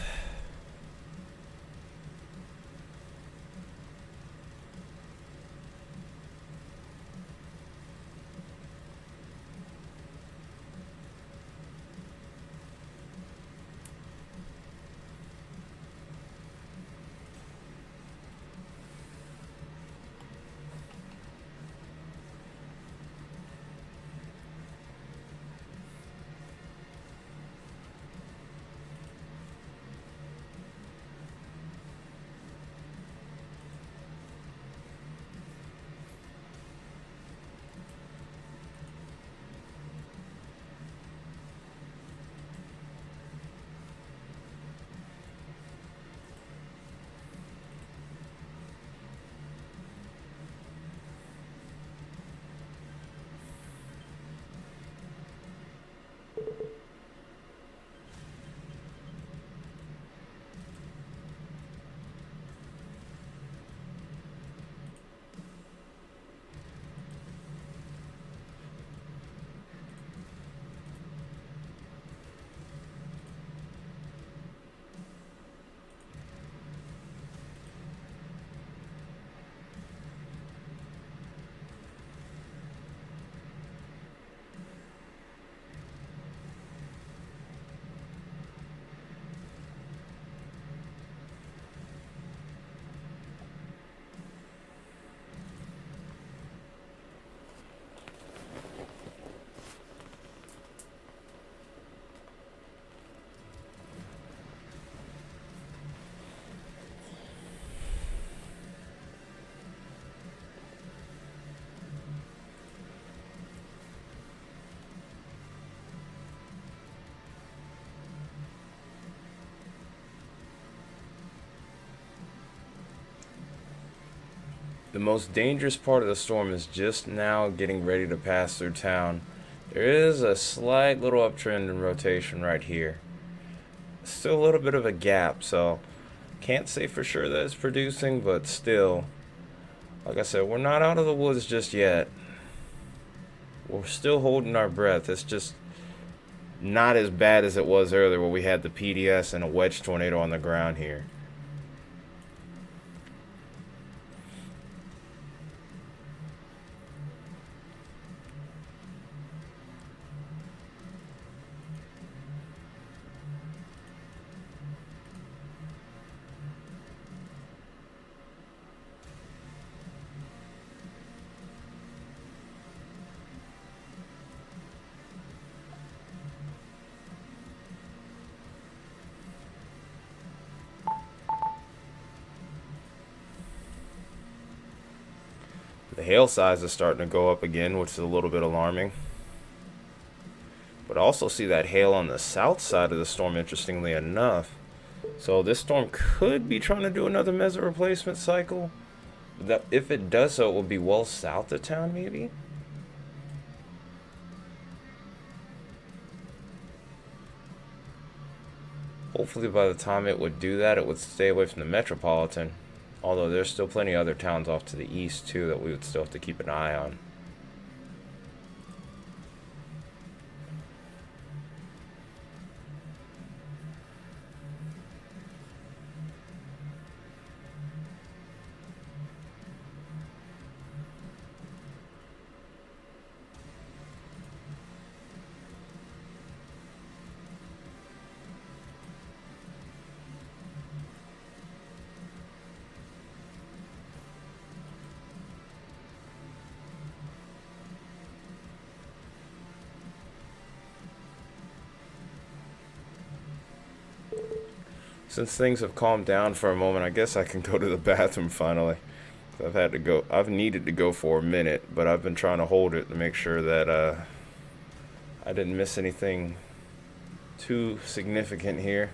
The most dangerous part of the storm is just now getting ready to pass through town. There is a slight little uptrend in rotation right here. Still a little bit of a gap, so can't say for sure that it's producing, but still, like I said, we're not out of the woods just yet. We're still holding our breath. It's just not as bad as it was earlier where we had the PDS and a wedge tornado on the ground here. The hail size is starting to go up again, which is a little bit alarming. But I also see that hail on the south side of the storm, interestingly enough. So this storm could be trying to do another meso replacement cycle. That if it does so, it will be well south of town, maybe. Hopefully, by the time it would do that, it would stay away from the metropolitan. Although there's still plenty of other towns off to the east too that we would still have to keep an eye on. Since things have calmed down for a moment, I guess I can go to the bathroom finally. I've needed to go for a minute, but I've been trying to hold it to make sure that I didn't miss anything too significant here.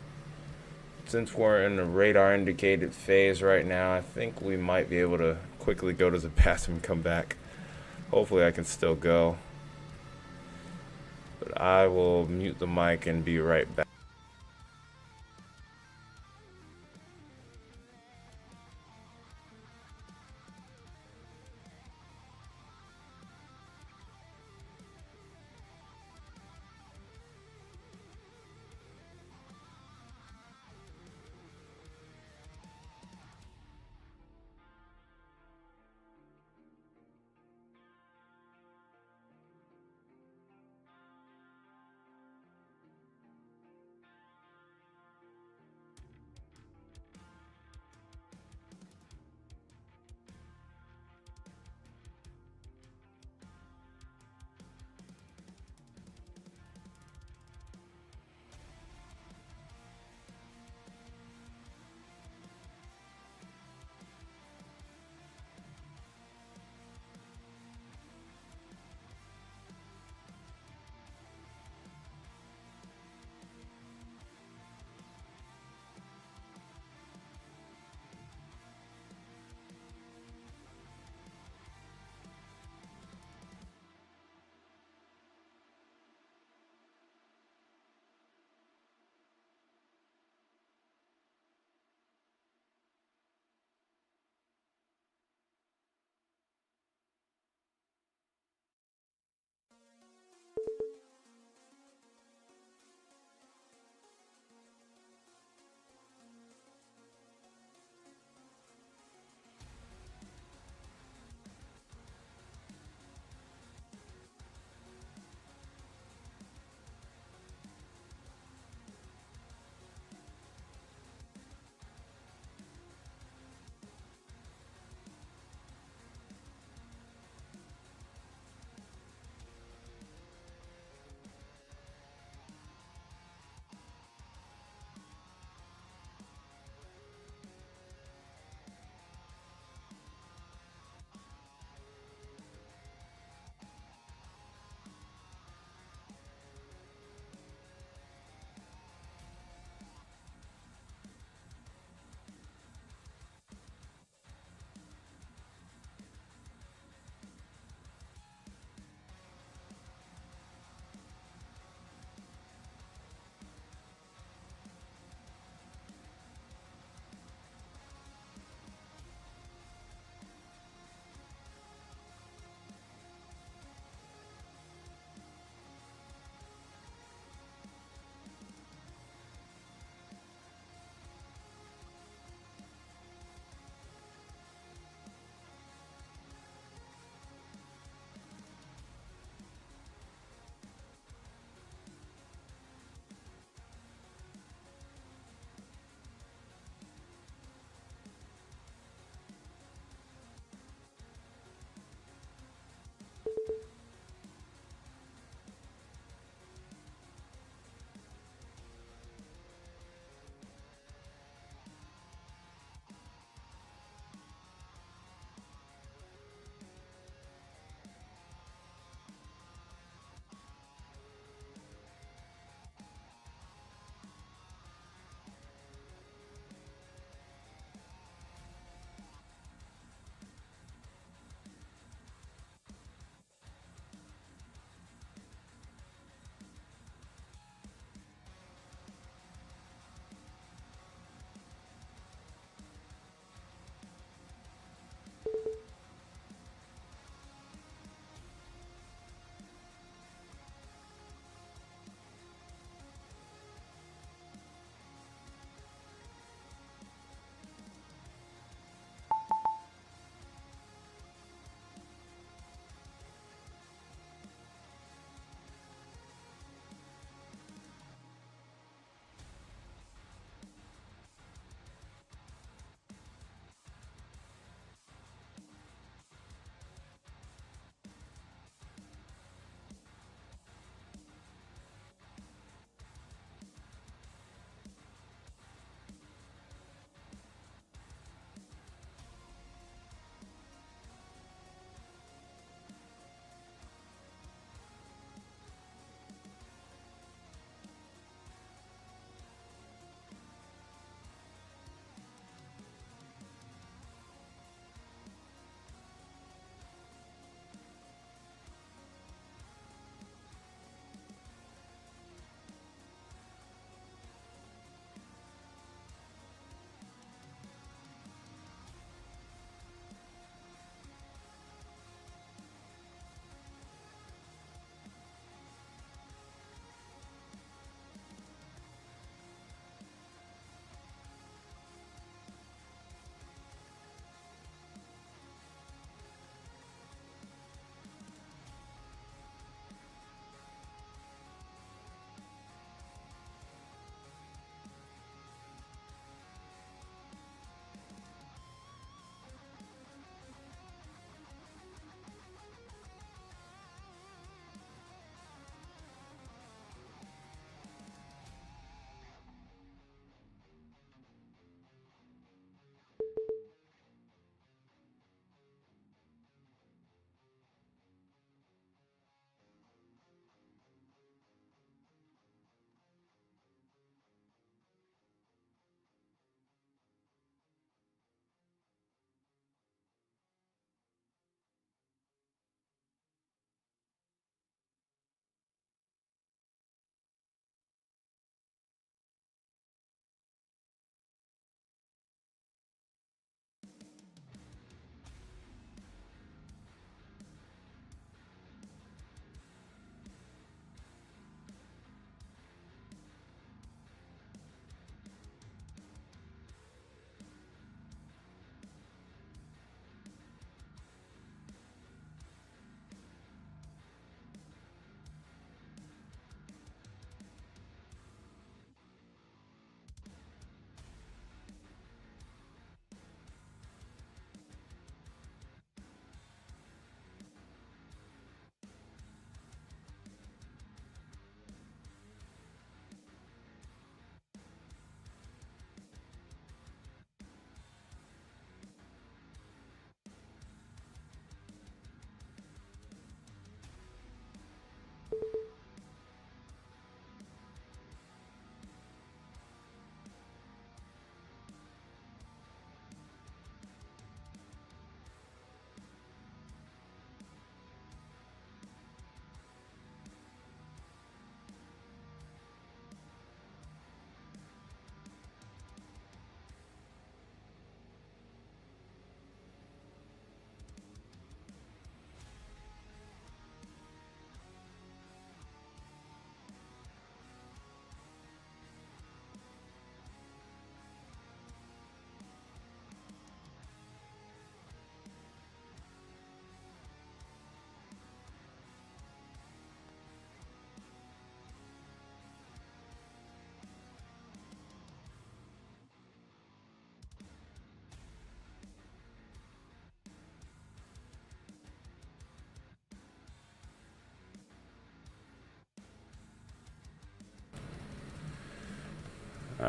Since we're in the radar indicated phase right now, I think we might be able to quickly go to the bathroom and come back. Hopefully I can still go. But I will mute the mic and be right back.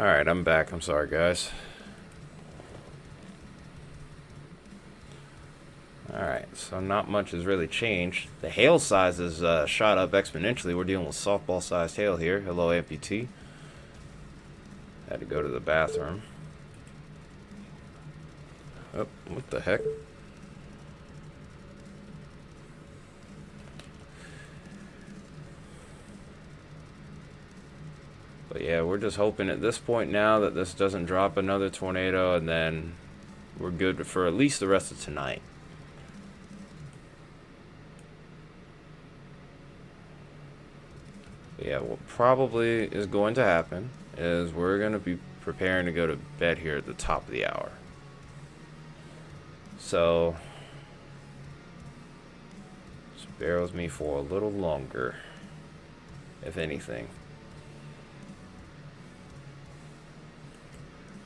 Alright, I'm back. I'm sorry, guys. Alright, so not much has really changed. The hail size has shot up exponentially. We're dealing with softball-sized hail here. Hello, amputee. Had to go to the bathroom. Oh, what the heck? But yeah, we're just hoping at this point now that this doesn't drop another tornado, and then we're good for at least the rest of tonight. Yeah, what probably is going to happen is we're going to be preparing to go to bed here at the top of the hour. So, just bear with me for a little longer, if anything.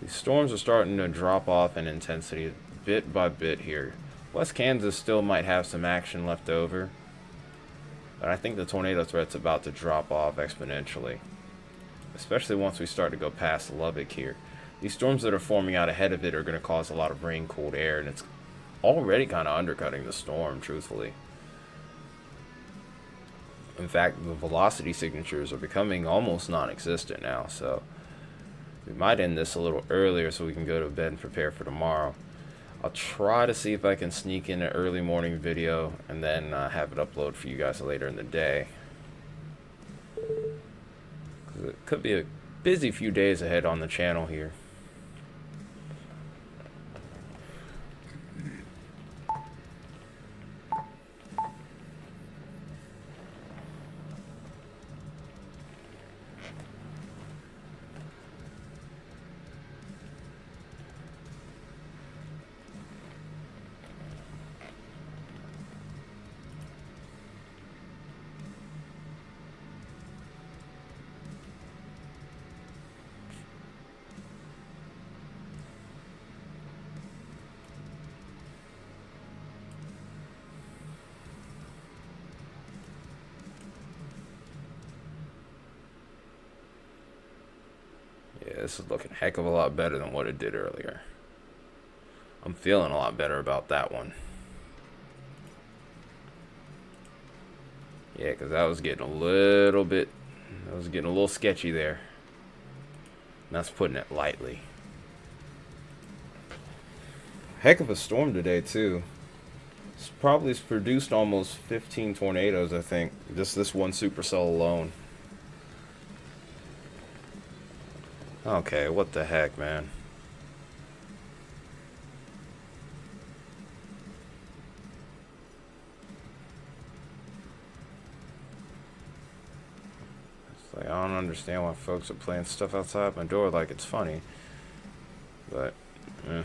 These storms are starting to drop off in intensity bit by bit here. West Kansas still might have some action left over, but I think the tornado threat's about to drop off exponentially, especially once we start to go past Lubbock here. These storms that are forming out ahead of it are going to cause a lot of rain-cooled air, and it's already kind of undercutting the storm, truthfully. In fact, the velocity signatures are becoming almost non-existent now, so we might end this a little earlier so we can go to bed and prepare for tomorrow. I'll try to see if I can sneak in an early morning video and then have it upload for you guys later in the day. 'Cause it could be a busy few days ahead on the channel here. Yeah, this is looking a heck of a lot better than what it did earlier. I'm feeling a lot better about that one. Yeah, because that was getting a little bit... That was getting a little sketchy there. And that's putting it lightly. Heck of a storm today, too. It's probably produced almost 15 tornadoes, I think. Just this one supercell alone. Okay, what the heck, man. It's like, I don't understand why folks are playing stuff outside my door like it's funny. But, eh.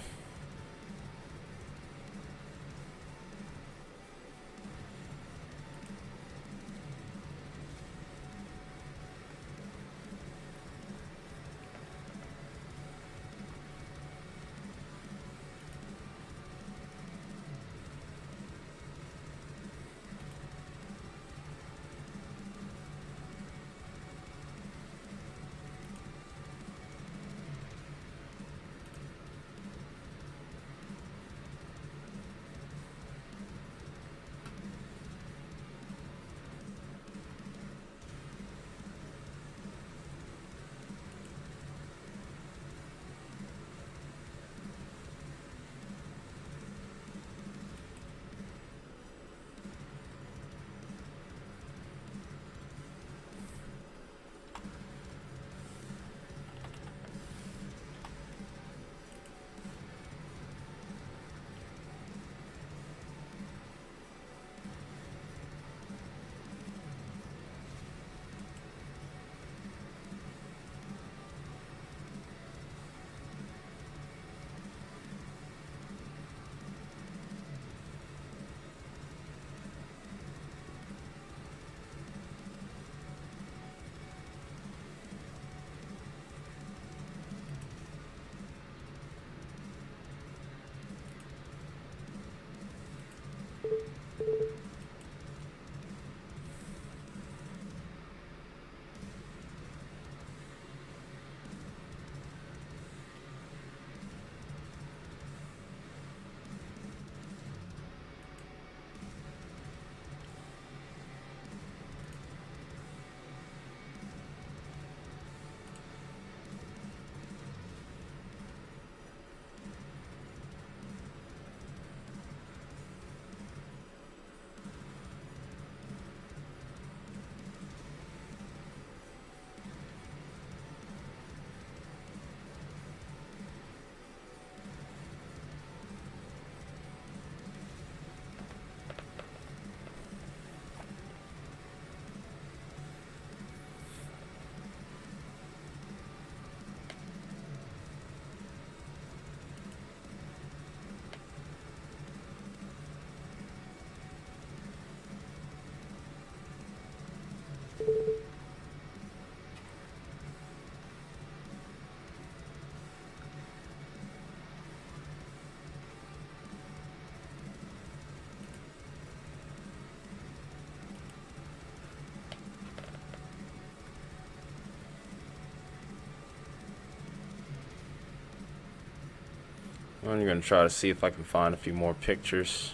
I'm going to try to see if I can find a few more pictures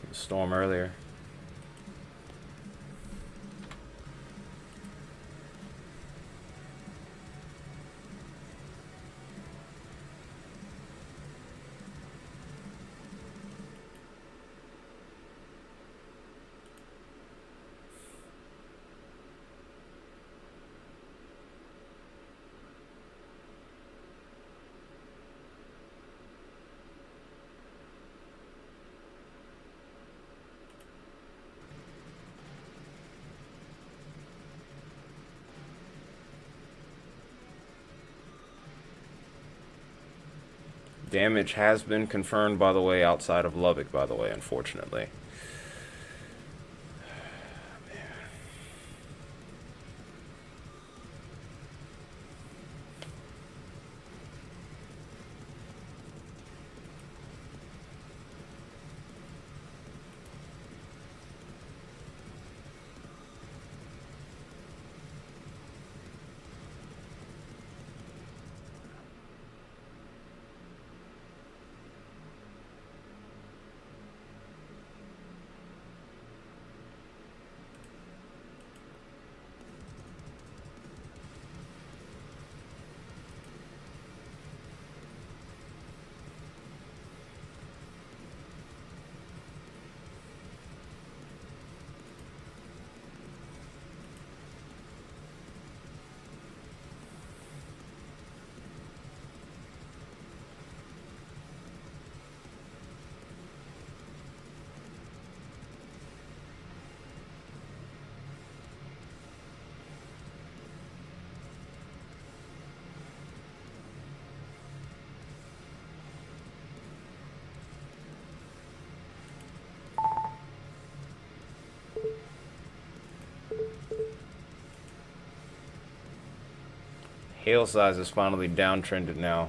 of the storm earlier. Damage has been confirmed, by the way, outside of Lubbock, by the way, unfortunately. Hail size is finally downtrended now.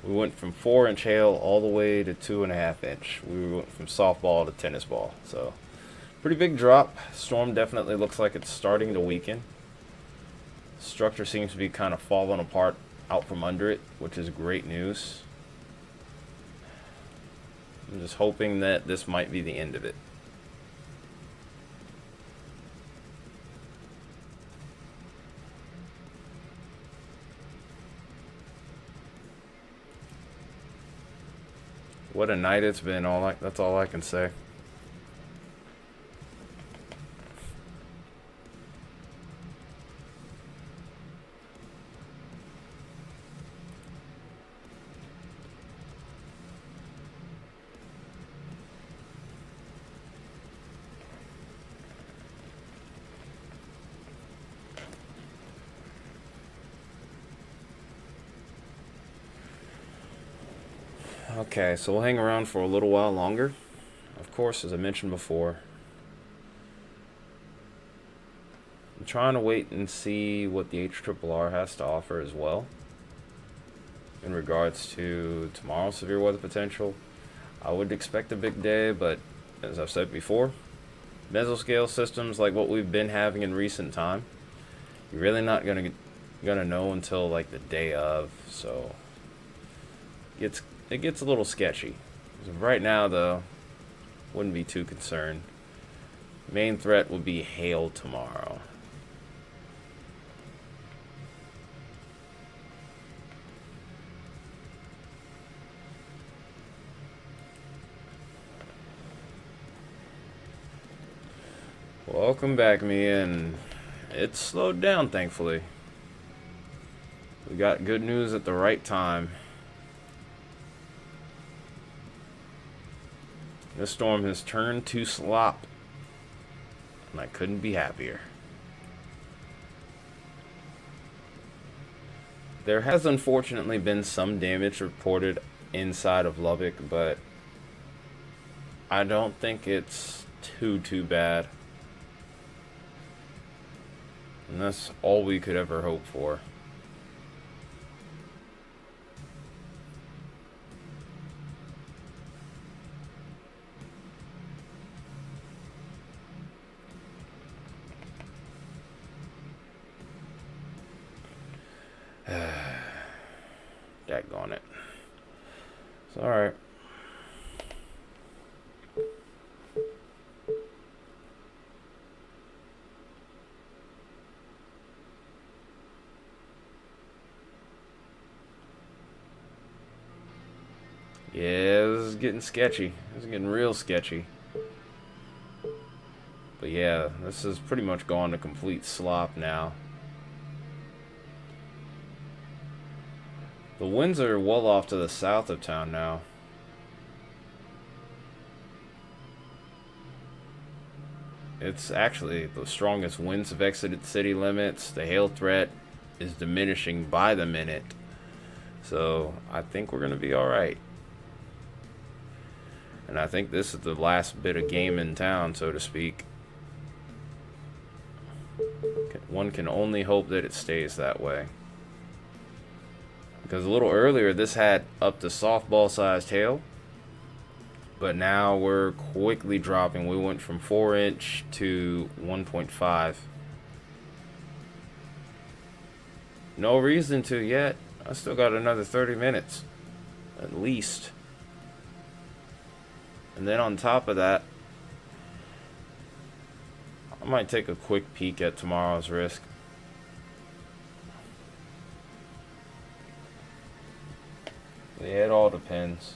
We went from 4-inch hail all the way to 2.5-inch. We went from softball to tennis ball. So, pretty big drop. Storm definitely looks like it's starting to weaken. Structure seems to be kind of falling apart out from under it, which is great news. I'm just hoping that this might be the end of it. What a night it's been. That's all I can say. Okay, so we'll hang around for a little while longer. Of course, as I mentioned before, I'm trying to wait and see what the HRRR has to offer as well in regards to tomorrow's severe weather potential. I would expect a big day, but as I've said before, mesoscale systems like what we've been having in recent time, you're really not gonna know until like the day of. So it gets a little sketchy. As of right now, though, wouldn't be too concerned. Main threat would be hail tomorrow. Welcome back, Mia, and it's slowed down, thankfully. We got good news at the right time. This storm has turned to slop, and I couldn't be happier. There has unfortunately been some damage reported inside of Lubbock, but I don't think it's too bad. And that's all we could ever hope for. Daggone it. It's alright. Yeah, this is getting sketchy. This is getting real sketchy. But yeah, this has pretty much gone to complete slop now. The winds are well off to the south of town now. It's actually the strongest winds have exited city limits. The hail threat is diminishing by the minute. So I think we're going to be alright. And I think this is the last bit of game in town, so to speak. One can only hope that it stays that way. Because a little earlier, this had up to softball-sized hail. But now we're quickly dropping. We went from 4-inch to 1.5. No reason to yet. I still got another 30 minutes. At least. And then on top of that, I might take a quick peek at tomorrow's risk. Yeah, it all depends.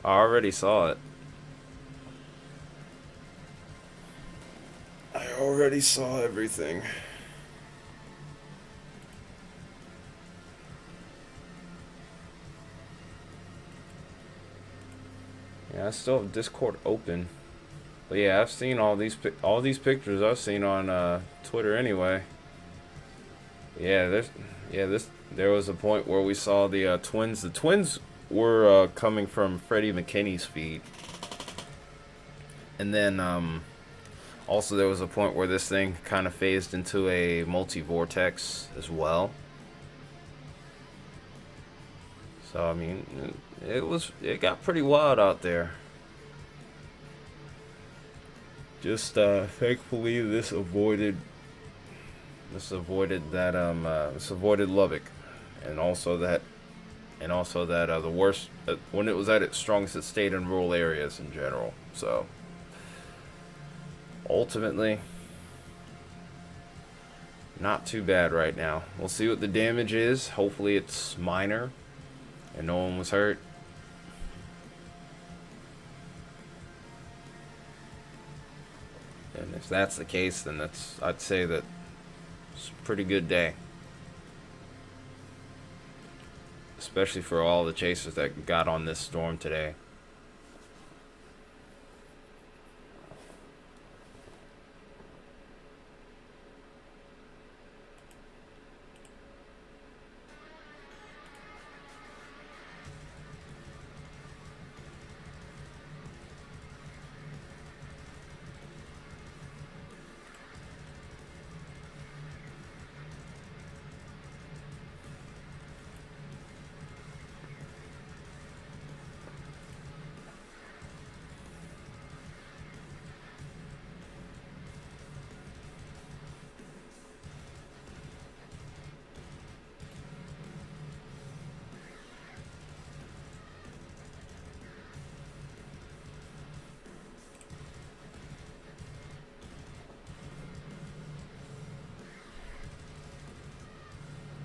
I already saw it. I already saw everything. Yeah, I still have Discord open. But yeah, I've seen all these pictures I've seen on Twitter anyway. Yeah, there was a point where we saw the twins. The twins were coming from Freddie McKinney's feed. And then also there was a point where this thing kind of phased into a multi-vortex as well. So I mean, it got pretty wild out there. Just thankfully this avoided Lubbock, and also that the worst when it was at its strongest, it stayed in rural areas in general. So ultimately, not too bad right now. We'll see what the damage is. Hopefully it's minor and no one was hurt. And if that's the case, then I'd say that it's a pretty good day. Especially for all the chasers that got on this storm today.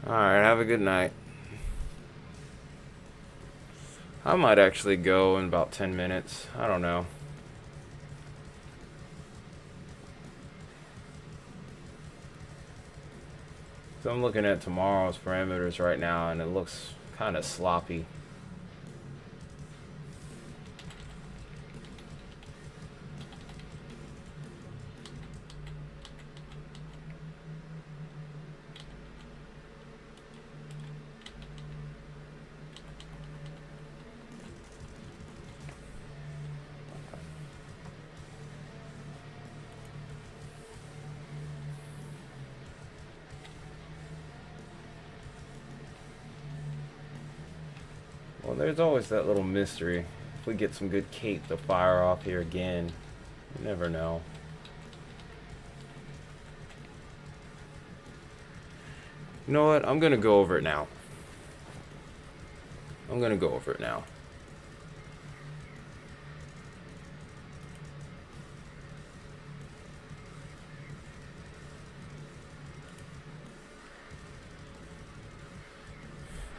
Alright, have a good night. I might actually go in about 10 minutes. I don't know. So I'm looking at tomorrow's parameters right now, and it looks kind of sloppy. Well, there's always that little mystery. If we get some good cape to fire off here again, you never know. You know what? I'm gonna go over it now.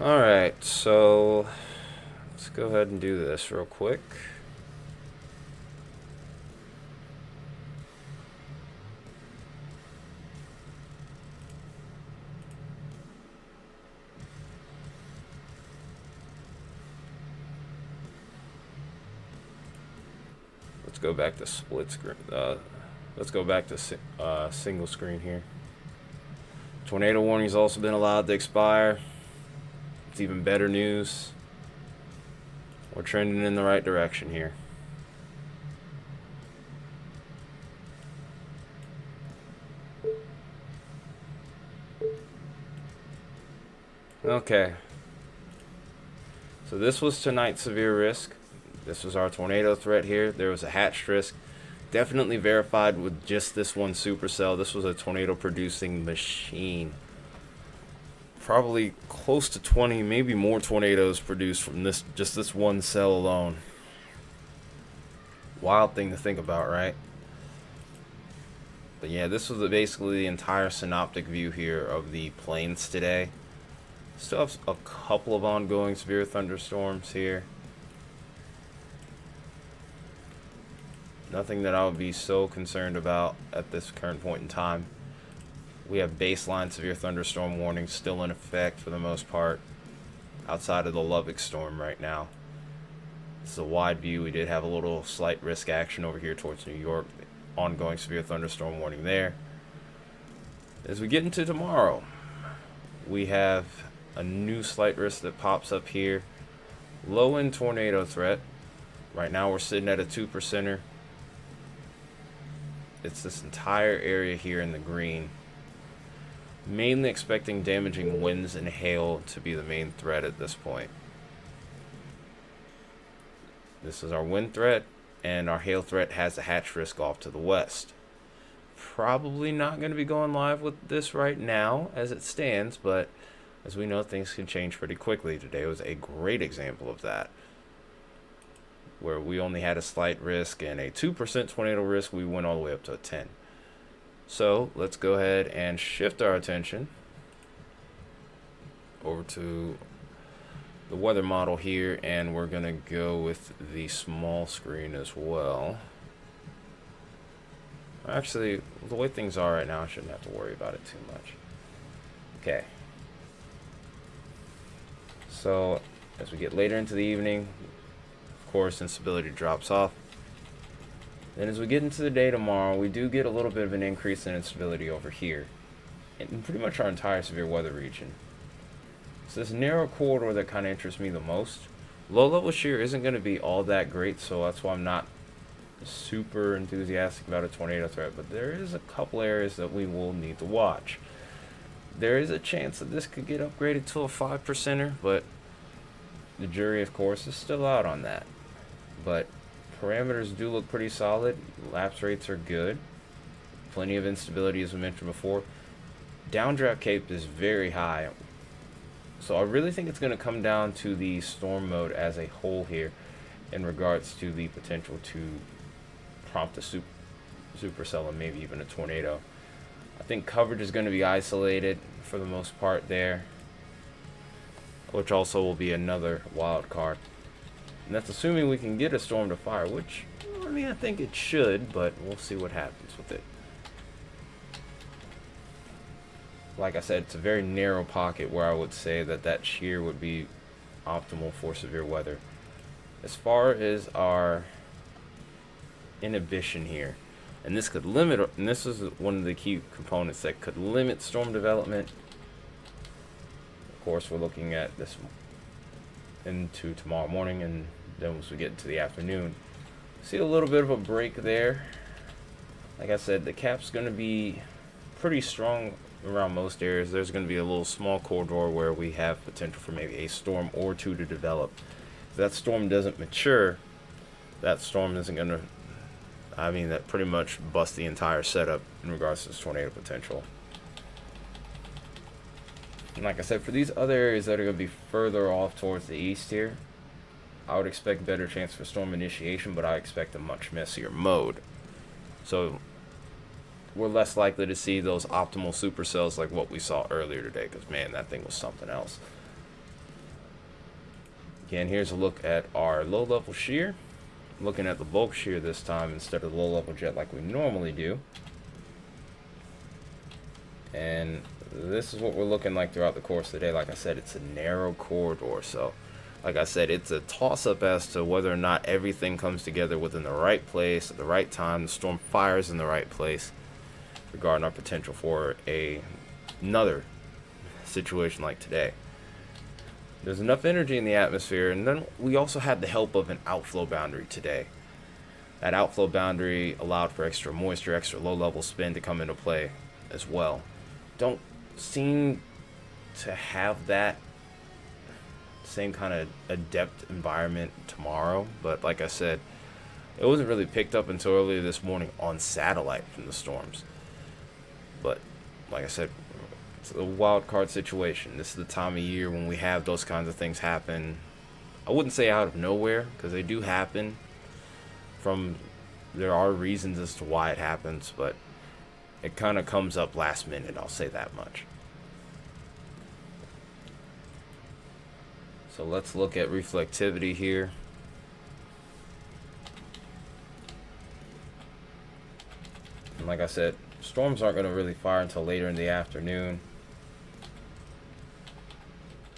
Alright, so let's go ahead and do this real quick. Let's go back to split screen. Let's go back to single screen here. Tornado warning's also been allowed to expire. It's even better news. We're trending in the right direction here. Okay. So this was tonight's severe risk. This was our tornado threat here. There was a hatched risk. Definitely verified with just this one supercell. This was a tornado producing machine. Probably close to 20, maybe more tornadoes produced from just this one cell alone. Wild thing to think about, right? But yeah, this was basically the entire synoptic view here of the plains today. Still have a couple of ongoing severe thunderstorms here. Nothing that I would be so concerned about at this current point in time. We have baseline severe thunderstorm warnings still in effect for the most part, outside of the Lubbock storm right now. This is a wide view. We did have a little slight risk action over here towards New York. Ongoing severe thunderstorm warning there. As we get into tomorrow, we have a new slight risk that pops up here. Low end tornado threat. Right now we're sitting at a 2%er. It's this entire area here in the green. Mainly expecting damaging winds and hail to be the main threat at this point. This is our wind threat, and our hail threat has a hatch risk off to the west. Probably not going to be going live with this right now as it stands, but as we know, things can change pretty quickly. Today was a great example of that, where we only had a slight risk and a 2% tornado risk. We went all the way up to a 10. So let's go ahead and shift our attention over to the weather model here, and we're gonna go with the small screen as well. Actually, the way things are right now, I shouldn't have to worry about it too much. Okay. So as we get later into the evening, of course, instability drops off. Then as we get into the day tomorrow, we do get a little bit of an increase in instability over here in pretty much our entire severe weather region. So this narrow corridor that kind of interests me the most. Low level shear isn't going to be all that great, so that's why I'm not super enthusiastic about a tornado threat, but there is a couple areas that we will need to watch. There is a chance that this could get upgraded to a 5%er, but the jury, of course, is still out on that. But parameters do look pretty solid. Lapse rates are good. Plenty of instability, as we mentioned before. Downdraft cape is very high. So I really think it's going to come down to the storm mode as a whole here in regards to the potential to prompt a supercell and maybe even a tornado. I think coverage is going to be isolated for the most part there, which also will be another wild card. And that's assuming we can get a storm to fire, which, I mean, I think it should, but we'll see what happens with it. Like I said, it's a very narrow pocket where I would say that shear would be optimal for severe weather. As far as our inhibition here, and this could limit, and this is one of the key components that could limit storm development. Of course, we're looking at this into tomorrow morning, and then once we get into the afternoon, see a little bit of a break there. Like I said, the cap's going to be pretty strong around most areas. There's going to be a little small corridor where we have potential for maybe a storm or two to develop, if that storm doesn't mature, that storm isn't going to, that pretty much busts the entire setup in regards to this tornado potential. And like I said, for these other areas that are going to be further off towards the east here, I would expect better chance for storm initiation, but I expect a much messier mode. So we're less likely to see those optimal supercells like what we saw earlier today, because man, that thing was something else. Again, here's a look at our low-level shear. Looking at the bulk shear this time instead of the low-level jet like we normally do. And this is what we're looking like throughout the course of the day. Like I said, it's a narrow corridor, so like I said, it's a toss-up as to whether or not everything comes together within the right place at the right time. The storm fires in the right place regarding our potential for another situation like today. There's enough energy in the atmosphere, and then we also had the help of an outflow boundary today. That outflow boundary allowed for extra moisture, extra low-level spin to come into play as well. Don't seem to have that same kind of adept environment tomorrow, but like I said, it wasn't really picked up until earlier this morning on satellite from the storms. But like I said, it's a wild card situation. This is the time of year when we have those kinds of things happen. I wouldn't say out of nowhere, because they do happen. There are reasons as to why it happens, but it kind of comes up last minute, I'll say that much. So let's look at reflectivity here. And like I said, storms aren't going to really fire until later in the afternoon.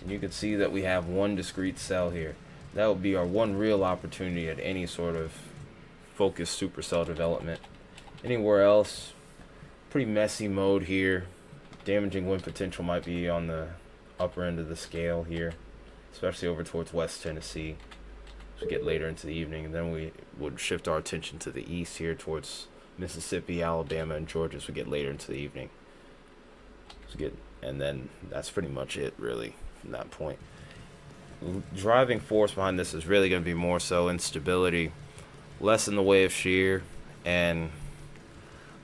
And you can see that we have one discrete cell here. That would be our one real opportunity at any sort of focused supercell development. Anywhere else, pretty messy mode here. Damaging wind potential might be on the upper end of the scale here, especially over towards West Tennessee as we get later into the evening. And then we would shift our attention to the east here towards Mississippi, Alabama, and Georgia as we get later into the evening. And then that's pretty much it, really, from that point. Driving force behind this is really going to be more so instability, less in the way of shear, and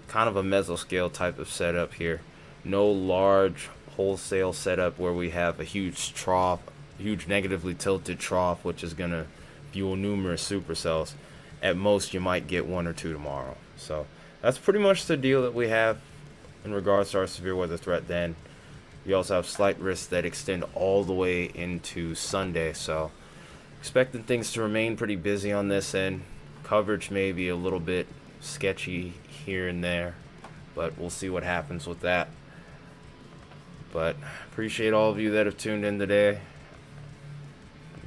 kind of a mesoscale type of setup here. No large wholesale setup where we have a huge trough, huge negatively tilted trough, which is going to fuel numerous supercells. At most, you might get one or two tomorrow. So that's pretty much the deal that we have in regards to our severe weather threat then. We also have slight risks that extend all the way into Sunday, so expecting things to remain pretty busy on this end. Coverage may be a little bit sketchy here and there, but we'll see what happens with that. But appreciate all of you that have tuned in today.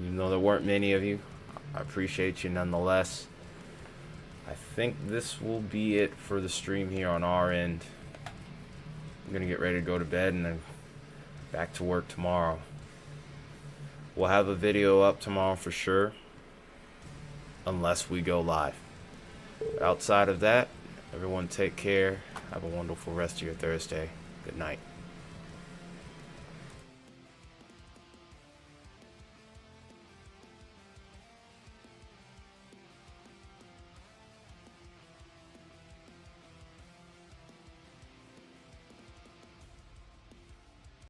Even though there weren't many of you, I appreciate you nonetheless. I think this will be it for the stream here on our end. I'm going to get ready to go to bed and then back to work tomorrow. We'll have a video up tomorrow for sure, unless we go live. Outside of that, everyone take care. Have a wonderful rest of your Thursday. Good night.